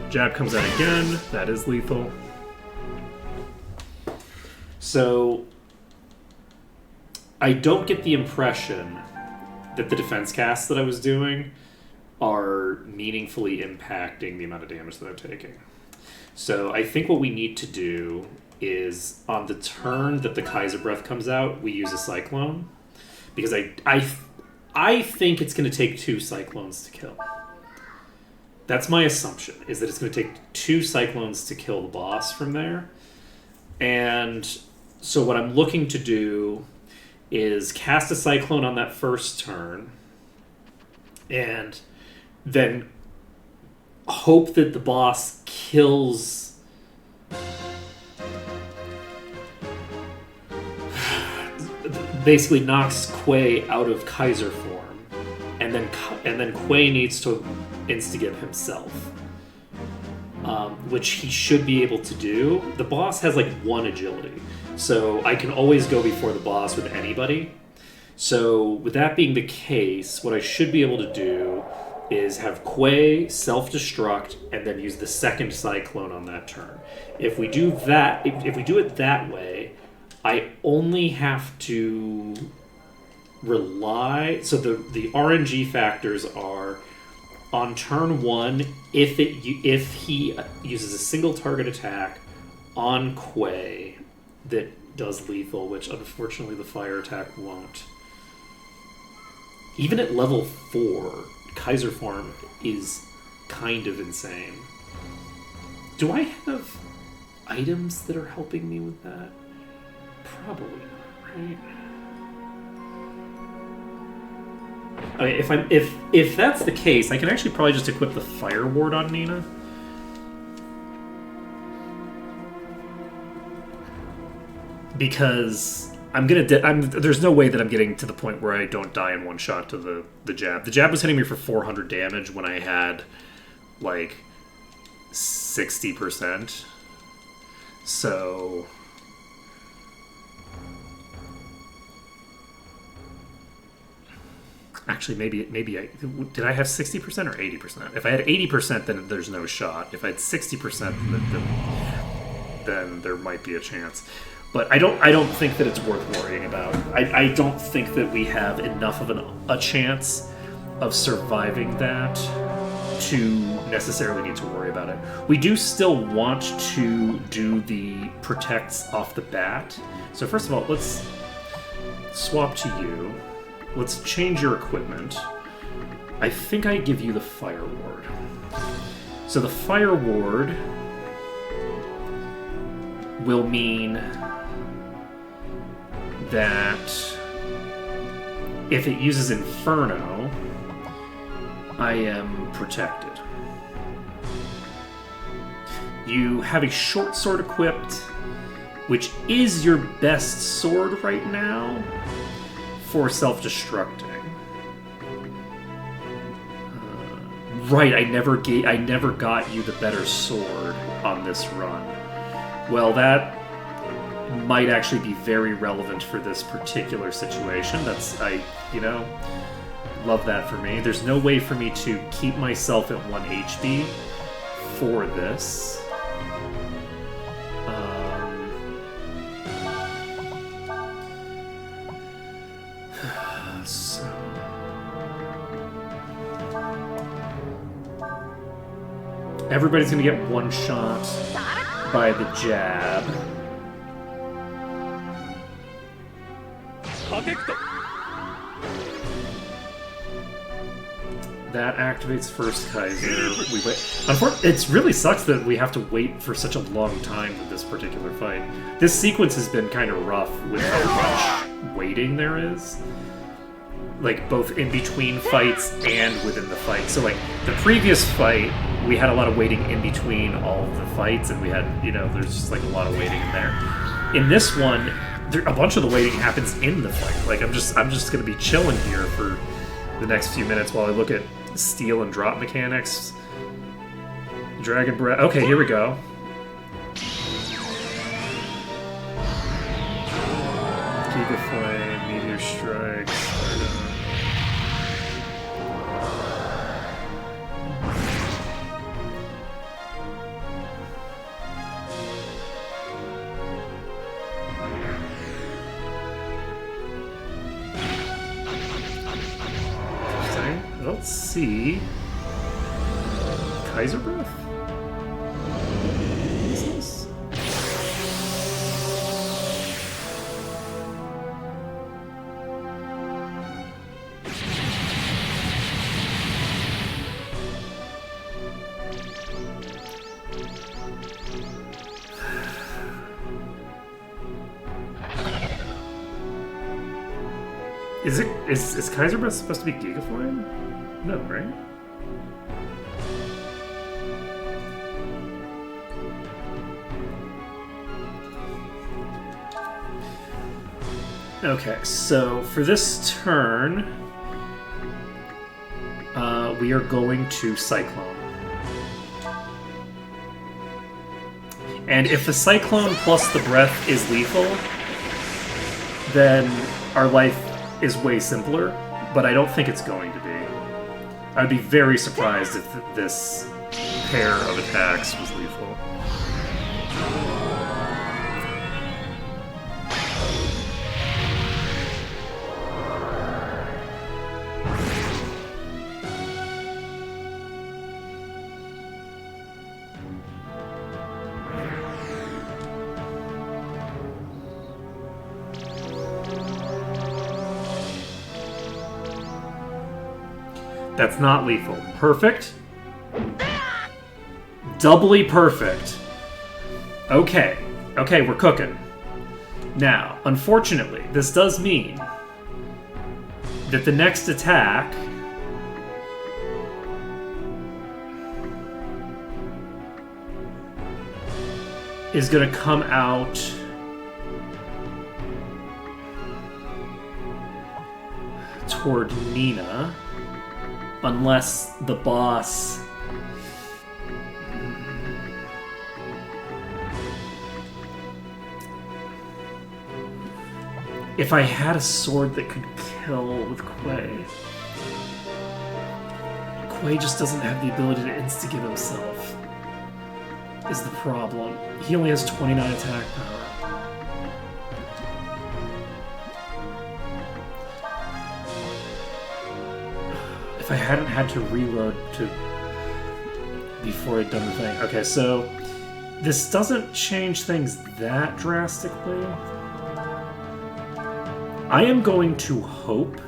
Jab comes out again. That is lethal. So, I don't get the impression that the defense casts that I was doing are meaningfully impacting the amount of damage that I'm taking. So, I think what we need to do is, on the turn that the Kaiser Breath comes out, we use a Cyclone. Because I think it's going to take 2 Cyclones to kill. That's my assumption, is that it's going to take 2 Cyclones to kill the boss from there. And so what I'm looking to do is cast a Cyclone on that first turn, and then hope that the boss kills... basically knocks Quay out of Kaiser form, and then Quay needs to instigate himself, which he should be able to do. The boss has like 1 agility, so I can always go before the boss with anybody. So with that being the case, what I should be able to do is have Quay self-destruct and then use the second Cyclone on that turn. If we do that, if we do it that way, I only have to rely... So the RNG factors are... On turn 1, if he uses a single target attack on Quay that does lethal, which unfortunately the fire attack won't. Even at level 4, Kaiser form is kind of insane. Do I have items that are helping me with that? Probably not, right? I mean, if that's the case, I can actually probably just equip the Fire Ward on Nina. Because there's no way that I'm getting to the point where I don't die in one shot to the jab. The jab was hitting me for 400 damage when I had like 60%. So Actually, maybe I did. I have 60% or 80%. If I had 80%, then there's no shot. If I had 60%, then there might be a chance. But I don't think that it's worth worrying about. I don't think that we have enough of a chance of surviving that to necessarily need to worry about it. We do still want to do the protects off the bat. So first of all, let's swap to you. Let's change your equipment. I think I give you the Fire Ward. So the Fire Ward will mean that if it uses Inferno, I am protected. You have a short sword equipped, which is your best sword right now for self-destructing. Right, I never got you the better sword on this run. Well, that might actually be very relevant for this particular situation. Love that for me. There's no way for me to keep myself at 1 HP for this. So... Everybody's gonna get one shot by the jab. That activates first Kaiser. We wait. It really sucks that we have to wait for such a long time with this particular fight. This sequence has been kind of rough with how much waiting there is. Like, both in between fights and within the fight. So, like, the previous fight, we had a lot of waiting in between all of the fights, and we had, there's just, like, a lot of waiting in there. In this one, a bunch of the waiting happens in the fight. Like, I'm just gonna be chilling here for the next few minutes while I look at steal and drop mechanics. Dragon Breath. Okay, here we go. Giga Flame, Meteor Strike, Stardom. I don't see Kaiser Breath. What is this? Is Kaiser Breath supposed to be Giga Flame? No, right? Okay, so for this turn, we are going to Cyclone. And if the Cyclone plus the Breath is lethal, then our life is way simpler, but I don't think it's going to be. I'd be very surprised if this pair of attacks was lethal. That's not lethal. Perfect. Doubly perfect. Okay. Okay, we're cooking. Now, unfortunately, this does mean that the next attack is going to come out toward Nina. Unless the boss... If I had a sword that could kill with Quay... Quay just doesn't have the ability to insta-give himself, is the problem. He only has 29 attack power. If I hadn't had to reload before I'd done the thing. Okay, so this doesn't change things that drastically. I am going to hope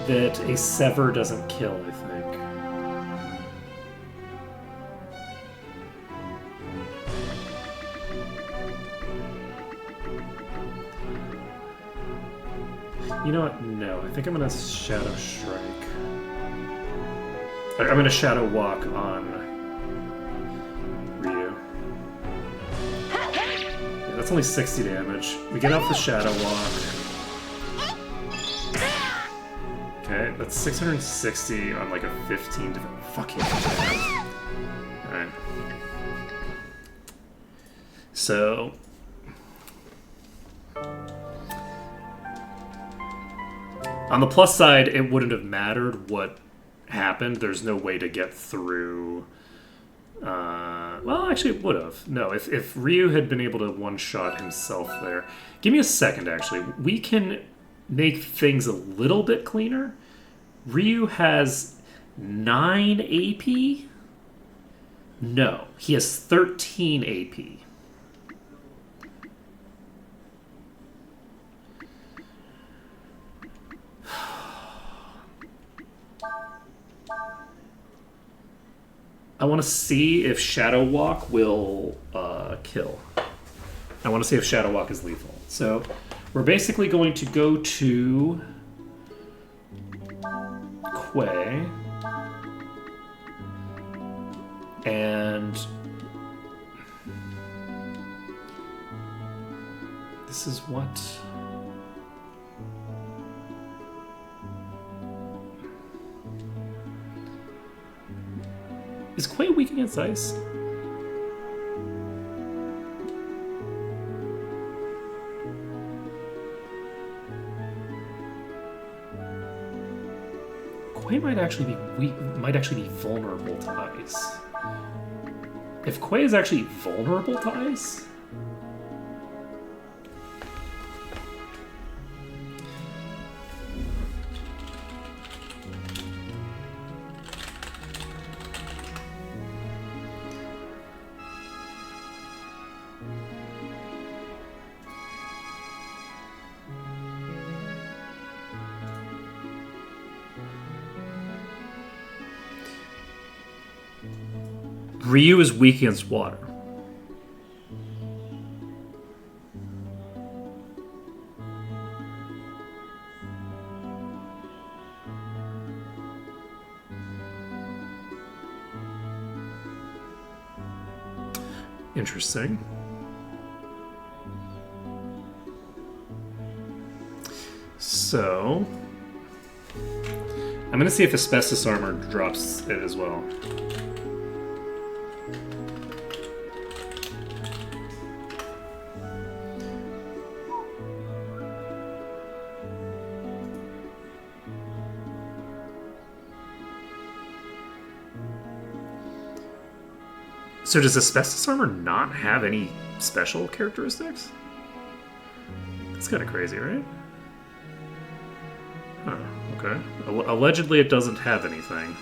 that a Sever doesn't kill, I think. You know what? No, I think I'm going to Shadow Strike. I'm going to Shadow Walk on Ryu. Yeah, that's only 60 damage. We get off the Shadow Walk. Okay, that's 660 on like a 15 to fucking Alright. So on the plus side, it wouldn't have mattered what happened. There's no way to get through. Well, actually, it would have. No, if Ryu had been able to one-shot himself there. Give me a second, actually. We can make things a little bit cleaner. Ryu has 9 AP? No, he has 13 AP. I want to see if Shadow Walk will kill. I want to see if Shadow Walk is lethal. So we're basically going to go to Quay and this is what. Is Quay weak against ice? Quay might actually be weak, might actually be vulnerable to ice. If Quay is actually vulnerable to ice, Ryu is weak against water. Interesting. So, I'm going to see if Asbestos Armor drops it as well. So does Asbestos Armor not have any special characteristics? That's kind of crazy, right? Huh, okay. Allegedly it doesn't have anything.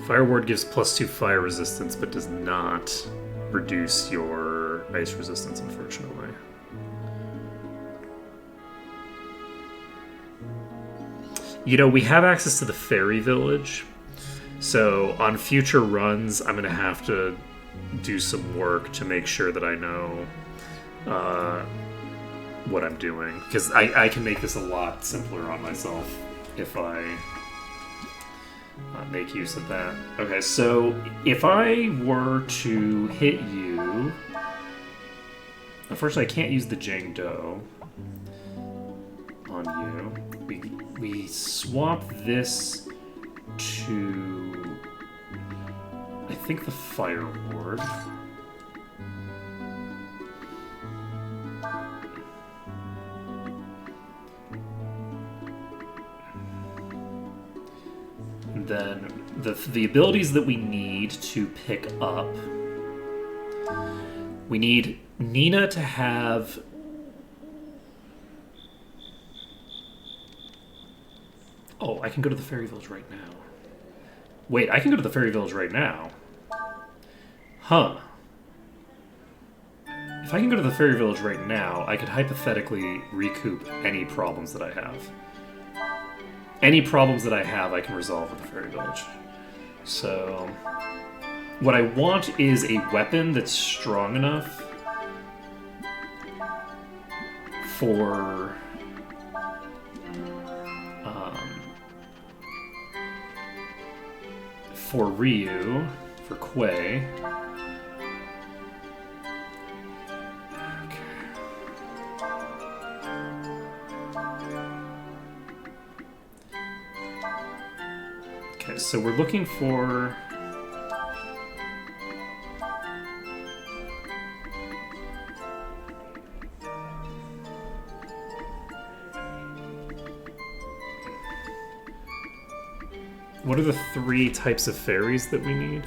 Fire Ward gives +2 fire resistance, but does not reduce your ice resistance, You know, we have access to the fairy village, so on future runs, I'm going to have to do some work to make sure that I know what I'm doing, because I can make this a lot simpler on myself if I make use of that. Okay, so if I were to hit you, unfortunately I can't use the Jang Do on you. We swap this to, I think, the Fire Ward. And then the abilities that we need to pick up, we need Nina to have... Oh, I can go to the Fairy Village right now. Wait, I can go to the Fairy Village right now? Huh. If I can go to the Fairy Village right now, I could hypothetically recoup any problems that I have. Any problems that I have, I can resolve with the Fairy Village. So... what I want is a weapon that's strong enough for... for Ryu, for Quay. Okay, so we're looking for... what are the 3 types of fairies that we need?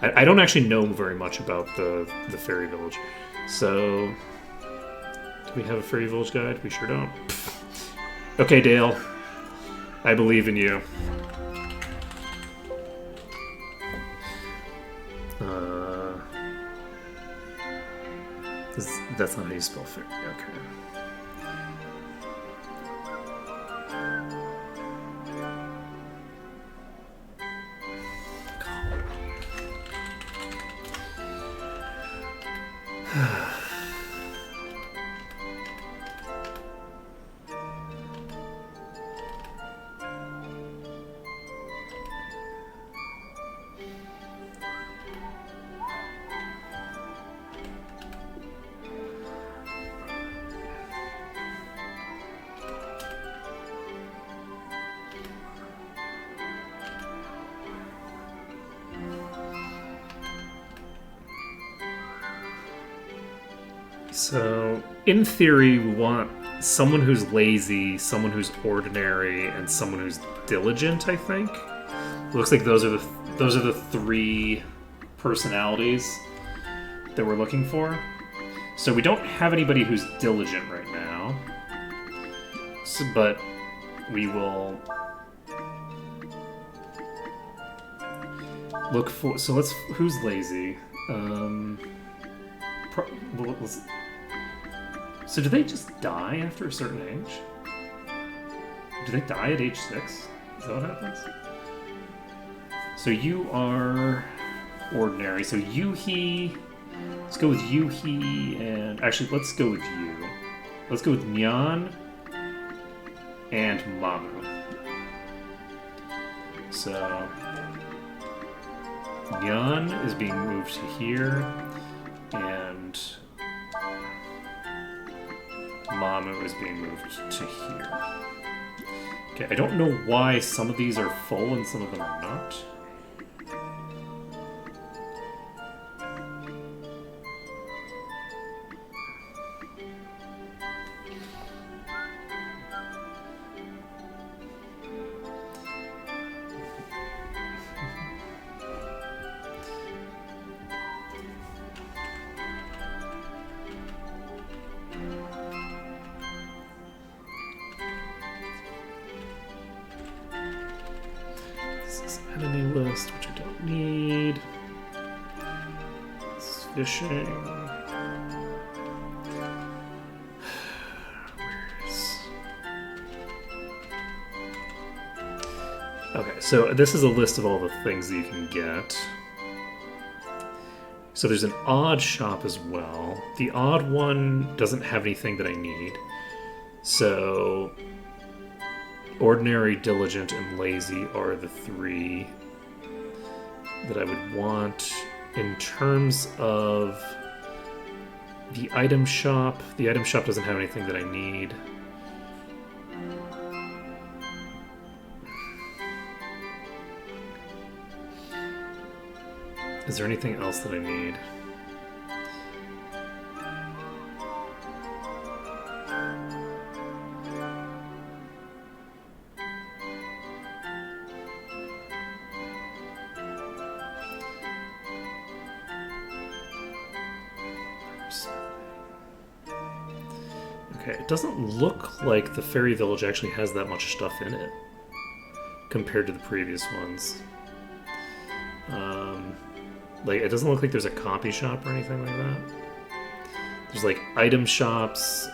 I don't actually know very much about the fairy village. So... do we have a fairy village guide? We sure don't. Okay, Dale. I believe in you. That's not how you spell fairy. Okay. So, in theory, we want someone who's lazy, someone who's ordinary, and someone who's diligent, I think. It looks like those are the 3 personalities that we're looking for. So we don't have anybody who's diligent right now. So, but we will look for... so let's... who's lazy? So do they just die after a certain age? Do they die at age 6? Is that what happens? So you are ordinary. So Yuhi... let's go with Yuhi and... actually, let's go with you. Let's go with Nyan and Mamu. So... Nyan is being moved to here, and Mamu is being moved to here. Okay, I don't know why some of these are full and some of them are not. Enemy list, which I don't need. It's fishing. Where is... Okay, so this is a list of all the things that you can get. So there's an odd shop as well. The odd one doesn't have anything that I need. So ordinary, diligent, and lazy are the three that I would want. In terms of the item shop doesn't have anything that I need. Is there anything else that I need? Okay, it doesn't look like the Fairy Village actually has that much stuff in it compared to the previous ones. Like, it doesn't look like there's a copy shop or anything like that. There's like item shops.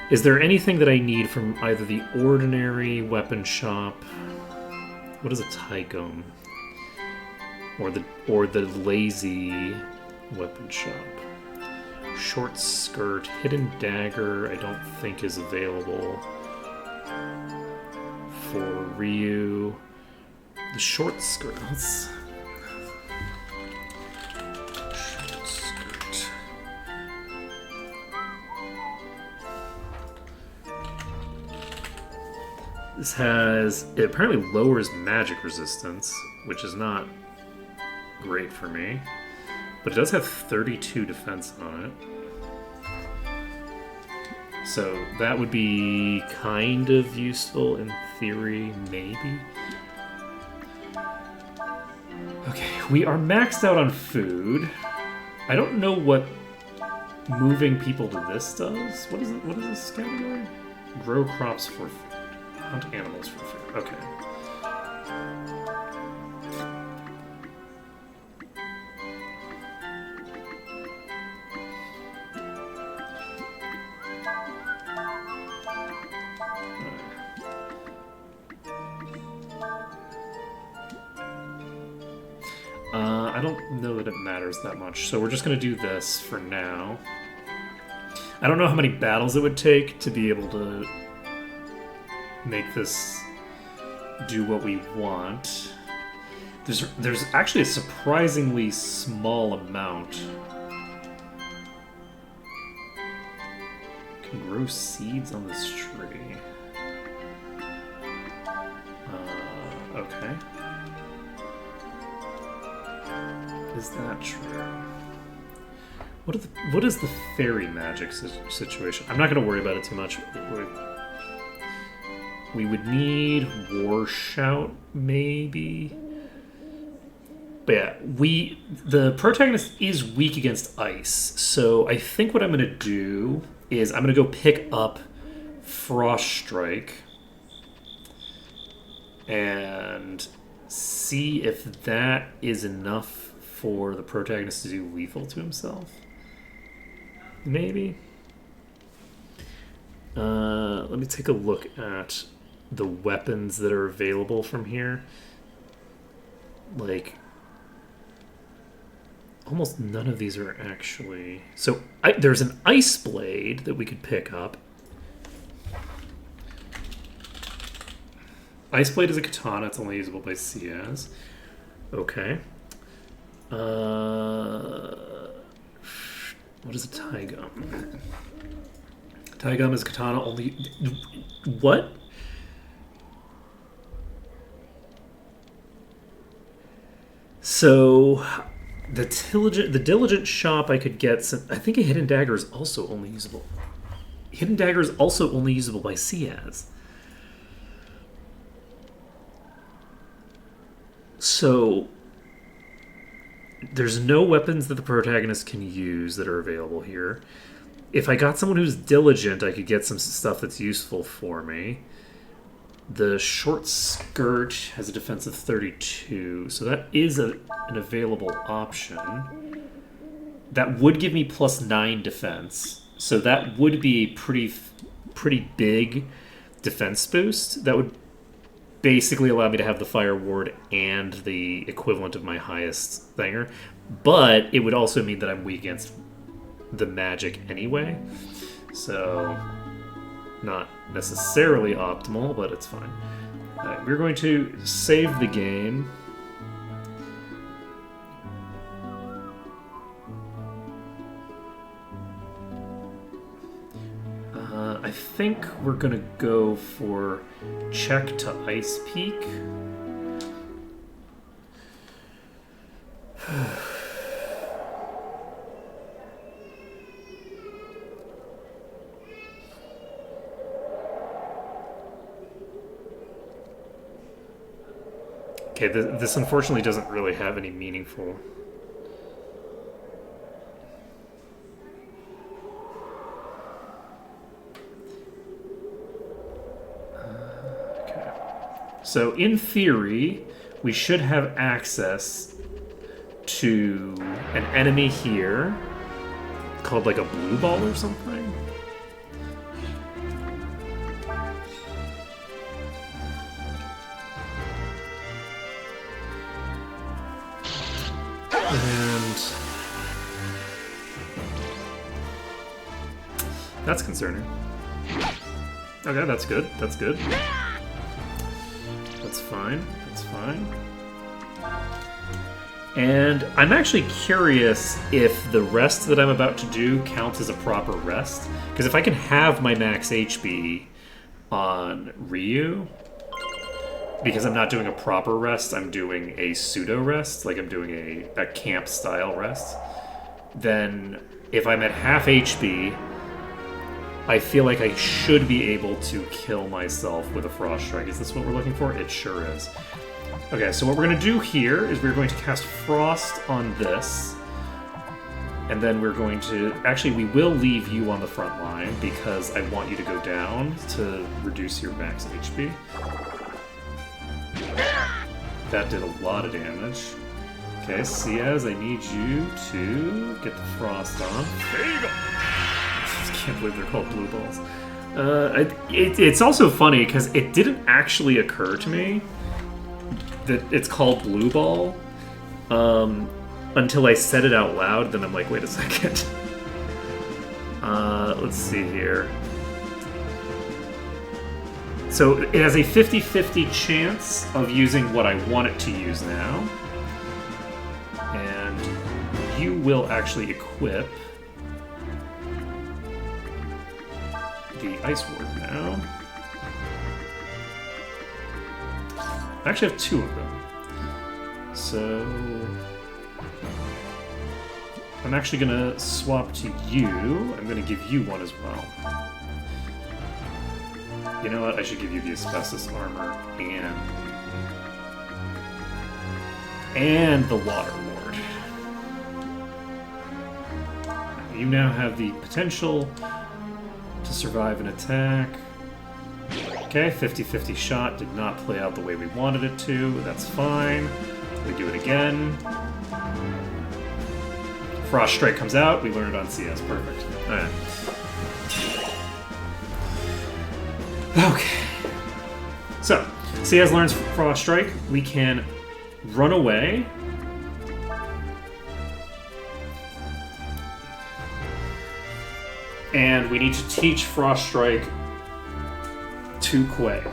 Is there anything that I need from either the ordinary weapon shop? What is a Taigum? Or the lazy weapon shop? Short skirt, hidden dagger, I don't think is available for Ryu. The short skirts. Short skirt. This it apparently lowers magic resistance, which is not great for me. But it does have 32 defense on it. So that would be kind of useful in theory, maybe. Okay, we are maxed out on food. I don't know what moving people to this does. What is this category? Grow crops for food. Hunt animals for food. Okay. I don't know that it matters that much, so we're just going to do this for now. I don't know how many battles it would take to be able to make this do what we want. There's actually a surprisingly small amount. Can grow seeds on this tree. Okay. Is that true? What is the fairy magic situation? I'm not going to worry about it too much. We would need War Shout, maybe. But yeah, the protagonist is weak against ice, so I think what I'm going to do is I'm going to go pick up Frost Strike and see if that is enough for the protagonist to do lethal to himself. Maybe. Let me take a look at the weapons that are available from here. Like, almost none of these are actually... So, there's an Ice Blade that we could pick up. Ice Blade is a katana. It's only usable by Ciaz. Okay. What is a Taigum? Taigum is katana only... What? So, the diligent shop I could get some... I think a hidden dagger is also only usable. Hidden dagger is also only usable by Ciaz. So, there's no weapons that the protagonist can use that are available here. If I got someone who's diligent, I could get some stuff that's useful for me. The short skirt has a defense of 32, so that is an available option. That would give me plus 9 defense, so that would be a pretty big defense boost. That would basically allow me to have the Fire Ward and the equivalent of my highest thinger. But it would also mean that I'm weak against the magic anyway. So, not necessarily optimal, but it's fine. Alright, we're going to save the game. I think we're gonna go for check to Ice Peak. Okay, this unfortunately doesn't really have any meaningful... So, in theory, we should have access to an enemy here called like a blue ball or something. And that's concerning. Okay, that's good. That's good. That's fine. That's fine. And I'm actually curious if the rest that I'm about to do counts as a proper rest. Because if I can have my max HP on Ryu, because I'm not doing a proper rest, I'm doing a pseudo rest, like I'm doing a camp style rest, then if I'm at half HP, I feel like I should be able to kill myself with a Frost Strike. Is this what we're looking for? It sure is. Okay, so what we're going to do here is we're going to cast Frost on this. And then we're going to... Actually, we will leave you on the front line because I want you to go down to reduce your max HP. That did a lot of damage. Okay, Ciaz, I need you to get the Frost on. There you go! I can't believe they're called blue balls. It's also funny because it didn't actually occur to me that it's called blue ball until I said it out loud. Then I'm like, wait a second. Let's see here. So it has a 50-50 chance of using what I want it to use now. And you will actually equip the Ice Ward now. I actually have two of them. So I'm actually going to swap to you. I'm going to give you one as well. You know what? I should give you the Asbestos Armor and the Water Ward. You now have the potential to survive an attack. Okay, 50-50 shot did not play out the way we wanted it to. That's fine. We do it again. Frost Strike comes out. We learn it on CS. Perfect. Alright. Okay. So, CS learns Frost Strike. We can run away. And we need to teach Frost Strike to Quay.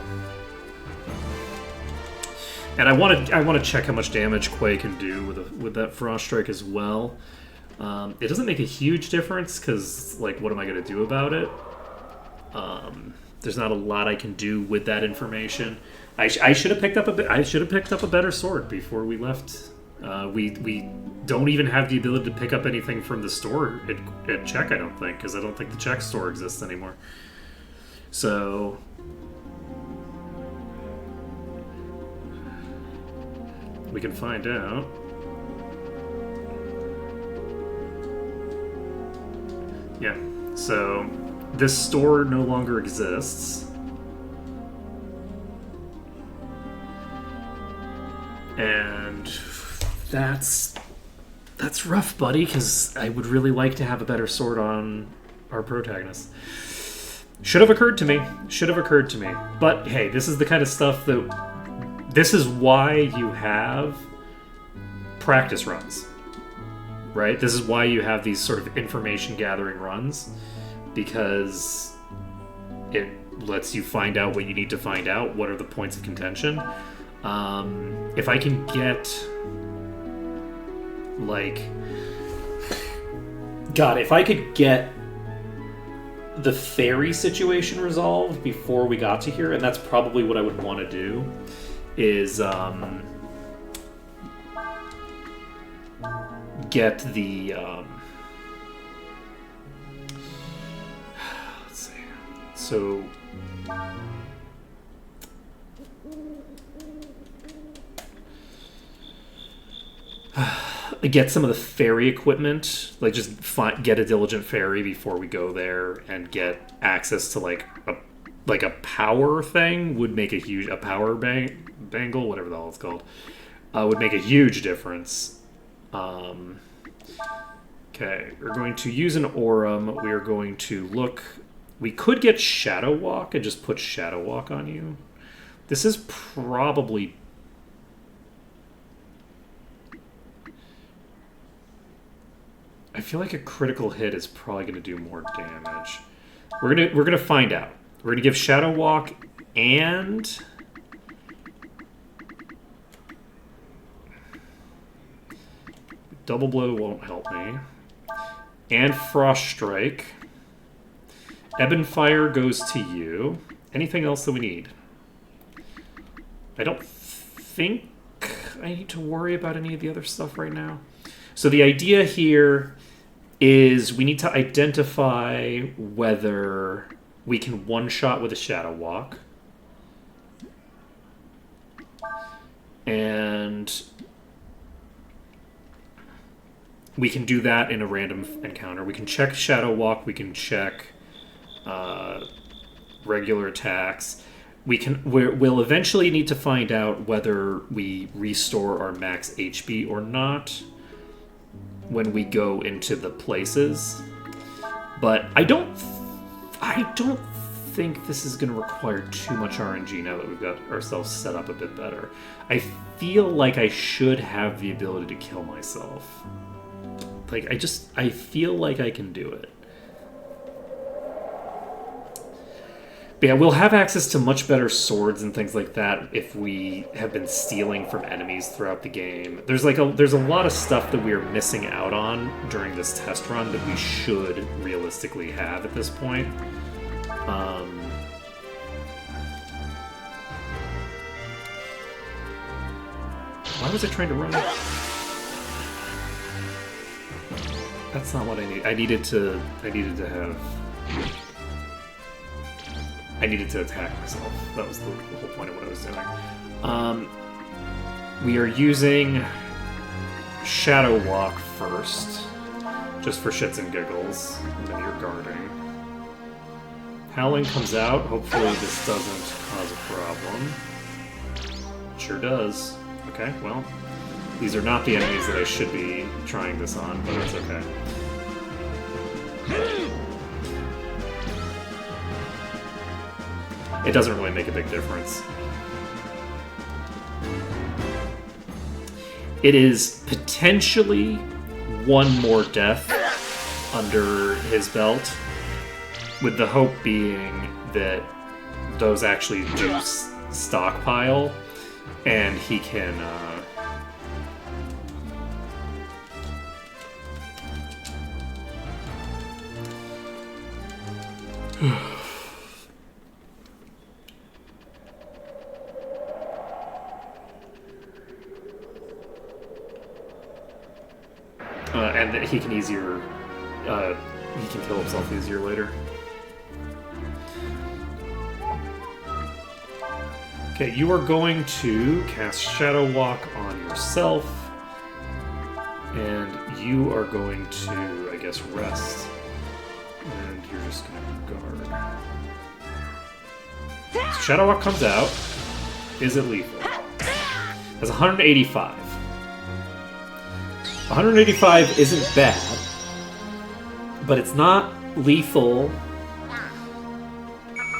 And I want to check how much damage Quay can do with that Frost Strike as well. It doesn't make a huge difference because, like, what am I going to do about it? There's not a lot I can do with that information. I should have picked up a better sword before we left. We don't even have the ability to pick up anything from the store at Czech, I don't think, because I don't think the Czech store exists anymore. So we can find out. Yeah, so this store no longer exists. And that's rough, buddy, because I would really like to have a better sword on our protagonist. Should have occurred to me. But hey, this is the kind of stuff that this is why you have practice runs, right? This is why you have these sort of information gathering runs, because it lets you find out what you need to find out. What are the points of contention? If I can get, like, God, if I could get the ferry situation resolved before we got to here, and that's probably what I would want to do, is get the let's see. So get some of the ferry equipment, like just get a diligent ferry before we go there, and get access to like a power thing would make a power bangle, whatever the hell it's called, would make a huge difference. Okay, we're going to use an Aurum. We are going to look. We could get Shadow Walk and just put Shadow Walk on you. This is probably. I feel like a critical hit is probably going to do more damage. We're gonna find out. We're gonna give Shadow Walk and Double Blow won't help me. And Frost Strike. Ebon Fire goes to you. Anything else that we need? I don't think I need to worry about any of the other stuff right now. So the idea here is we need to identify whether we can one-shot with a Shadow Walk. And we can do that in a random encounter. We can check Shadow Walk. We can check regular attacks. We'll eventually need to find out whether we restore our max HP or not when we go into the places. But I don't think this is going to require too much RNG now that we've got ourselves set up a bit better. I feel like I should have the ability to kill myself. Like, I feel like I can do it. But yeah, we'll have access to much better swords and things like that if we have been stealing from enemies throughout the game. There's a lot of stuff that we are missing out on during this test run that we should realistically have at this point. Why was I trying to run? That's not what I need. I needed to attack myself. That was the whole point of what I was doing. We are using Shadow Walk first, just for shits and giggles, and then you're guarding. Howling comes out. Hopefully this doesn't cause a problem. Sure does. Okay, well, these are not the enemies that I should be trying this on, but that's okay. It doesn't really make a big difference. It is potentially one more death under his belt, with the hope being that those actually do stockpile, and he can... and that he can he can kill himself easier later. Okay, you are going to cast Shadow Walk on yourself, and you are going to, I guess, rest. And you're just going to guard. So Shadow Walk comes out. Is it lethal? That's 185. 185 isn't bad, but it's not lethal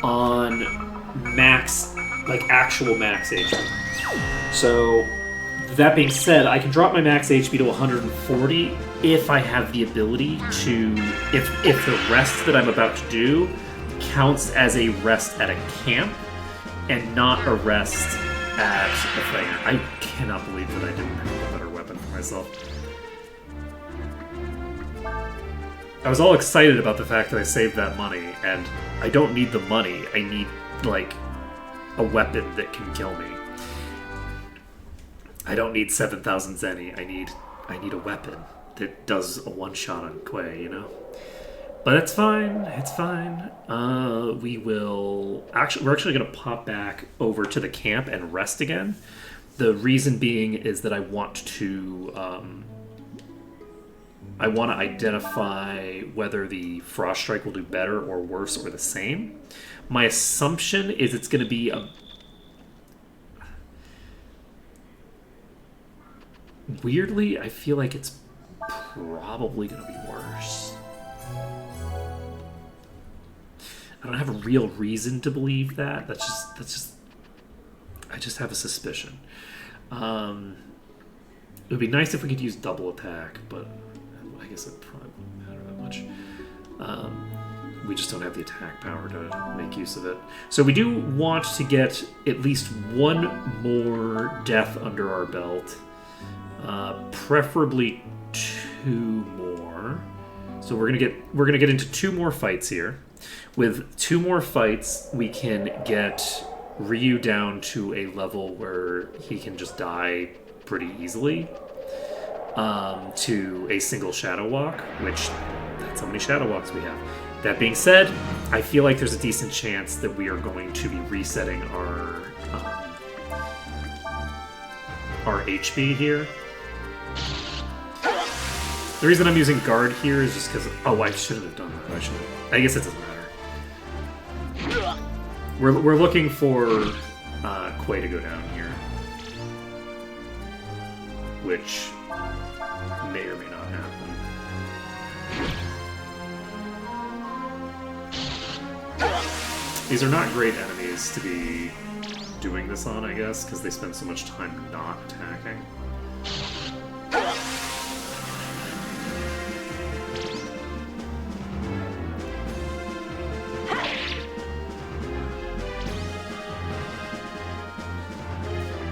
on max, like actual max HP. So, that being said, I can drop my max HP to 140 if I have the ability to... If the rest that I'm about to do counts as a rest at a camp and not a rest at a thing. I cannot believe that I didn't have a better weapon for myself. I was all excited about the fact that I saved that money, and I don't need the money. I need, like, a weapon that can kill me. I don't need 7,000 zenny. I need a weapon that does a one-shot on Quay, you know? But it's fine. It's fine. We're actually going to pop back over to the camp and rest again. The reason being is that I want to identify whether the Frost Strike will do better or worse or the same. My assumption is it's going to be a... Weirdly, I feel like it's probably going to be worse. I don't have a real reason to believe that. That's just. I just have a suspicion. It would be nice if we could use double attack, but I guess it probably wouldn't matter that much. We just don't have the attack power to make use of it. So we do want to get at least one more death under our belt, preferably two more. So we're gonna get into two more fights here. With two more fights, we can get Ryu down to a level where he can just die pretty easily to a single Shadow Walk, which that's how many Shadow Walks we have. That being said, I feel like there's a decent chance that we are going to be resetting our HP here. The reason I'm using guard here is just because... Oh, I shouldn't have done that. I guess it doesn't matter. We're looking for Quay to go down here, which may or may not happen. These are not great enemies to be doing this on, I guess, because they spend so much time not attacking.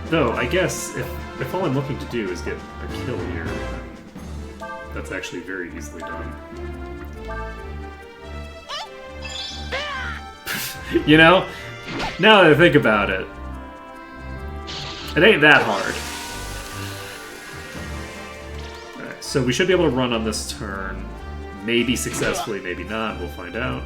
Though, I guess if all I'm looking to do is get a kill here, then that's actually very easily done. You know? Now that I think about it, it ain't that hard. Alright, so we should be able to run on this turn. Maybe successfully, maybe not. We'll find out.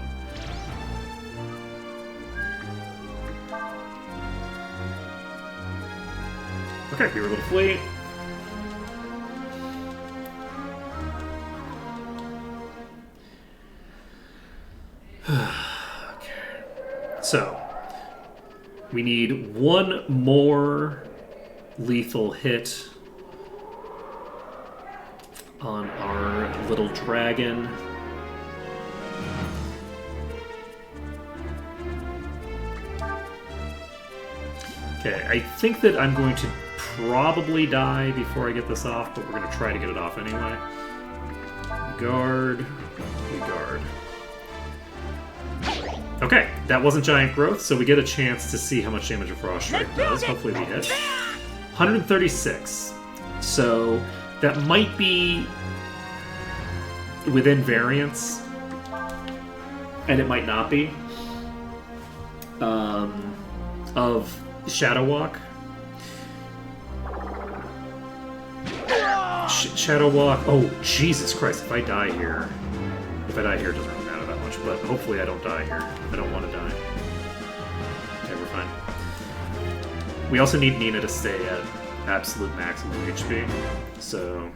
Okay, we were able to flee. Okay. So, we need one more lethal hit on our little dragon. Okay, I think that I'm going to probably die before I get this off, but we're going to try to get it off anyway. Guard. We guard. Okay, that wasn't giant growth, so we get a chance to see how much damage a Frost Strike does. Hopefully we hit. 136. So that might be within variance, and it might not be, of Shadow Walk. Shadow Walk. Oh, Jesus Christ! If I die here, it doesn't really matter that much. But hopefully, I don't die here. I don't want to die. Okay, we're fine. We also need Nina to stay at absolute maximum HP, so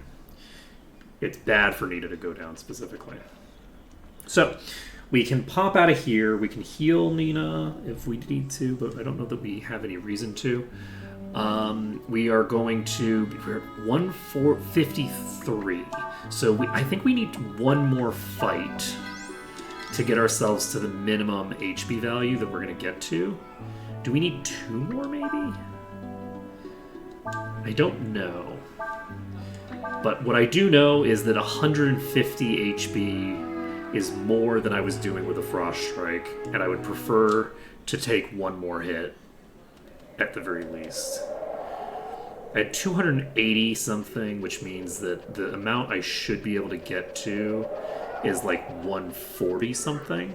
it's bad for Nina to go down specifically. So we can pop out of here. We can heal Nina if we need to, but I don't know that we have any reason to. We are going to... We're at 153. So I think we need one more fight to get ourselves to the minimum HP value that we're going to get to. Do we need two more, maybe? I don't know. But what I do know is that 150 HP is more than I was doing with a Frost Strike, and I would prefer to take one more hit at the very least. I had 280 something, which means that the amount I should be able to get to is like 140 something.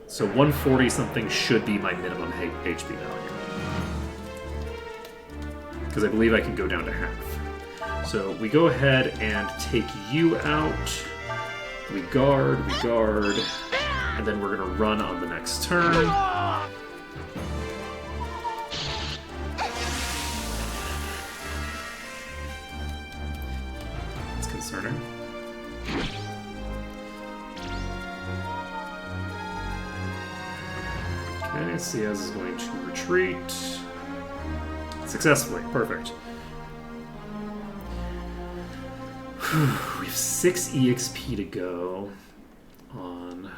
So 140 something should be my minimum HP value. Because I believe I can go down to half. So we go ahead and take you out. We guard, and then we're going to run on the next turn. It's concerning. Okay, Ciaz is going to retreat. Successfully. Perfect. We have 6 EXP to go on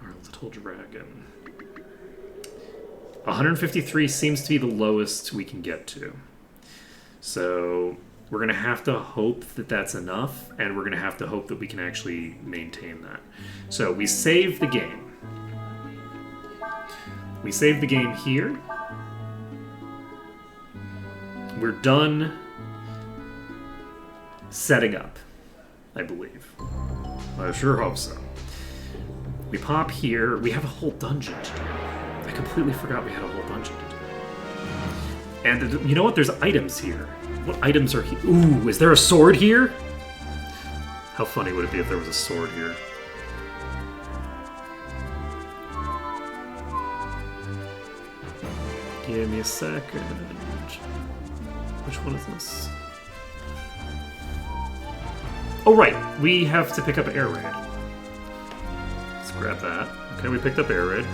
our little dragon. 153 seems to be the lowest we can get to. So we're going to have to hope that that's enough, and we're going to have to hope that we can actually maintain that. So we save the game. We save the game here. We're done setting up, I believe. I sure hope so. We pop here. We have a whole dungeon to do. I completely forgot we had a whole dungeon to do. And you know what? There's items here. What items are here? Ooh, is there a sword here? How funny would it be if there was a sword here? Give me a second. Which one is this? Oh, right. We have to pick up Air Raid. Let's grab that. Okay, we picked up Air Raid.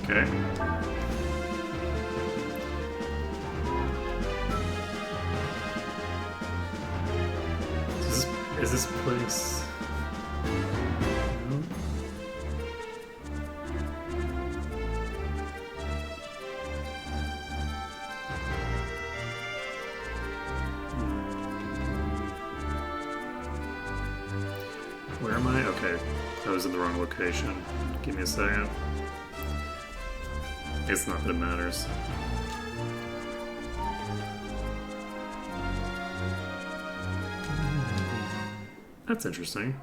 Okay. Is this place? No? Where am I? Okay, I was in the wrong location. Give me a second. It's not that it matters. That's interesting.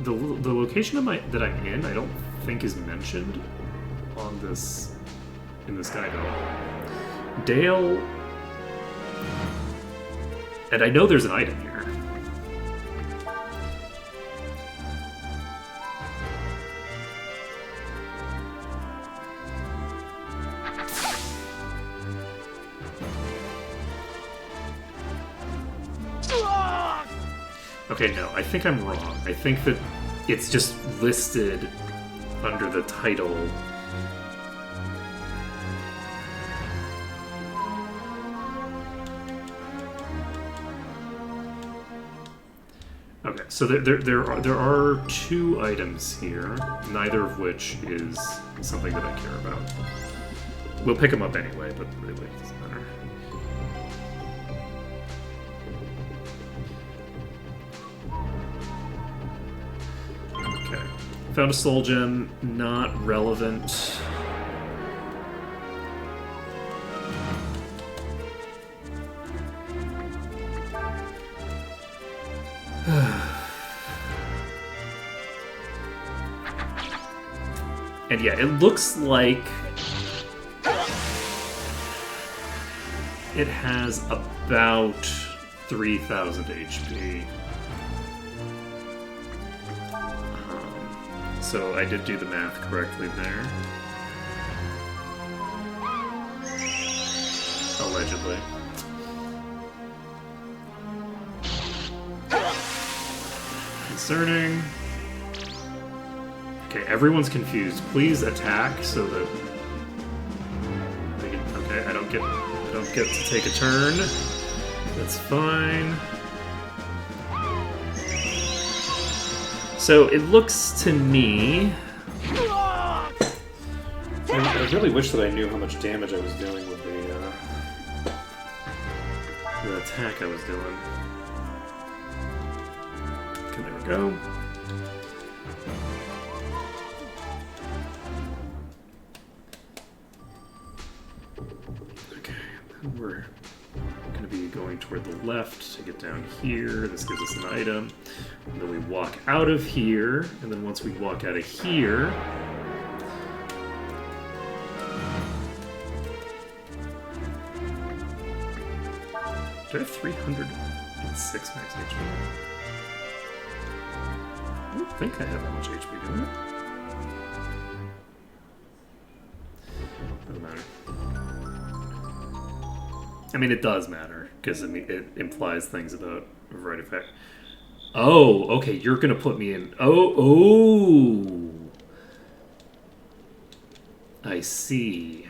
The location that I'm in, I don't think is mentioned on this in this guide at all. Dale, and I know there's an item here. Okay, no, I think I'm wrong. I think that it's just listed under the title. Okay, so there are 2 items here, neither of which is something that I care about. We'll pick them up anyway, but really it doesn't matter. Found a soul gem, not relevant. And yeah, it looks like it has about 3,000 HP. So I did do the math correctly there. Allegedly. discerning. Okay, everyone's confused. Please attack so that okay, I don't get to take a turn. That's fine. So it looks to me. I really wish that I knew how much damage I was doing with the attack I was doing. Okay, there we go. Okay, then we're going to be going toward the left to get down here. This gives us an item. And then we walk out of here, and then once we walk out of here, do I have 306 max HP? I don't think I have that much HP, do I? Doesn't matter. I mean, it does matter, because it implies things about a variety of factors. Oh, okay, you're going to put me in... Oh! I see.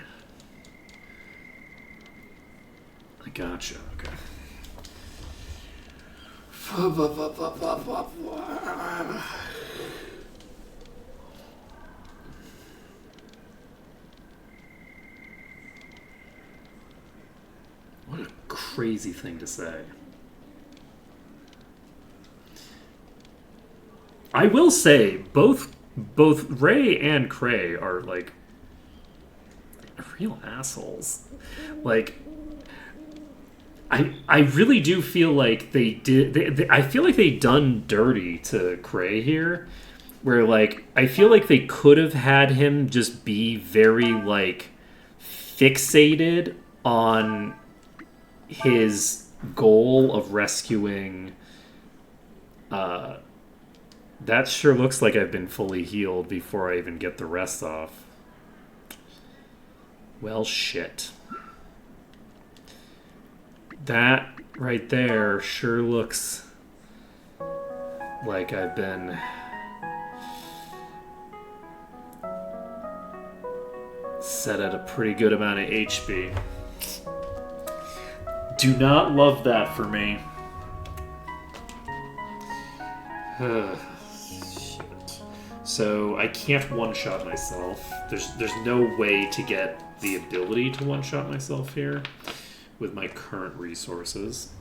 I gotcha, okay. What a crazy thing to say. I will say, both Ray and Cray are, like, real assholes. Like, I really do feel like they did... I feel like they done dirty to Cray here. Where, like, I feel like they could have had him just be very, like, fixated on his goal of rescuing... that sure looks like I've been fully healed before I even get the rest off. Well, shit. That right there sure looks like I've been set at a pretty good amount of HP. Do not love that for me. Shit. So I can't one-shot myself. There's no way to get the ability to one-shot myself here with my current resources.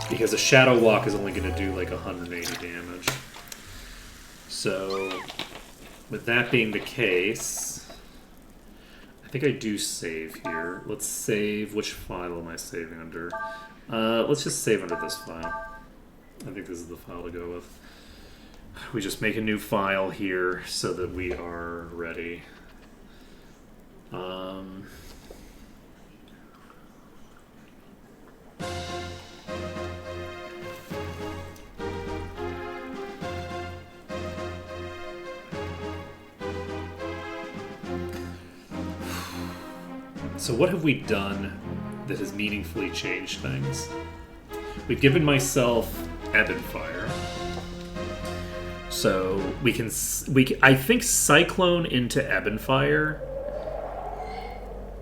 Because a Shadow Walk is only going to do like 180 damage. So, with that being the case, I think I do save here. Let's save. Which file am I saving under? Let's just save under this file. I think this is the file to go with. We just make a new file here so that we are ready. So what have we done that has meaningfully changed things? We've given myself Ebb and Fire. So we can I think Cyclone into Ebb and Fire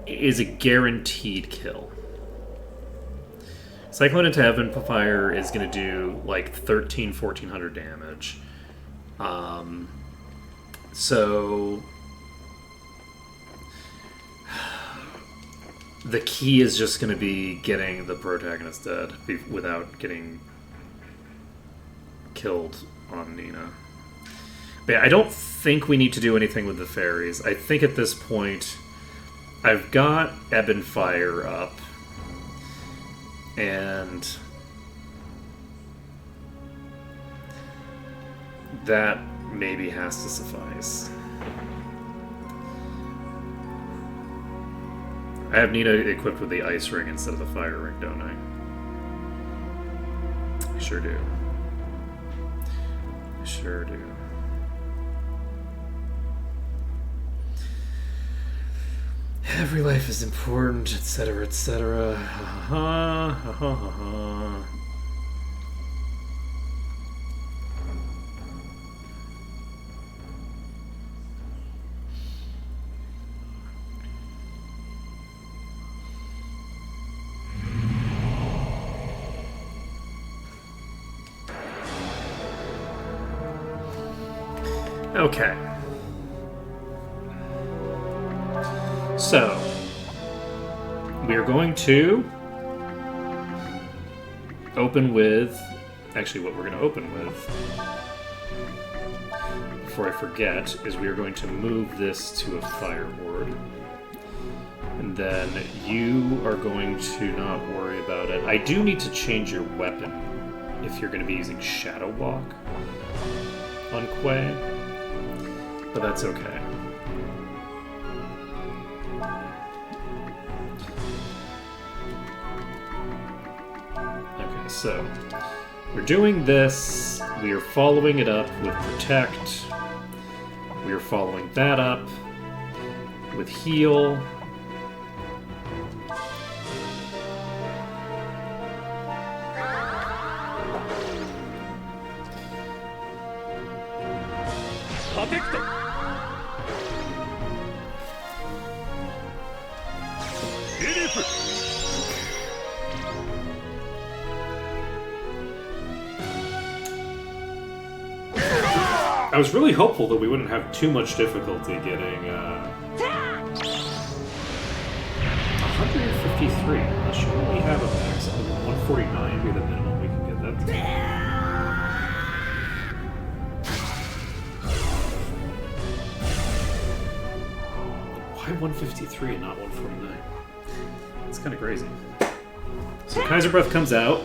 is a guaranteed kill. Cyclone into Ebb and Fire is going to do like 1400 damage. So the key is just going to be getting the protagonist dead without getting killed on Nina. But yeah, I don't think we need to do anything with the fairies. I think at this point I've got Ebb and Fire up, and that maybe has to suffice. I have Nina equipped with the ice ring instead of the fire ring, don't I? I sure do. I sure do. Every life is important, etc., etc. Okay. So, we are going to open with... Actually, what we're going to open with, before I forget, is we are going to move this to a fire ward. And then you are going to not worry about it. I do need to change your weapon if you're going to be using Shadow Walk on Quay. But that's okay. Okay, so we're doing this. We are following it up with Protect. We are following that up with Heal. I was really hopeful that we wouldn't have too much difficulty getting 153. That should only have a max of 149 be the minimum we can get that to. Why 153 and not 149? It's kind of crazy. So Kaiser Breath comes out.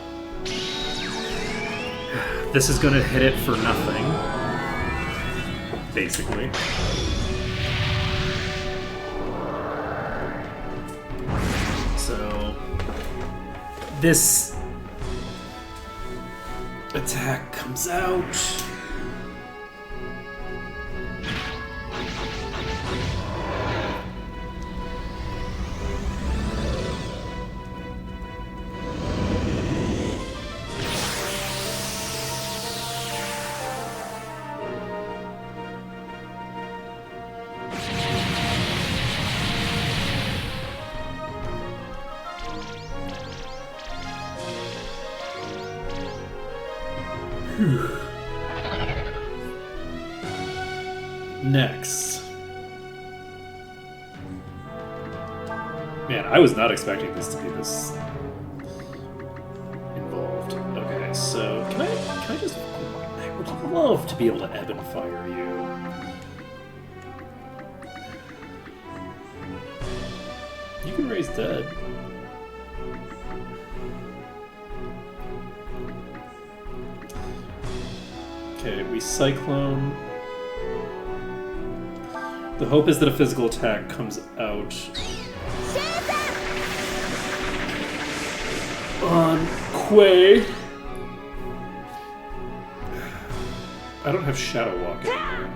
This is going to hit it for nothing. Basically. So this attack comes out. Next. Man, I was not expecting this to be this involved. Okay, so can I just... I would love to be able to ebb and fire you. You can raise dead. Okay, we Cyclone. The hope is that a physical attack comes out on Quay. I don't have Shadow Walk anymore.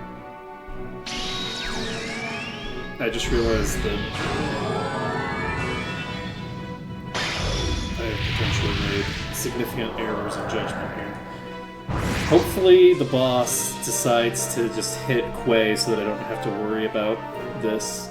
I just realized that I have potentially made significant errors in judgment here. Hopefully the boss decides to just hit Quay so that I don't have to worry about this.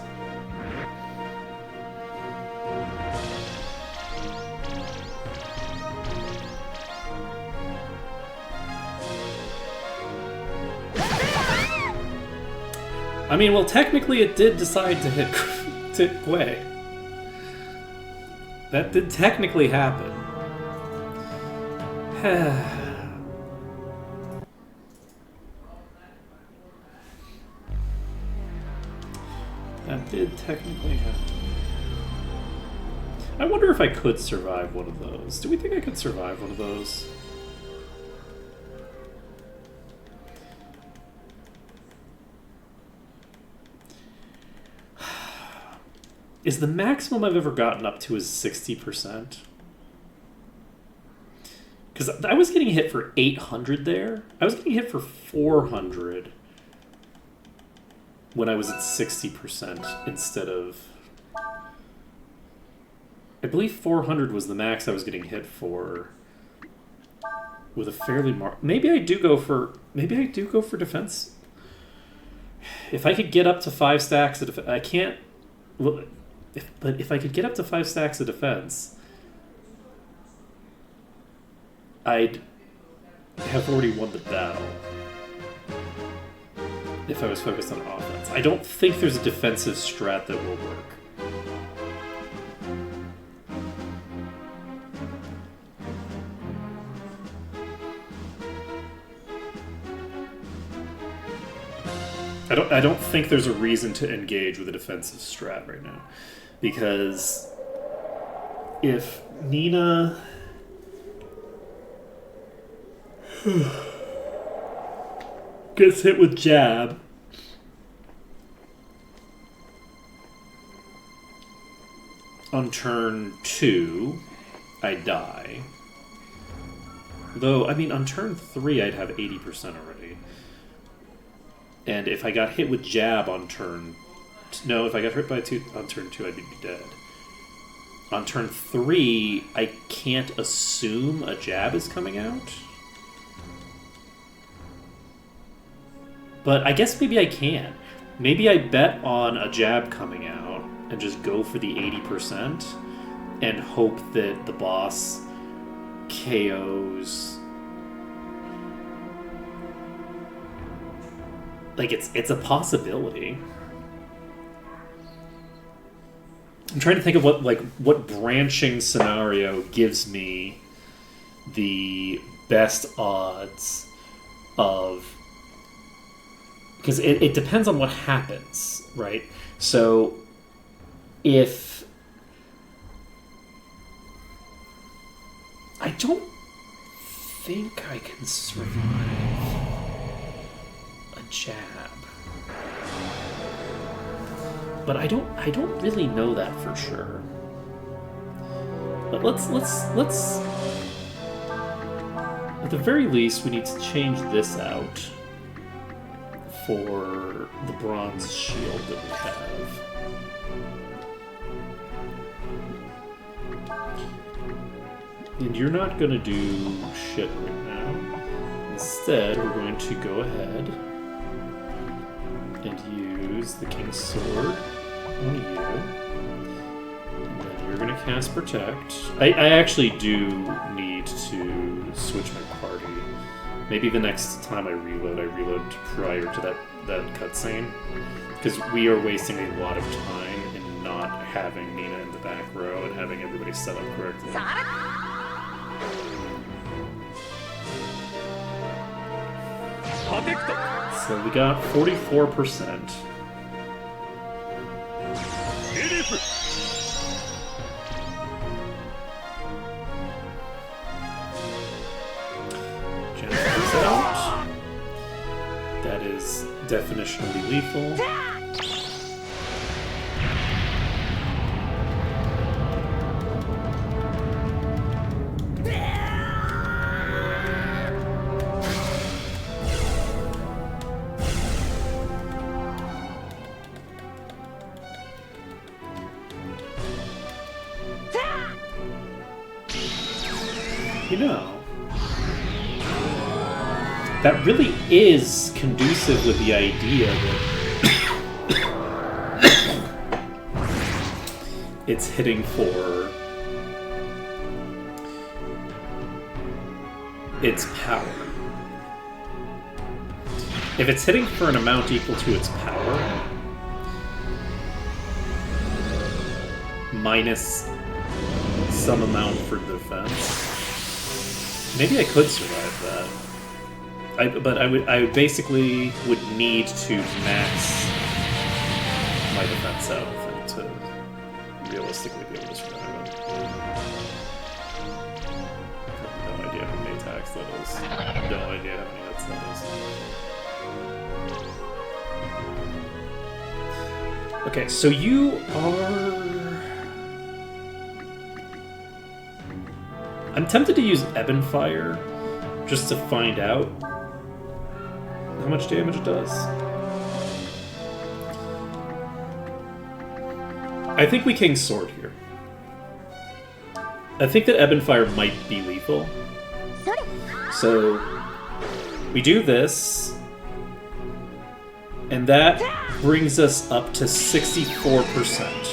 I mean, well, technically it did decide to hit Quay. That did technically happen. That did technically happen. I wonder if I could survive one of those. Do we think I could survive one of those? Is the maximum I've ever gotten up to is 60%? Because I was getting hit for 800 there. I was getting hit for 400 when I was at 60% instead of... I believe 400 was the max I was getting hit for with a fairly maybe I do go for defense. If I could get up to 5 stacks of defense, I can't. Well, if I could get up to 5 stacks of defense, I'd have already won the battle. if I was focused on offense. I don't think there's a defensive strat that will work. I don't think there's a reason to engage with a defensive strat right now. Because if Nina gets hit with jab, on turn 2, I die. Though, I mean, on turn 3, I'd have 80% already. And if I got hit with jab on turn... No, if I got hit by on turn 2, I'd be dead. On turn 3, I can't assume a jab is coming out. But I guess maybe I can. Maybe I bet on a jab coming out and just go for the 80% and hope that the boss KOs... Like, it's a possibility. I'm trying to think of what branching scenario gives me the best odds of... Because it depends on what happens, right? So, if... I don't think I can survive a jab. But I don't really know that for sure. But let's at the very least we need to change this out for the bronze shield that we have. And you're not gonna do shit right now. Instead, we're going to go ahead and use the King's Sword on you. And then you're gonna cast Protect. I actually do need to switch my party. Maybe the next time I reload prior to that cutscene. Because we are wasting a lot of time in not having Nina in the back row and having everybody set up correctly. So we got 44%. Jennifer's out. That is definitionally lethal. You know, that really is conducive with the idea that it's hitting for its power. If it's hitting for an amount equal to its power, minus some amount for defense, maybe I could survive that. But I basically would need to max my defense out of it to realistically be able to survive it. I have no idea how many attacks that is. No idea how many hits that is. Okay, so you are... I'm tempted to use Ebon Fire just to find out how much damage it does. I think we King's Sword here. I think that Ebon Fire might be lethal. So we do this, and that brings us up to 64%.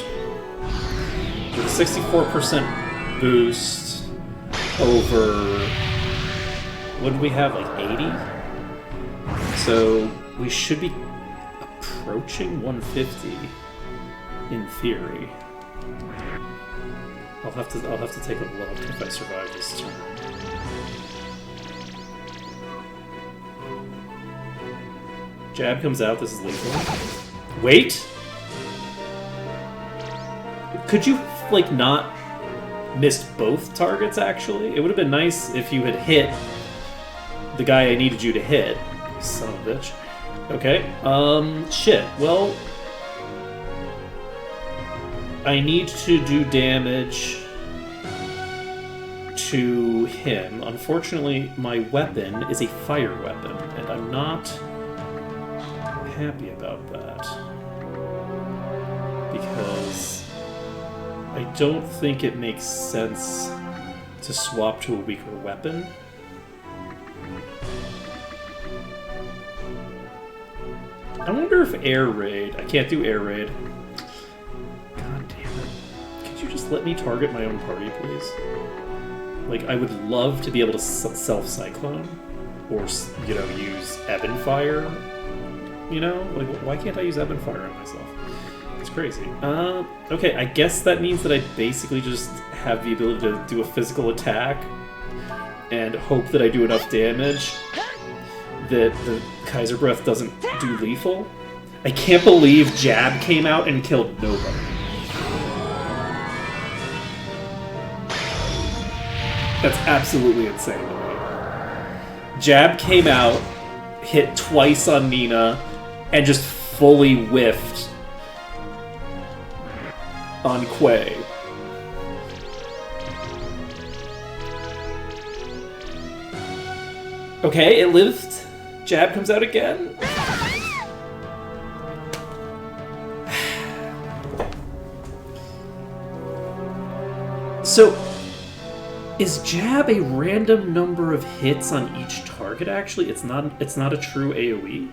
With a 64% boost over, what did we have, like 80? So we should be approaching 150 in theory. I'll have to take a look if I survive this turn. Jab comes out, this is lethal. Wait! Could you, like, not missed both targets, actually? It would have been nice if you had hit the guy I needed you to hit. Son of a bitch. Okay, shit. Well, I need to do damage to him. Unfortunately, my weapon is a fire weapon, and I'm not happy about that. Because I don't think it makes sense to swap to a weaker weapon. I wonder if air raid... I can't do air raid. God damn it. Could you just let me target my own party, please? Like, I would love to be able to self-cyclone. Or, you know, use Ebon Fire. You know? Like, why can't I use Ebon Fire on myself? It's crazy. Okay, I guess that means that I basically just have the ability to do a physical attack and hope that I do enough damage that the Kaiser Breath doesn't do lethal. I can't believe Jab came out and killed nobody. That's absolutely insane to me. Jab came out, hit twice on Nina, and just fully whiffed on Quay. Okay, it lived. Jab comes out again. So, is Jab a random number of hits on each target? Actually, it's not a true AoE.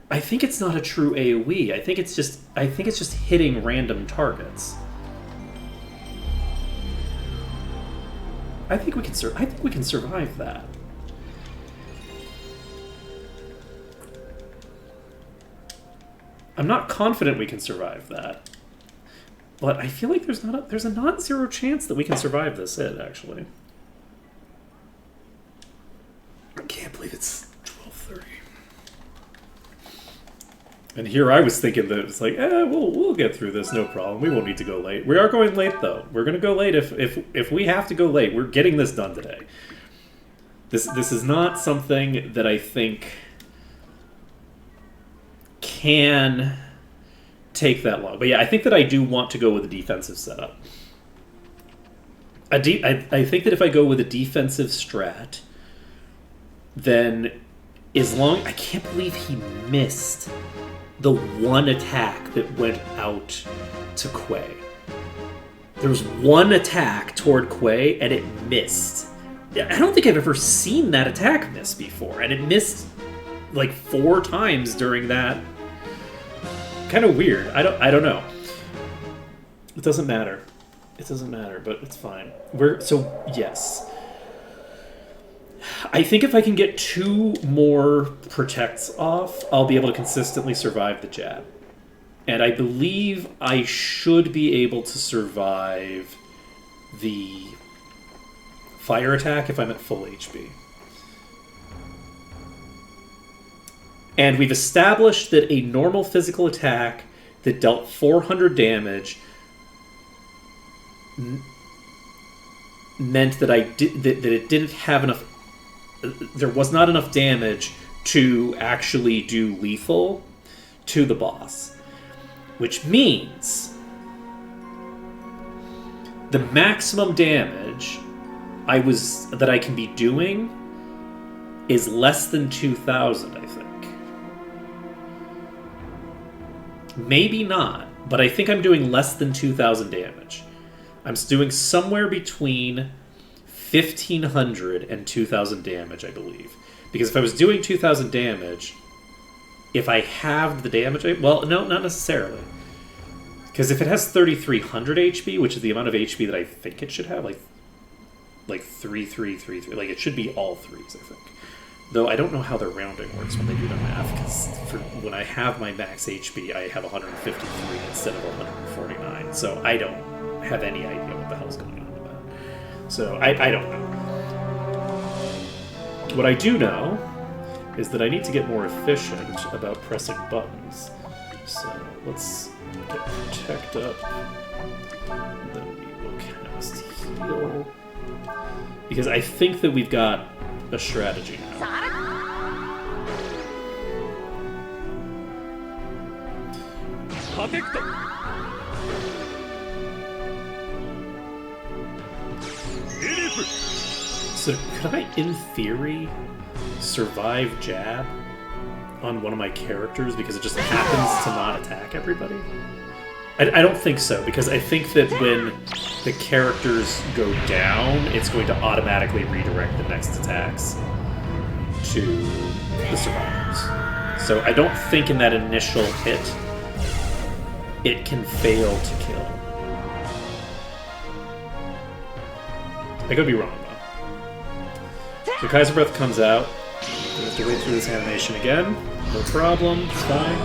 I think it's not a true AoE. I think it's just hitting random targets. I think we can survive that. I'm not confident we can survive that, but I feel like there's a non-zero chance that we can survive this hit. Actually, I can't believe it's 12:30. And here I was thinking that it's like, we'll get through this, no problem. We won't need to go late. We are going late, though. We're going to go late if we have to go late. We're getting this done today. This is not something that I think can take that long. But yeah, I think that I do want to go with a defensive setup. I think that if I go with a defensive strat, then as long... I can't believe he missed the one attack that went out to Quay. There was one attack toward Quay, and it missed. I don't think I've ever seen that attack miss before, and it missed like 4 times during that. Kind of weird. I don't know. It doesn't matter. It doesn't matter, but it's fine. Yes. I think if I can get 2 more protects off, I'll be able to consistently survive the jab. And I believe I should be able to survive the fire attack if I'm at full HP. And we've established that a normal physical attack that dealt 400 damage meant that that it didn't have enough... There was not enough damage to actually do lethal to the boss. Which means the maximum damage that I can be doing is less than 2,000, I think. Maybe not, but I think I'm doing less than 2,000 damage. I'm doing somewhere between 1,500 and 2,000 damage, I believe. Because if I was doing 2,000 damage, if I halved the damage... Well, no, not necessarily. Because if it has 3,300 HP, which is the amount of HP that I think it should have, like 3,333, like it should be all 3s, I think. Though I don't know how their rounding works when they do their math, because when I have my max HP, I have 153 instead of 149. So I don't have any idea what the hell's going on with that. So I don't know. What I do know is that I need to get more efficient about pressing buttons. So let's get Protect up. And then we will cast Heal. Because I think that we've got a strategy now. So could I, in theory, survive jab on one of my characters because it just happens to not attack everybody? I don't think so, because I think that when the characters go down, it's going to automatically redirect the next attacks to the survivors. So I don't think in that initial hit it can fail to kill. I could be wrong, though. So Kaiser Breath comes out. We have to wait through this animation again. No problem. It's fine.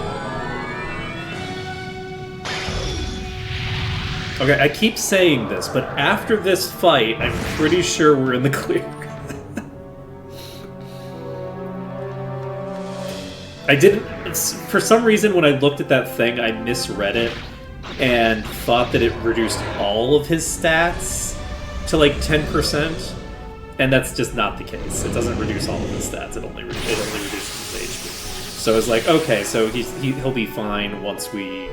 Okay, I keep saying this, but after this fight, I'm pretty sure we're in the clear. I didn't... For some reason, when I looked at that thing, I misread it and thought that it reduced all of his stats to like 10%, and that's just not the case. It doesn't reduce all of his stats. It only reduces his HP. So it's like, okay, so he'll be fine once we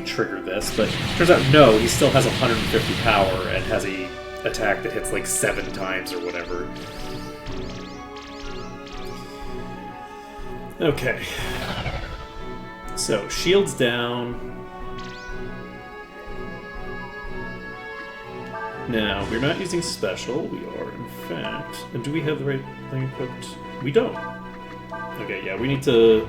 trigger this, but turns out no, he still has 150 power and has a attack that hits like 7 times or whatever. Okay. So, shields down. Now, we're not using special, we are in fact. And do we have the right thing equipped? We don't. Okay, yeah, we need to...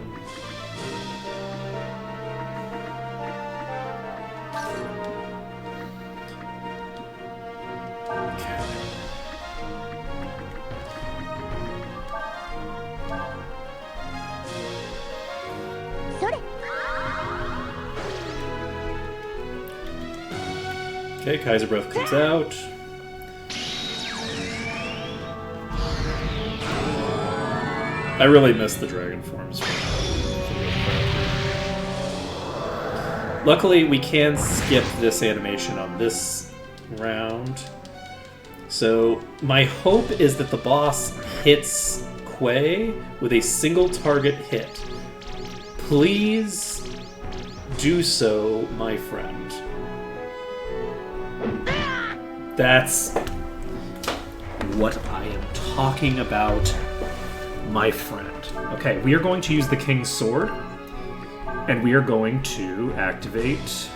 Okay, Kaiser Breath comes out. I really miss the dragon forms. Luckily, we can skip this animation on this round. So, my hope is that the boss hits Quay with a single target hit. Please do so, my friend. That's what I am talking about, my friend. Okay, we are going to use the King's Sword, and we are going to activate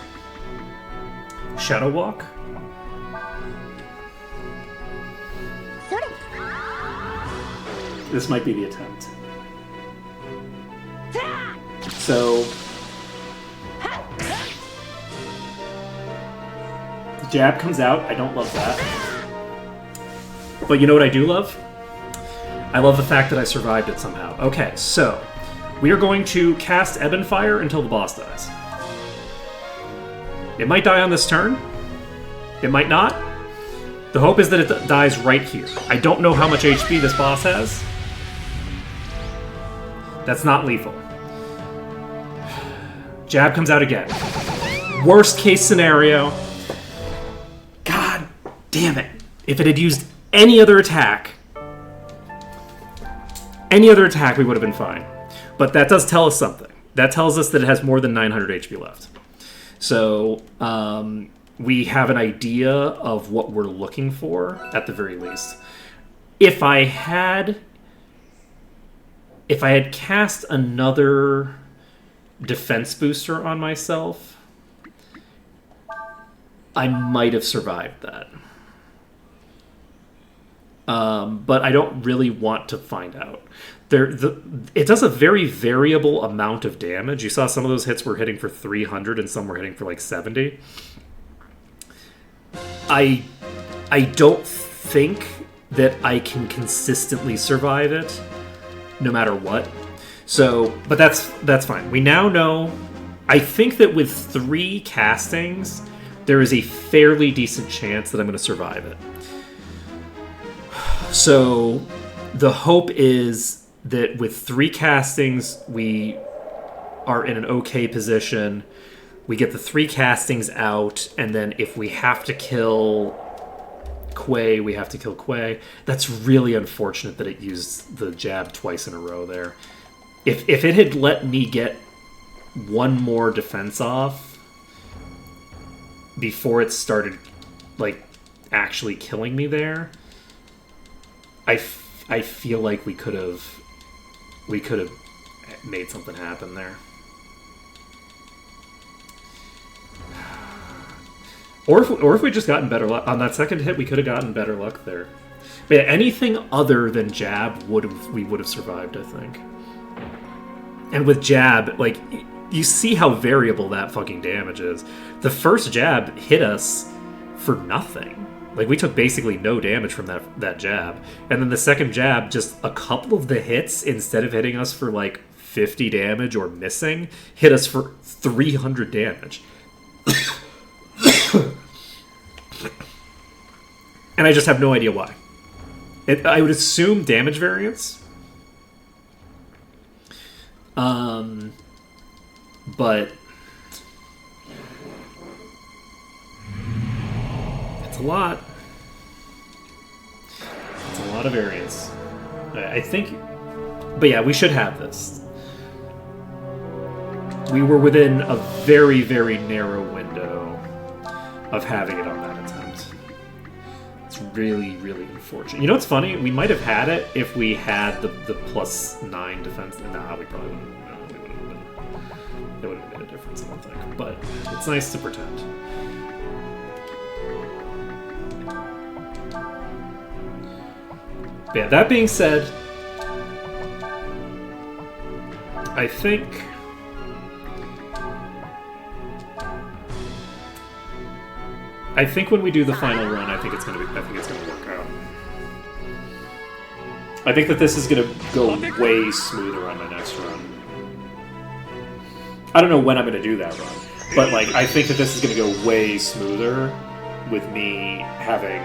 Shadow Walk. This might be the attempt. So... Jab comes out. I don't love that. But you know what I do love? I love the fact that I survived it somehow. Okay, so we are going to cast Ebb and Fire until the boss dies. It might die on this turn. It might not. The hope is that it dies right here. I don't know how much HP this boss has. That's not lethal. Jab comes out again. Worst case scenario. Damn it. If it had used any other attack, we would have been fine. But that does tell us something. That tells us that it has more than 900 HP left. So, we have an idea of what we're looking for, at the very least. If I had cast another defense booster on myself, I might have survived that. But I don't really want to find out. It does a very variable amount of damage. You saw some of those hits were hitting for 300 and some were hitting for like 70. I don't think that I can consistently survive it, no matter what. So, but that's fine. We now know. I think that with 3 castings, there is a fairly decent chance that I'm going to survive it. So, the hope is that with 3 castings, we are in an okay position. We get the 3 castings out, and then if we have to kill Quay, we have to kill Quay. That's really unfortunate that it used the jab twice in a row there. If it had let me get one more defense off before it started, like, actually killing me there, I feel like we could have made something happen there. Or if we just gotten better luck on that second hit, we could have gotten better luck there. But yeah, anything other than jab we would have survived, I think. And with jab, like, you see how variable that fucking damage is. The first jab hit us for nothing. Like, we took basically no damage from that jab. And then the second jab, just a couple of the hits, instead of hitting us for like 50 damage or missing, hit us for 300 damage. And I just have no idea why. I would assume damage variance. But it's a lot. It's a lot of variance. I think... But yeah, we should have this. We were within a very, very narrow window of having it on that attempt. It's really, really unfortunate. You know what's funny? We might have had it if we had the +9 defense. Nah, we probably wouldn't. It would have made a difference, I don't think. But it's nice to pretend. But yeah, that being said, I think when we do the final run, I think it's gonna work out. I think that this is gonna go way smoother on my next run. I don't know when I'm going to do that run, but like I think that this is going to go way smoother with me having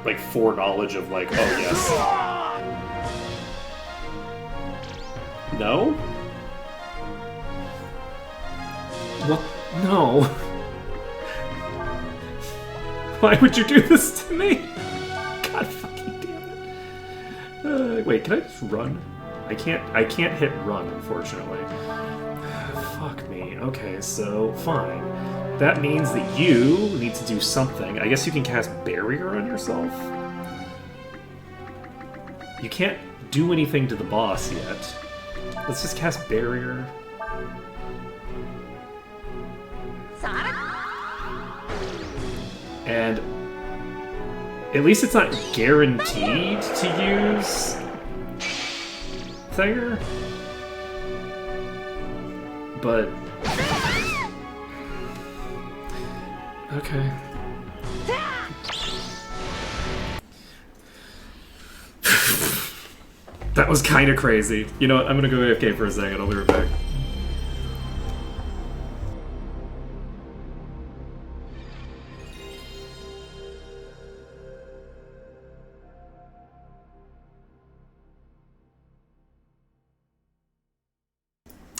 like foreknowledge of like, oh yes. No? What? No. Why would you do this to me? God fucking damn it. Wait, can I just run? I can't hit run, unfortunately. Fuck me. Okay, so fine. That means that you need to do something. I guess you can cast Barrier on yourself. You can't do anything to the boss yet. Let's just cast Barrier. And at least it's not guaranteed to use Thinger. But okay. That was kind of crazy. You know what? I'm gonna go AFK for a second. I'll be right back.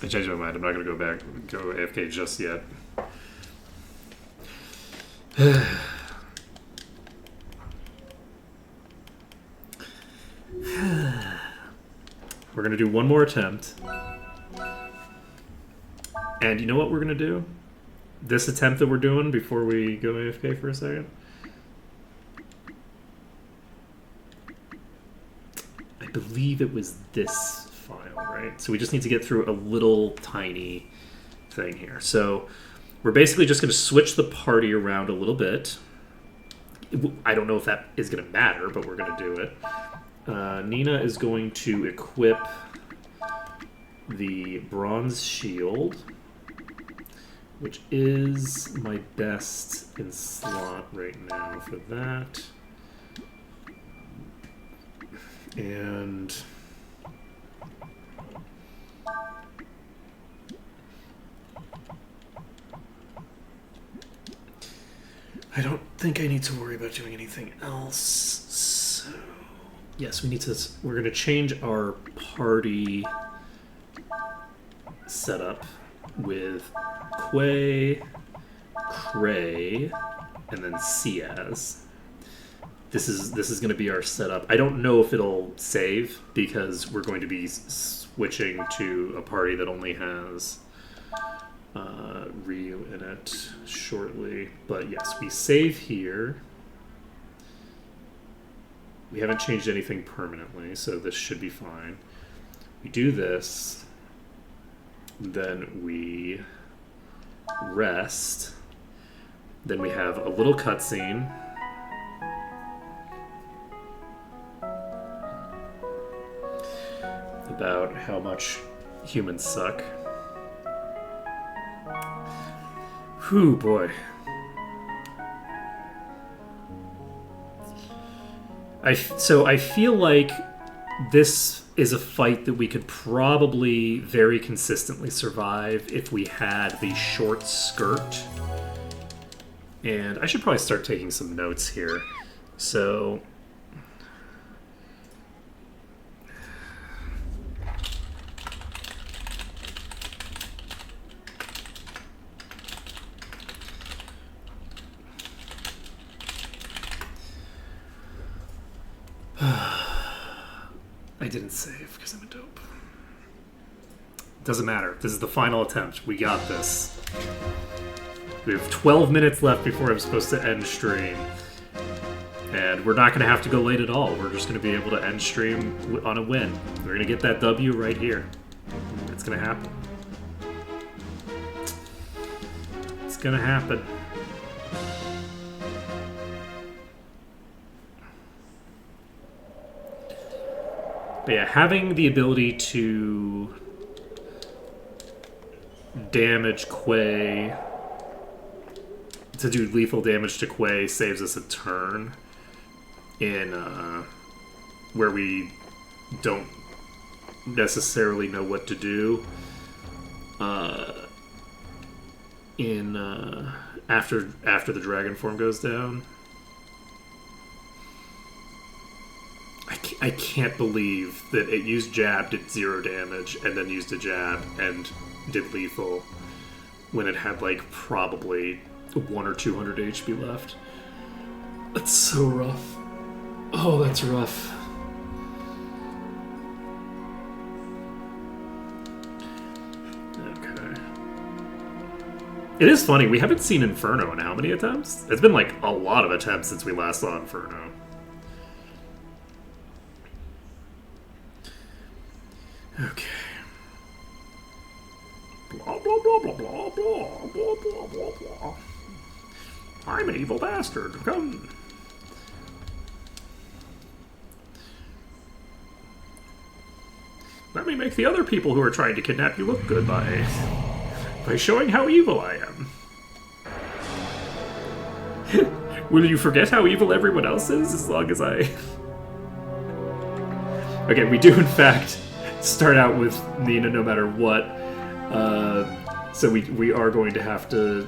I changed my mind. I'm not going to go AFK just yet. We're going to do one more attempt. And you know what we're going to do? This attempt that we're doing before we go AFK for a second? I believe it was this file, right? So we just need to get through a little tiny thing here. So we're basically just going to switch the party around a little bit. I don't know if that is going to matter, but we're going to do it. Nina is going to equip the bronze shield, which is my best in slot right now for that. And I don't think I need to worry about doing anything else. So yes, we're going to change our party setup with Quay, Cray, and then Ciaz. This is going to be our setup. I don't know if it'll save because we're going to be switching to a party that only has Ryu in it shortly. But yes, we save here. We haven't changed anything permanently, so this should be fine. We do this, then we rest, then we have a little cutscene. About how much humans suck. Whew, boy. So I feel like this is a fight that we could probably very consistently survive if we had the short skirt. And I should probably start taking some notes here. So I didn't save because I'm a dope. Doesn't matter. This is the final attempt. We got this. We have 12 minutes left before I'm supposed to end stream. And we're not going to have to go late at all. We're just going to be able to end stream on a win. We're going to get that W right here. It's going to happen. It's going to happen. But yeah, having the ability to damage Quay, to do lethal damage to Quay, saves us a turn in where we don't necessarily know what to do after the dragon form goes down. I can't believe that it used jab, did 0 damage, and then used a jab and did lethal when it had like probably 100 or 200 HP left. That's so rough. Oh, that's rough. Okay. It is funny, we haven't seen Inferno in how many attempts? It's been like a lot of attempts since we last saw Inferno. Okay. Blah, blah, blah, blah, blah, blah, blah, blah, blah, blah. I'm an evil bastard. Come. Let me make the other people who are trying to kidnap you look good by showing how evil I am. Will you forget how evil everyone else is as long as I... Okay, we do in fact start out with Nina no matter what. So we are going to have to...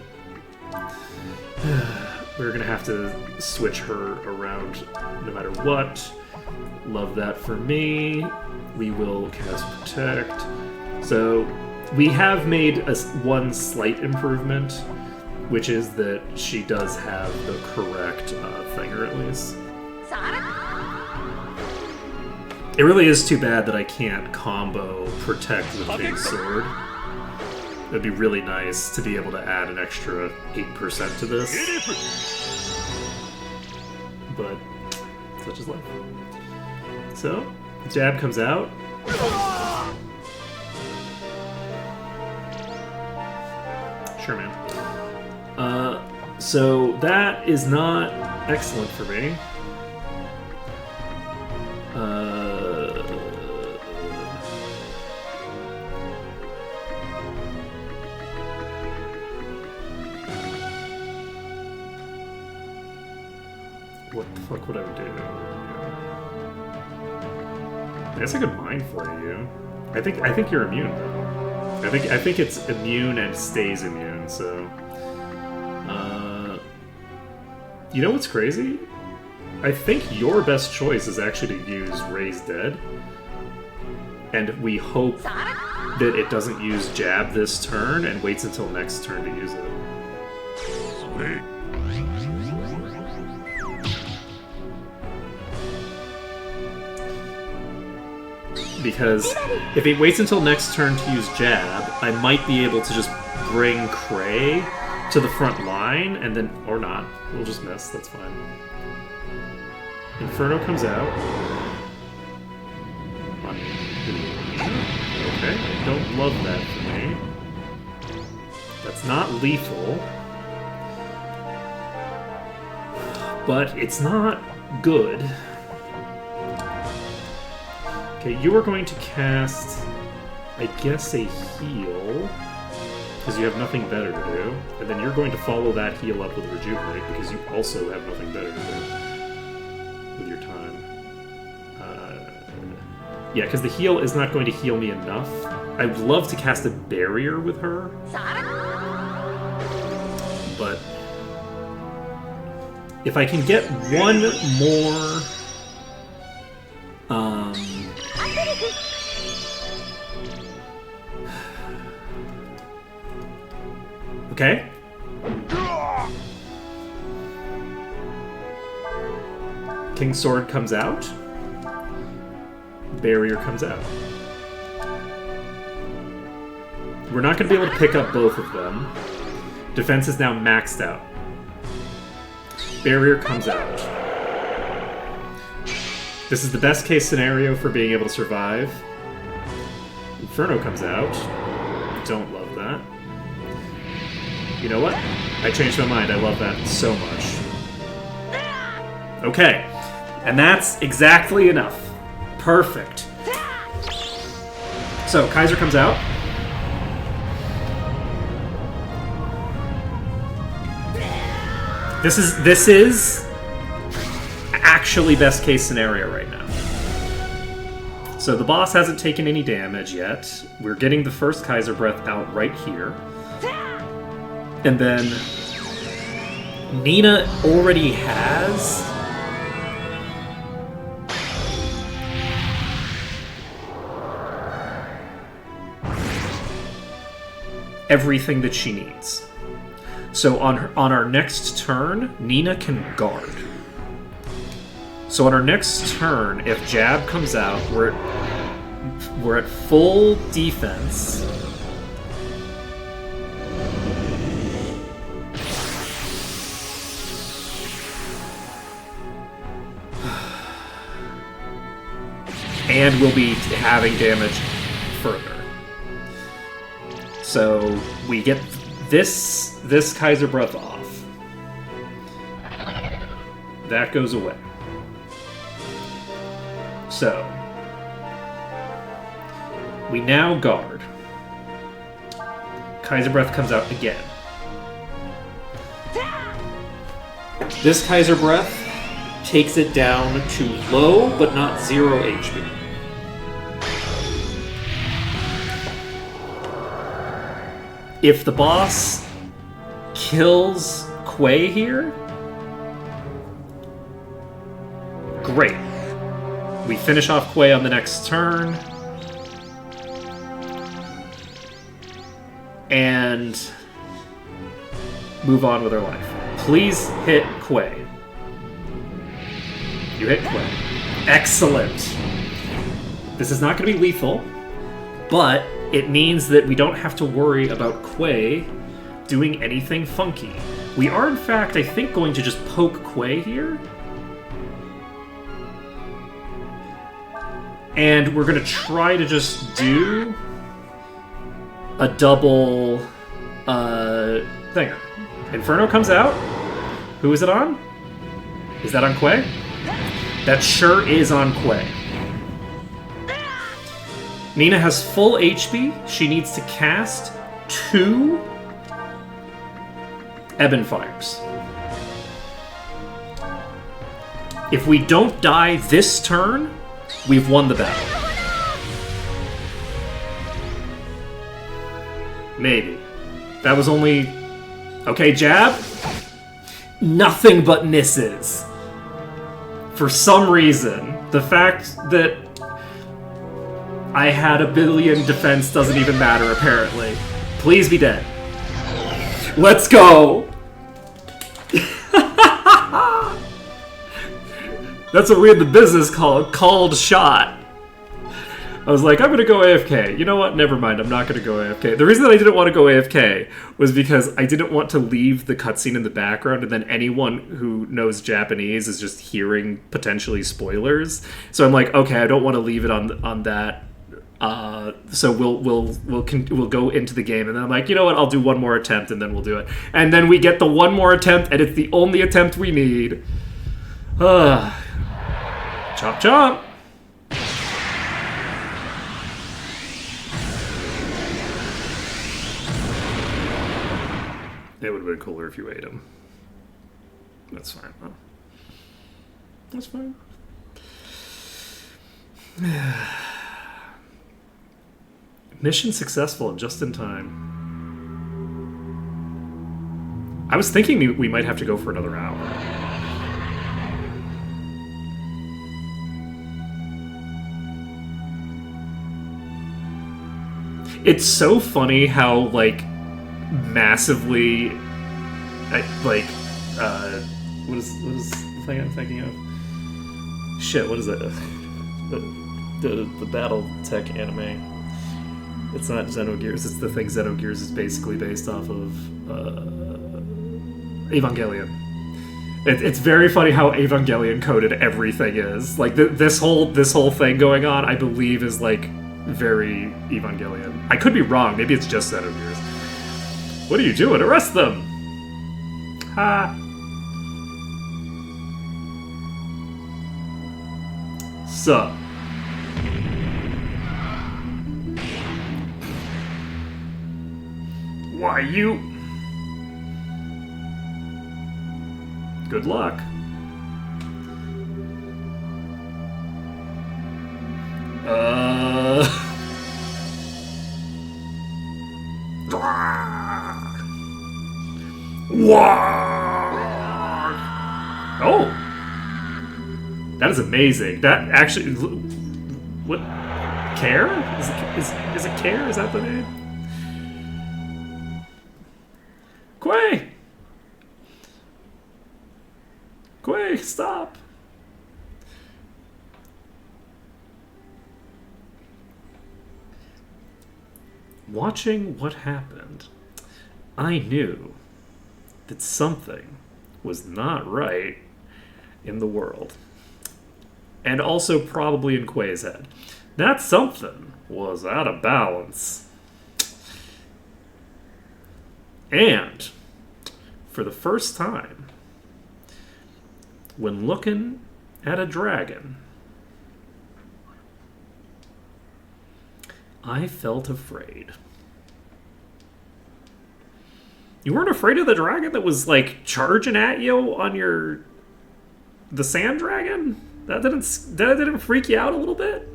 We're going to have to switch her around no matter what. Love that for me. We will cast Protect. So we have made one slight improvement, which is that she does have the correct thinger at least. It really is too bad that I can't combo Protect with Big Sword. It would be really nice to be able to add an extra 8% to this. But such is life. So, jab comes out. Sure, man. So that is not excellent for me. What the fuck would I do? That's a good mind for you. I think you're immune though. I think it's immune and stays immune. So, you know what's crazy? I think your best choice is actually to use Raise Dead, and we hope that it doesn't use Jab this turn and waits until next turn to use it. Sweet. Because if it waits until next turn to use Jab, I might be able to just bring Cray to the front line, and then... or not. We'll just miss, that's fine. Inferno comes out. Okay, I don't love that for me. That's not lethal. But it's not good. Okay, you are going to cast, I guess, a heal, because you have nothing better to do. And then you're going to follow that heal up with Rejuvenate, because you also have nothing better to do with your time. Yeah, because the heal is not going to heal me enough. I'd love to cast a barrier with her, but if I can get one more... Okay. King's Sword comes out. Barrier comes out. We're not going to be able to pick up both of them. Defense is now maxed out. Barrier comes out. This is the best case scenario for being able to survive. Inferno comes out. Don't love that. You know what? I changed my mind. I love that so much. Okay. And that's exactly enough. Perfect. So, Kaiser comes out. This is actually best case scenario right now. So the boss hasn't taken any damage yet. We're getting the first Kaiser Breath out right here. And then Nina already has everything that she needs. So on our next turn, Nina can guard. So on our next turn, if Jab comes out, we're at full defense. And we'll be having damage further. So we get this Kaiser Breath off. That goes away. So we now guard. Kaiser Breath comes out again. This Kaiser Breath takes it down to low, but not 0 HP. If the boss kills Quay here, great. We finish off Quay on the next turn. And move on with our life. Please hit Quay. You hit Quay. Excellent. This is not going to be lethal, but it means that we don't have to worry about Quay doing anything funky. We are, in fact, I think, going to just poke Quay here. And we're going to try to just do a double thinger. Inferno comes out. Who is it on? Is that on Quay? That sure is on Quay. Nina has full HP. She needs to cast 2 Ebon Fires. If we don't die this turn, we've won the battle. Maybe. That was only... Okay, jab? Nothing but misses. For some reason, the fact that I had a billion defense doesn't even matter, apparently. Please be dead. Let's go! That's what we in the business called shot. I was like, I'm gonna go AFK. You know what? Never mind, I'm not gonna go AFK. The reason that I didn't want to go AFK was because I didn't want to leave the cutscene in the background and then anyone who knows Japanese is just hearing potentially spoilers. So I'm like, okay, I don't want to leave it on that. So we'll go into the game, and then I'm like, you know what? I'll do one more attempt, and then we'll do it. And then we get the one more attempt, and it's the only attempt we need. Chomp chomp. It would have been cooler if you ate him. That's fine. Well, that's fine. Mission successful and just in time. I was thinking we might have to go for another hour. It's so funny how, like, massively, what is the thing I'm thinking of? Shit, what is that? The BattleTech anime. It's not Xenogears, it's the thing Xenogears is basically based off of Evangelion. It's very funny how Evangelion coded everything is. Like, this whole thing going on, I believe, is, like, very Evangelion. I could be wrong, maybe it's just Xenogears. What are you doing? Arrest them! Ha! Sup? Why, you... Good luck. Oh! That is amazing. That actually... What? Care? Is it Care? Is that the name? Quay! Quay, stop! Watching what happened, I knew that something was not right in the world. And also probably in Quay's head. That something was out of balance. And, for the first time, when looking at a dragon, I felt afraid. You weren't afraid of the dragon that was, like, charging at you on the sand dragon? That didn't freak you out a little bit?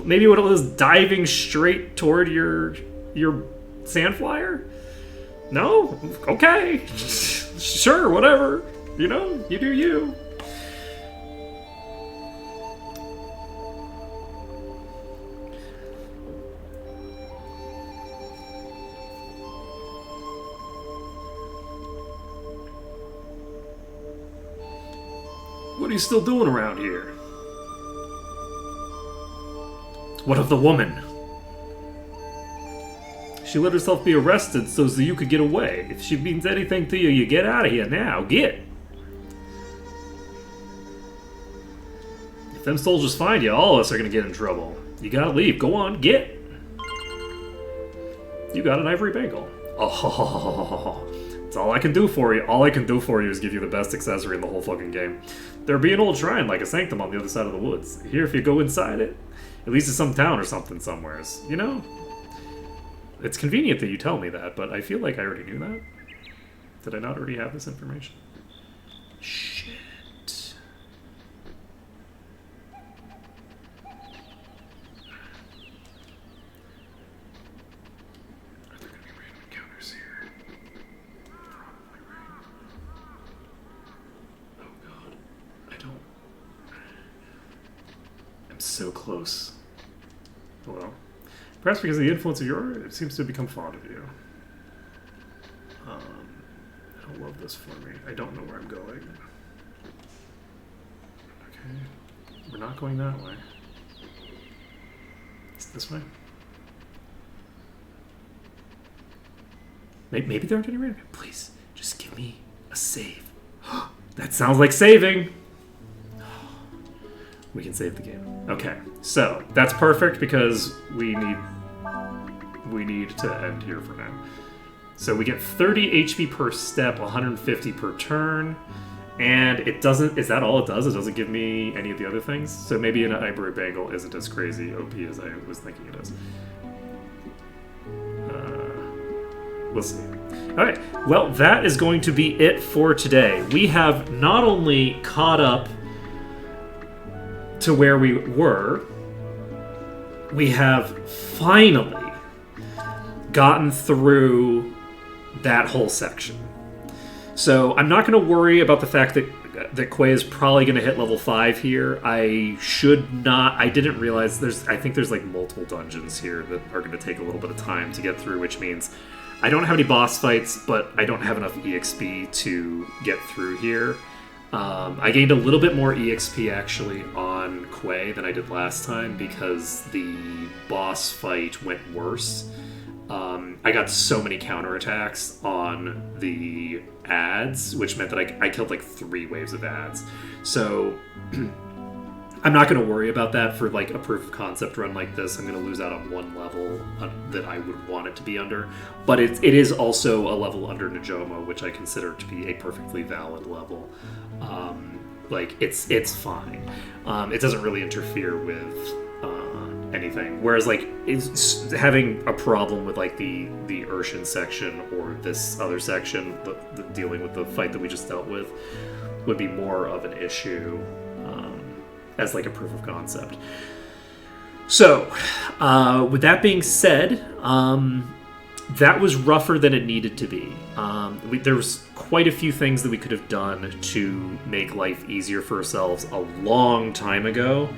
Maybe when it was diving straight toward your sand flyer? No? Okay. Sure, whatever. You know, you do you. What are you still doing around here? What of the woman? She let herself be arrested so that you could get away. If she means anything to you, you get out of here now. Get! If them soldiers find you, all of us are gonna get in trouble. You gotta leave. Go on, get! You got an ivory bagel. Oh, that's all I can do for you. All I can do for you is give you the best accessory in the whole fucking game. There'd be an old shrine like a sanctum on the other side of the woods. Here, if you go inside it, at least it's some town or something somewheres. You know? It's convenient that you tell me that, but I feel like I already knew that. Did I not already have this information? Shit. so close. Oh well. Perhaps because of the influence of your, it seems to have become fond of you. I don't love this for me. I don't know where I'm going. Okay. We're not going that way. It's this way. Maybe there aren't any random. Please, just give me a save. That sounds like saving. We can save the game. Okay, so that's perfect because we need to end here for now. So we get 30 HP per step, 150 per turn, and it doesn't. Is that all it does? It doesn't give me any of the other things. So maybe an Ivory Bangle isn't as crazy OP as I was thinking it is. We'll see. All right. Well, that is going to be it for today. We have not only caught up to where we were, we have finally gotten through that whole section. So I'm not going to worry about the fact that Quay is probably going to hit level 5 here. I didn't realize I think there's like multiple dungeons here that are going to take a little bit of time to get through, which means I don't have any boss fights, but I don't have enough EXP to get through here. I gained a little bit more EXP actually on Quay than I did last time because the boss fight went worse. I got so many counterattacks on the ads, which meant that I killed like 3 waves of ads. So I'm not going to worry about that for like a proof of concept run like this. I'm going to lose out on 1 level that I would want it to be under. But it is also a level under Najomo, which I consider to be a perfectly valid level. Like it's fine. It doesn't really interfere with anything. Whereas like it's having a problem with like the Urshan section or this other section, the dealing with the fight that we just dealt with, would be more of an issue as like a proof of concept. So, with that being said, that was rougher than it needed to be. There was quite a few things that we could have done to make life easier for ourselves a long time ago,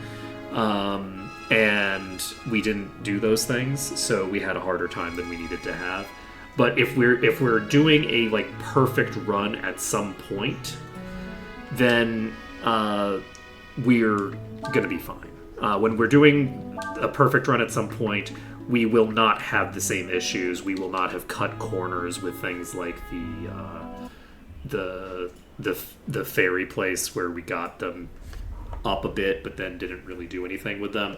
and we didn't do those things, so we had a harder time than we needed to have. But if we're doing a like perfect run at some point, then we're gonna be fine. When we're doing a perfect run at some point, we will not have the same issues. We will not have cut corners with things like the fairy place where we got them up a bit but then didn't really do anything with them.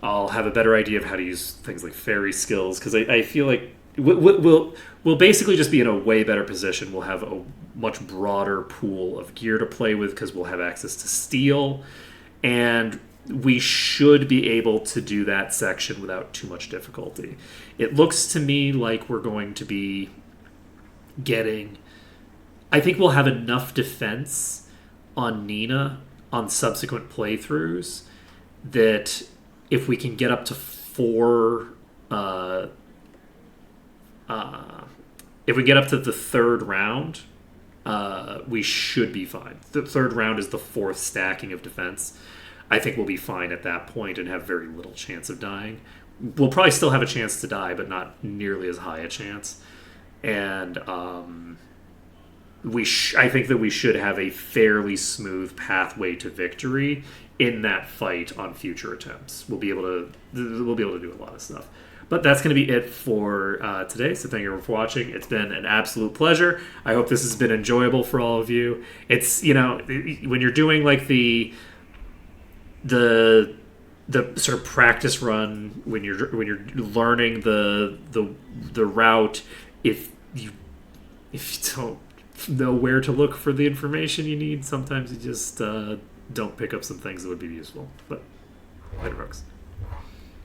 I'll have a better idea of how to use things like fairy skills because I feel like we'll basically just be in a way better position. We'll have a much broader pool of gear to play with because we'll have access to steel, and we should be able to do that section without too much difficulty. It looks to me like we're going to be getting... I think we'll have enough defense on Nina on subsequent playthroughs that if we can get up to 4... if we get up to the 3rd round, we should be fine. The 3rd round is the 4th stacking of defense. I think we'll be fine at that point and have very little chance of dying. We'll probably still have a chance to die, but not nearly as high a chance. And I think that we should have a fairly smooth pathway to victory in that fight on future attempts. We'll be able to do a lot of stuff. But that's going to be it for today. So thank you for watching. It's been an absolute pleasure. I hope this has been enjoyable for all of you. It's, when you're doing like the sort of practice run, when you're learning the route, if you don't know where to look for the information you need, sometimes you just don't pick up some things that would be useful. But later, folks.